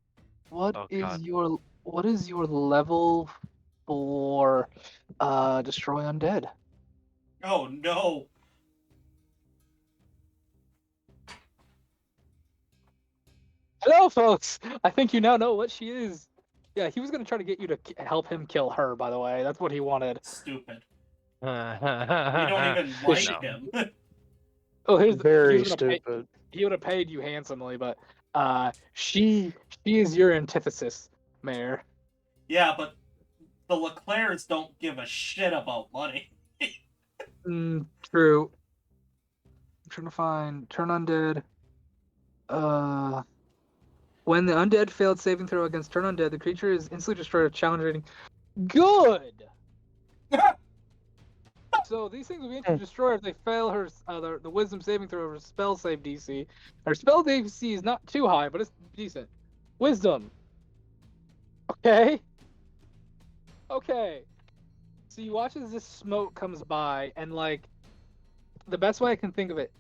Oh, is God. your level for destroy undead? Oh no! Hello, folks. I think you now know what she is. Yeah, he was gonna try to get you to help him kill her. By the way, that's what he wanted. Stupid. We We don't even like him. Oh, here's Very he was gonna pay- stupid. he would have paid you handsomely, but she is your antithesis, Mayor. Yeah, but the Leclercs don't give a shit about money. True. I'm trying to find turn undead. When the undead failed saving throw against turn undead, the creature is instantly destroyed with challenge rating. Good. So these things will be instantly destroyed if they fail her the wisdom saving throw or spell save DC. Her spell DC is not too high, but it's decent. Wisdom. Okay. Okay. So you watch as this smoke comes by, and like the best way I can think of it,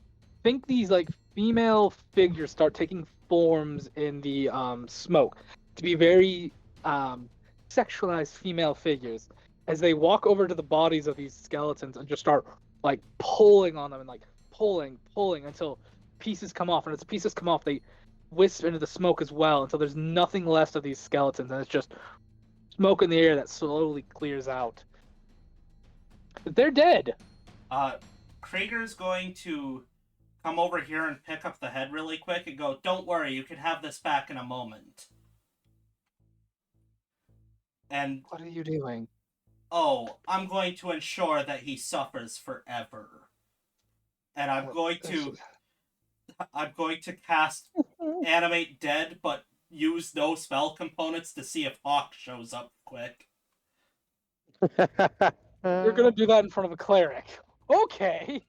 think these like female figures start taking forms in the smoke to be very sexualized female figures as they walk over to the bodies of these skeletons and just start like pulling on them and like pulling until pieces come off, and as the pieces come off they wisp into the smoke as well until there's nothing left of these skeletons and it's just smoke in the air that slowly clears out. They're dead. Krieger's going to come over here and pick up the head really quick and go, "Don't worry, you can have this back in a moment." And, What are you doing? oh, I'm going to ensure that he suffers forever. And I'm going to I'm going to cast Animate Dead, but use no spell components to see if Hawk shows up quick. You're gonna do that in front of a cleric. Okay.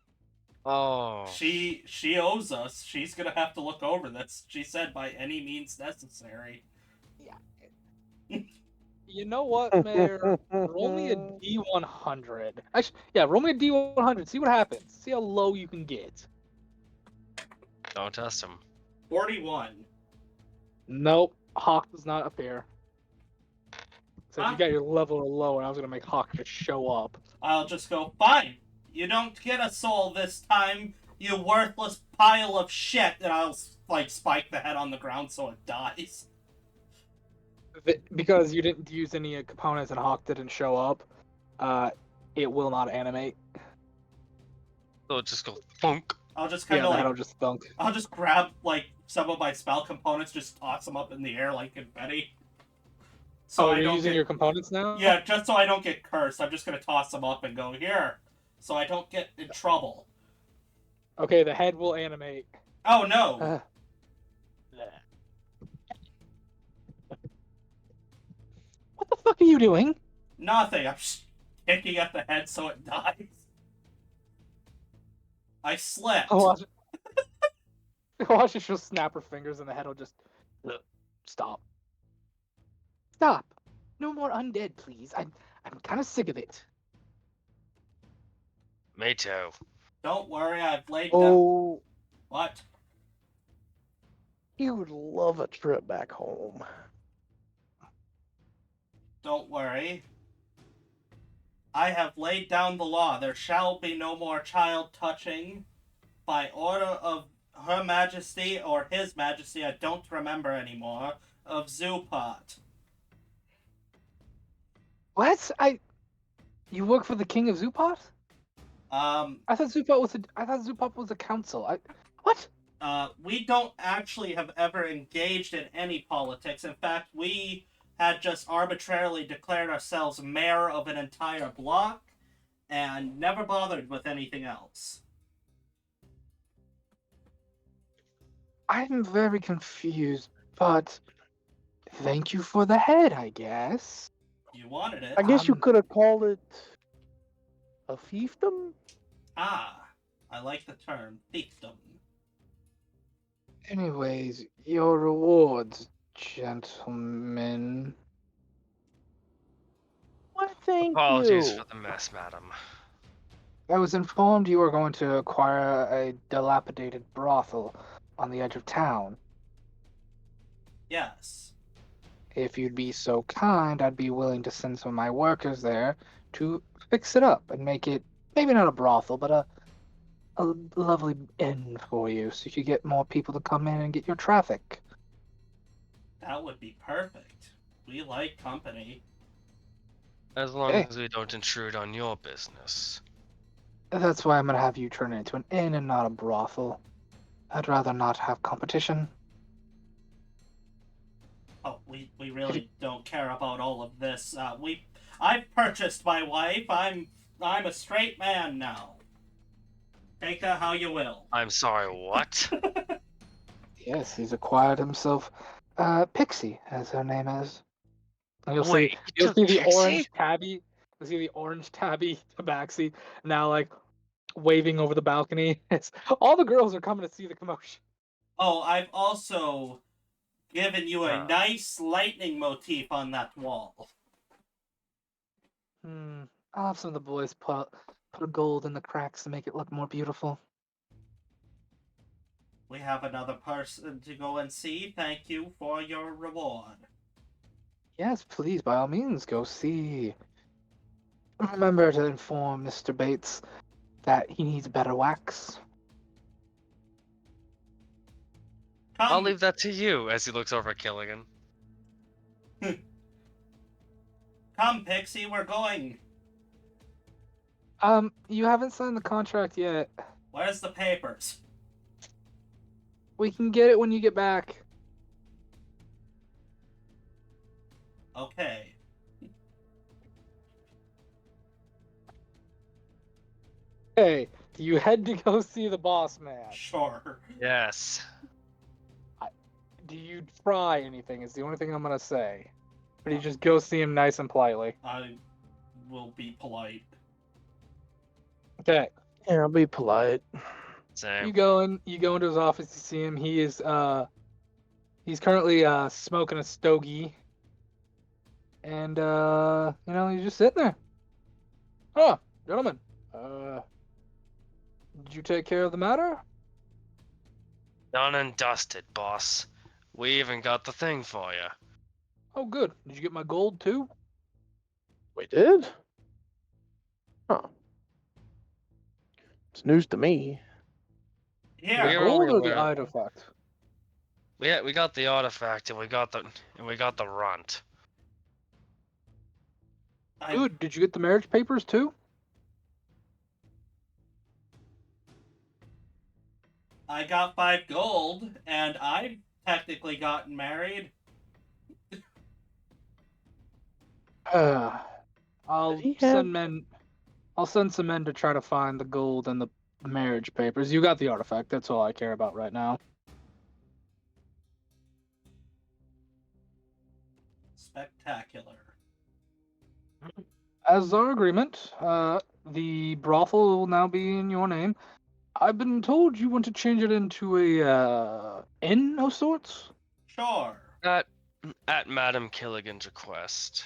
Oh. She owes us. She's gonna have to look over this. She said by any means necessary. You know what, Mayor? Roll me a D100. Actually, yeah, roll me a D100. See what happens. See how low you can get. Don't test him. 41. Nope. Hawk does not appear. So if Huh? you got your level or lower, I was gonna make Hawk just show up. I'll just go, fine. You don't get a soul this time, you worthless pile of shit. And I'll, like, spike the head on the ground so it dies. Because you didn't use any components and Hawk didn't show up, it will not animate. So it just goes thunk. I'll just Yeah, kind the of, head will like, just thunk. I'll just grab, like, some of my spell components, just toss them up in the air like confetti. So I you're don't using get... your components now? Yeah, just so I don't get cursed. I'm just gonna toss them up and go, here. So I don't get in trouble. Okay, the head will animate. Oh, no. What the fuck are you doing? Nothing. I'm just kicking at the head so it dies. I slipped. Oh, watch it. She'll snap her fingers and the head will just stop. Stop. No more undead, please. I'm kind of sick of it. Me too. Don't worry, I've laid down... Oh, What? you would love a trip back home. Don't worry. I have laid down the law. There shall be no more child touching. By order of Her Majesty or His Majesty, I don't remember anymore, of Zupot. What? You work for the king of Zupot? I thought Zupot was a council. What? We don't actually have ever engaged in any politics. In fact, we had just arbitrarily declared ourselves mayor of an entire block and never bothered with anything else. I'm very confused, but thank you for the head, I guess. You wanted it. I guess you could have called it a fiefdom? Ah, I like the term, fiefdom. Anyways, your rewards, gentlemen. Why, thank Apologies you. for the mess, madam. I was informed you were going to acquire a dilapidated brothel on the edge of town. Yes. If you'd be so kind, I'd be willing to send some of my workers there to fix it up and make it maybe not a brothel, but a lovely inn for you, so you could get more people to come in and get your traffic. That would be perfect. We like company. As long Hey. as we don't intrude on your business. That's why I'm gonna have you turn it into an inn and not a brothel. I'd rather not have competition. Oh, we really don't care about all of this. I've purchased my wife. I'm a straight man now. Take that how you will. I'm sorry, what? Yes, he's acquired himself Pixie, as her name is. And you'll Wait, see the Pixie? orange tabby. You'll see the orange tabby tabaxi now like waving over the balcony. All the girls are coming to see the commotion. Oh, I've also given you a Huh. nice lightning motif on that wall. I'll have some of the boys put a gold in the cracks to make it look more beautiful. We have another person to go and see. Thank you for your reward. Yes, please, by all means, go see. Remember to inform Mr. Bates that he needs better wax. Come, I'll leave that to you as he looks over at Killigan. come, Pixie, we're going. You haven't signed the contract yet. Where's the papers? We can get it when you get back. Okay. Hey, You head to go see the boss man. Sure. Yes. Do you try anything? Is the only thing I'm gonna say. Or do you just go see him nice and politely? I will be polite. Okay. Yeah, I'll be polite. Same. You go into his office, you see him. He's currently smoking a stogie. And he's just sitting there. Oh, gentlemen. Did you take care of the matter? Done and dusted, boss. We even got the thing for you. Oh, good. Did you get my gold too? We did? Huh. It's news to me. Yeah. We The are gold only or the aware- artifact? We got the artifact and we got the runt. Good. Did you get the marriage papers too? I got 5 gold, and I've technically gotten married. I'll he have- send men. I'll send some men to try to find the gold and the marriage papers. You got the artifact. That's all I care about right now. Spectacular. As our agreement, the brothel will now be in your name. I've been told you want to change it into a inn of sorts. Sure. At Madame Killigan's request.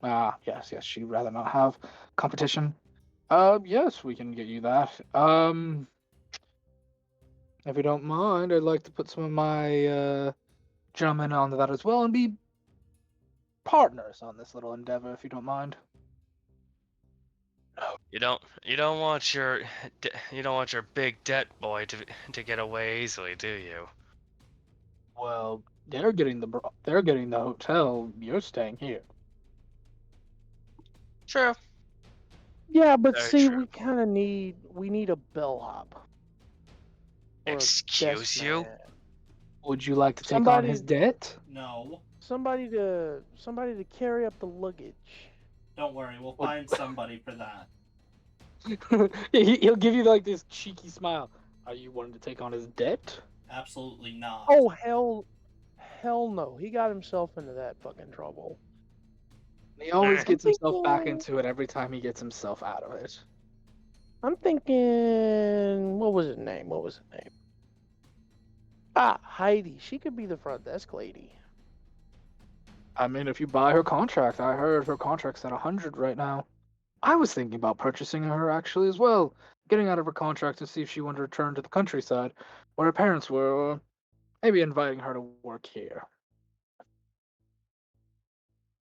Ah, yes, she'd rather not have competition. Yes, we can get you that. If you don't mind, I'd like to put some of my gentlemen onto that as well and be partners on this little endeavor, if you don't mind. You don't want your big debt boy to get away easily, do you? Well, they're getting the hotel. You're staying here. True. Yeah, but Very see, true. we need a bellhop. Or a Excuse desk you? man. Would you like to take on his Somebody- debt? No. Somebody to carry up the luggage. Don't worry, we'll What- find somebody for that. He'll give you like this cheeky smile. Are you wanting to take on his debt? Absolutely not. Oh hell no! He got himself into that fucking trouble. He always I'm gets himself back thinking- into it every time he gets himself out of it. I'm thinking, what was his name? Ah, Heidi. She could be the front desk lady. I mean, if you buy her contract, I heard her contract's at 100 right now. I was thinking about purchasing her actually as well, getting out of her contract to see if she wanted to return to the countryside, where her parents were, or maybe inviting her to work here.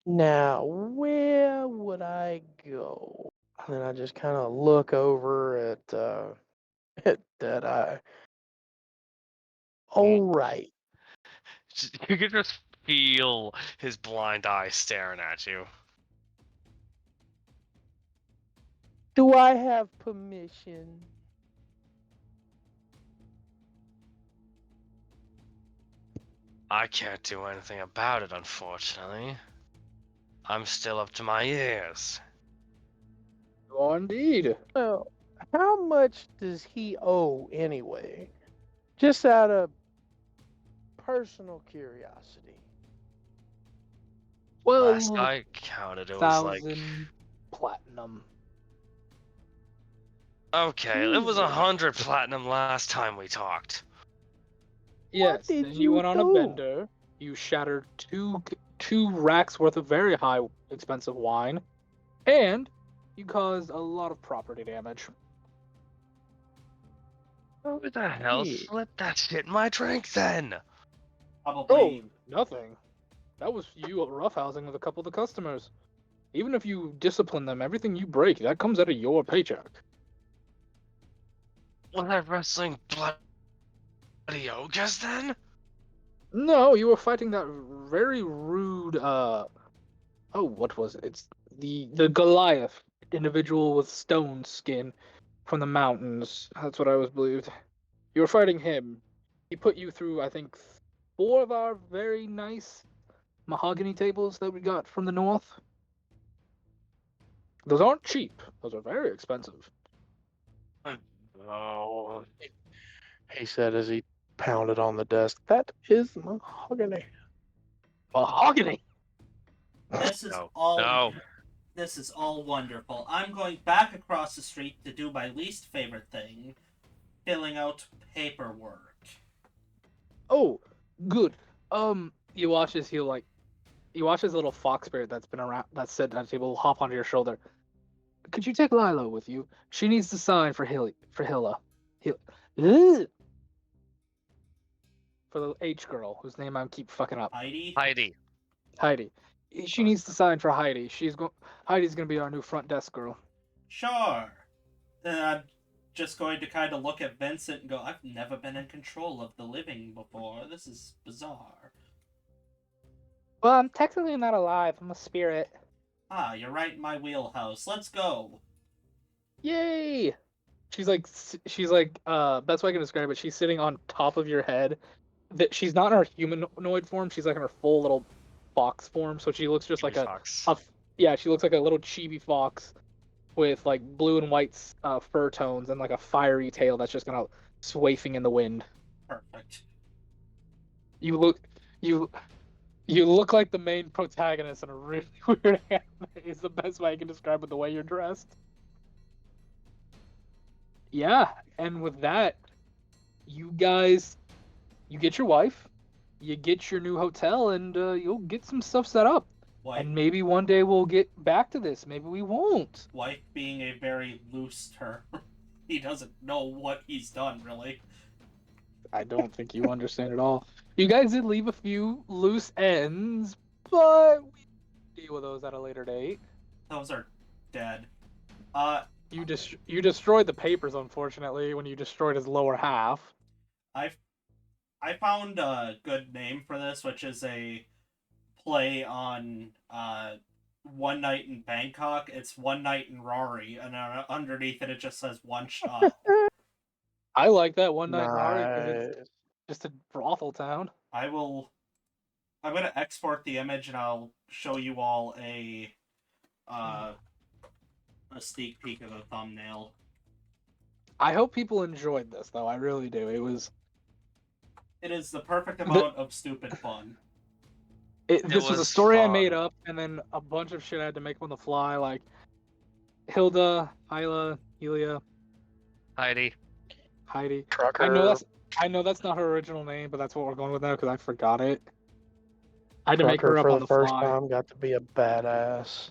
Now, where would I go? And then I just kind of look over at Deadeye. All right. You can just feel his blind eye staring at you. Do I have permission? I can't do anything about it, unfortunately. I'm still up to my ears. You are indeed. Well, how much does he owe anyway? Just out of personal curiosity. Well, Last I counted, it was like 1,000 platinum. okay, it was Jesus. 100 platinum last time we talked. Yes, did then you you went on a do? bender. You shattered two racks worth of very high expensive wine, and you caused a lot of property damage. Who the hell Yeah. slipped that shit in my drink then? Probably. Nothing. That was you roughhousing with a couple of the customers. Even if you discipline them, everything you break, that comes out of your paycheck. Was I wrestling bloody ogres then? No, you were fighting that very rude, what was it? It's the Goliath individual with stone skin from the mountains. That's what I was believed. You were fighting him. He put you through, I think, 4 of our very nice mahogany tables that we got from the north. Those aren't cheap. Those are very expensive. Oh. He said as he pounded on the desk. That is mahogany. Mahogany. This is No. all. No. This is all wonderful. I'm going back across the street to do my least favorite thing, filling out paperwork. Oh, good. You watch as you watch this little fox spirit that's been around, that's sitting at the table, hop onto your shoulder. Could you take Lilo with you? She needs to sign for Hilla. Ugh. For the H girl, whose name I keep fucking up. Heidi? Heidi. She needs to sign for Heidi. Heidi's gonna be our new front desk girl. Sure. Then I'm just going to kind of look at Vincent and go, I've never been in control of the living before. This is bizarre. Well, I'm technically not alive. I'm a spirit. Ah, you're right in my wheelhouse. Let's go. Yay! She's like, best way I can describe it, she's sitting on top of your head. That she's not in her humanoid form, she's like in her full little fox form, so she looks just like Fox. yeah, she looks like a little chibi fox with like blue and white fur tones and like a fiery tail that's just kind of swaying in the wind. Perfect. You look like the main protagonist in a really weird anime. Is the best way I can describe it, the way you're dressed. Yeah, and with that, you guys, you get your wife, you get your new hotel, and you'll get some stuff set up. Wife, And maybe one day we'll get back to this. Maybe we won't. wife being a very loose term. He doesn't know what he's done, really. I don't think you understand at all. You guys did leave a few loose ends, but we deal with those at a later date. Those are dead. You destroyed the papers, unfortunately, when you destroyed his lower half. I found a good name for this, which is a play on One Night in Bangkok. It's One Night in Rawrry, and underneath it just says one shot. I like that one night Rawrry because it's Nice. just a brothel town. I'm gonna export the image and I'll show you all a sneak peek of a thumbnail. I hope people enjoyed this, though. I really do. It is the perfect amount of stupid fun. This was a was story I fun. made up, and then a bunch of shit I had to make on the fly, like Hilda, Hyla, Helia, Heidi. Heidi. Trucker. I know that's not her original name, but that's what we're going with now because I forgot it. I had to make Trucker her up for on the the first fly. time got to be a badass.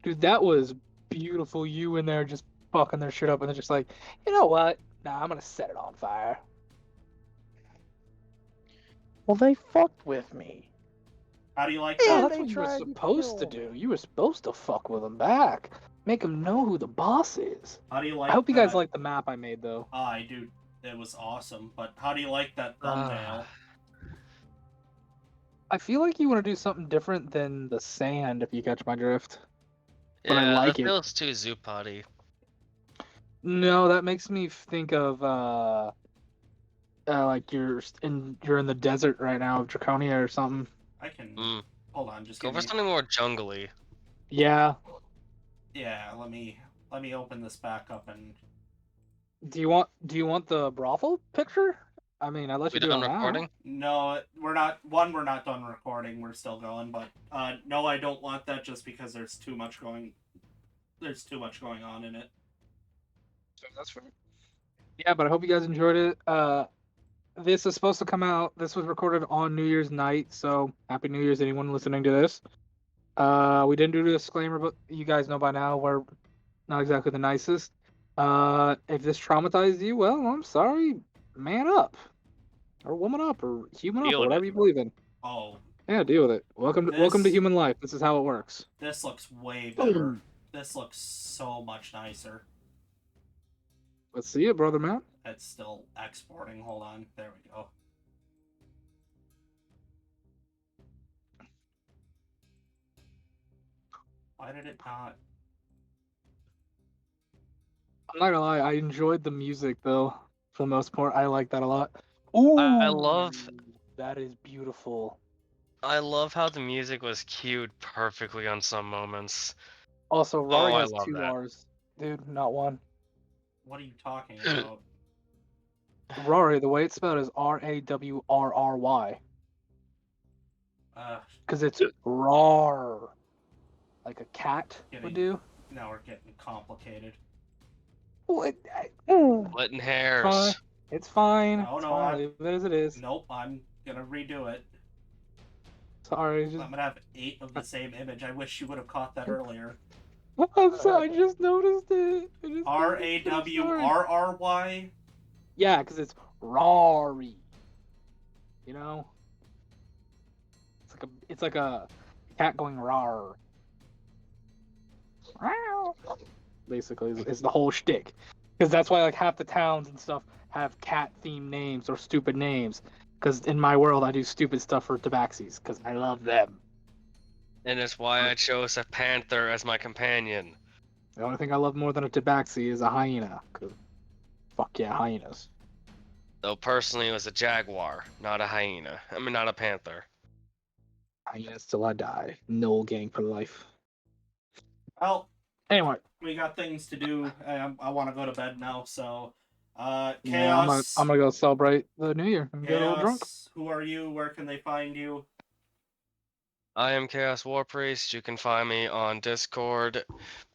Dude, that was beautiful. You in there just fucking their shit up, and they're just like, you know what? Nah, I'm gonna set it on fire. Well, they fucked with me. How do you like Yeah, that? that's they what you were tried to supposed to kill do. me. You were supposed to fuck with them back. Make them know who the boss is. How do you like I hope you guys that- like the map I made, though. I do. It was awesome. But how do you like that thumbnail? I feel like you want to do something different than the sand, if you catch my drift. But I Yeah, like that it. feels too Zoopotty. No, that makes me think of like you're in the desert right now of Draconia or something. I can Mm. hold on. Just Go give for me. something more jungly. Yeah. Yeah, let me open this back up and. Do you want the brothel picture? I mean, I let We you do it done now. recording? No, we're not. One, we're not done recording. We're still going. But no, I don't want that just because there's too much going. There's too much going on in it. So that's fair. Yeah, but I hope you guys enjoyed it. This is supposed to come out. This was recorded on New Year's night, so happy New Year's, anyone listening to this. We didn't do the disclaimer, but you guys know by now we're not exactly the nicest. If this traumatized you, well, I'm sorry. Man up, or woman up, or human up, Deal or with whatever it. you believe in. Oh, Yeah, deal with it. Welcome to This- human life. This is how it works. this looks way better. This looks so much nicer. Let's see it, brother man. It's still exporting. Hold on. There we go. Why did it not? I'm not gonna lie, I enjoyed the music though. For the most part, I like that a lot. Ooh, I love that is beautiful. I love how the music was cued perfectly on some moments. Also, Rawrry I has love 2 that. R's, dude, not 1. What are you talking about? Rawrry, the way it's spelled is Rawrry. Uh, Because it's rawr. Like a cat would Getting- do. now we're getting complicated. What? Splitting hairs. It's fine. No, It's no, fine. I- Leave it as it is. Nope, I'm gonna redo it. Sorry. I'm gonna have 8 of the same image. I wish you would have caught that earlier. I'm sorry. I just noticed it. RAWRRY? Yeah, because it's Rawry. You know? It's like a cat going rawr. Rawr. Basically, is the whole shtick. Because that's why like half the towns and stuff have cat-themed names or stupid names. Because in my world, I do stupid stuff for tabaxis because I love them. And it's why I chose a panther as my companion. The only thing I love more than a tabaxi is a hyena. 'Cause fuck yeah, hyenas. Though personally, it was a jaguar, not a hyena. I mean, not a panther. Hyenas till I die. No gang for life. Well, Anyway, we got things to do. I want to go to bed now, so. yeah, Chaos. I'm gonna go celebrate the New Year and get a little drunk. Chaos, who are you? Where can they find you? I am Chaos War Priest. You can find me on Discord,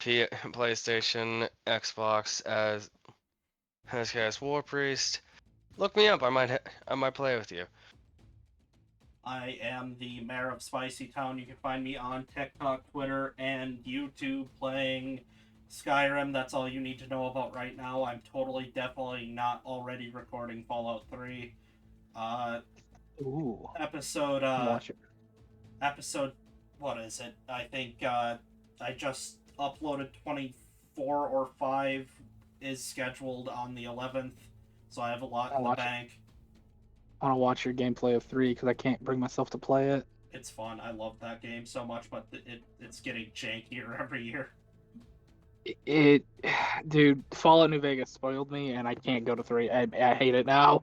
PlayStation, Xbox as Chaos War Priest. Look me up. I might play with you. I am the mayor of Spicy Town. You can find me on TikTok, Twitter, and YouTube playing Skyrim. That's all you need to know about right now. I'm definitely not already recording Fallout 3. Ooh, Episode, watch it. what is it? I think, I just uploaded 24 or 5 is scheduled on the 11th, so I have a lot in the watch it. bank. I want to watch your gameplay of 3 because I can't bring myself to play it. It's fun. I love that game so much, but it's getting jankier every year. Dude, Fallout New Vegas spoiled me, and I can't go to 3. I hate it now.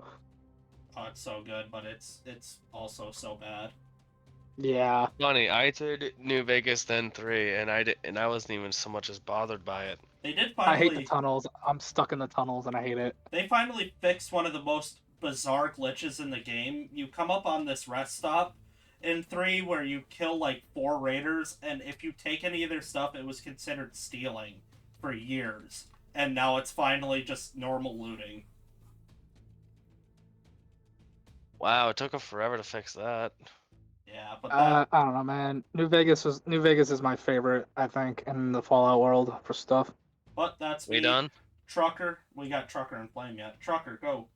Oh, it's so good, but it's also so bad. Yeah, Funny, I did New Vegas then 3, and I wasn't even so much as bothered by it. They did I hate the finally. tunnels. I'm stuck in the tunnels, and I hate it. They finally fixed one of the most bizarre glitches in the game. You come up on this rest stop in 3 where you kill like 4 raiders, and if you take any of their stuff, it was considered stealing for years. And now it's finally just normal looting. Wow, it took them forever to fix that. Yeah, but that, I don't know, man. New Vegas is my favorite, I think, in the Fallout world for stuff. but that's We me. done? Trucker. We got Trucker and Flame yet. Trucker, go.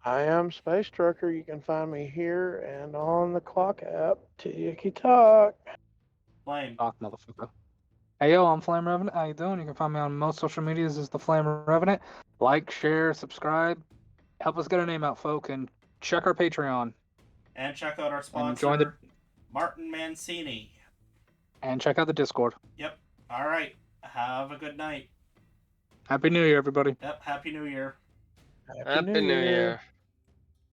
I am Space Trucker. You can find me here and on the Clock app. Tiki Talk. Flame. Fuck, motherfucker. Hey yo, I'm Flame Revenant. How you doing? You can find me on most social medias as the Flame Revenant. Like, share, subscribe. Help us get our name out, folk, and check our Patreon. And check out our And sponsor, join the- Martin Mancini. And check out the Discord. Yep. All right. Have a good night. Happy New Year, everybody. Yep. Happy New Year. Happy New Year.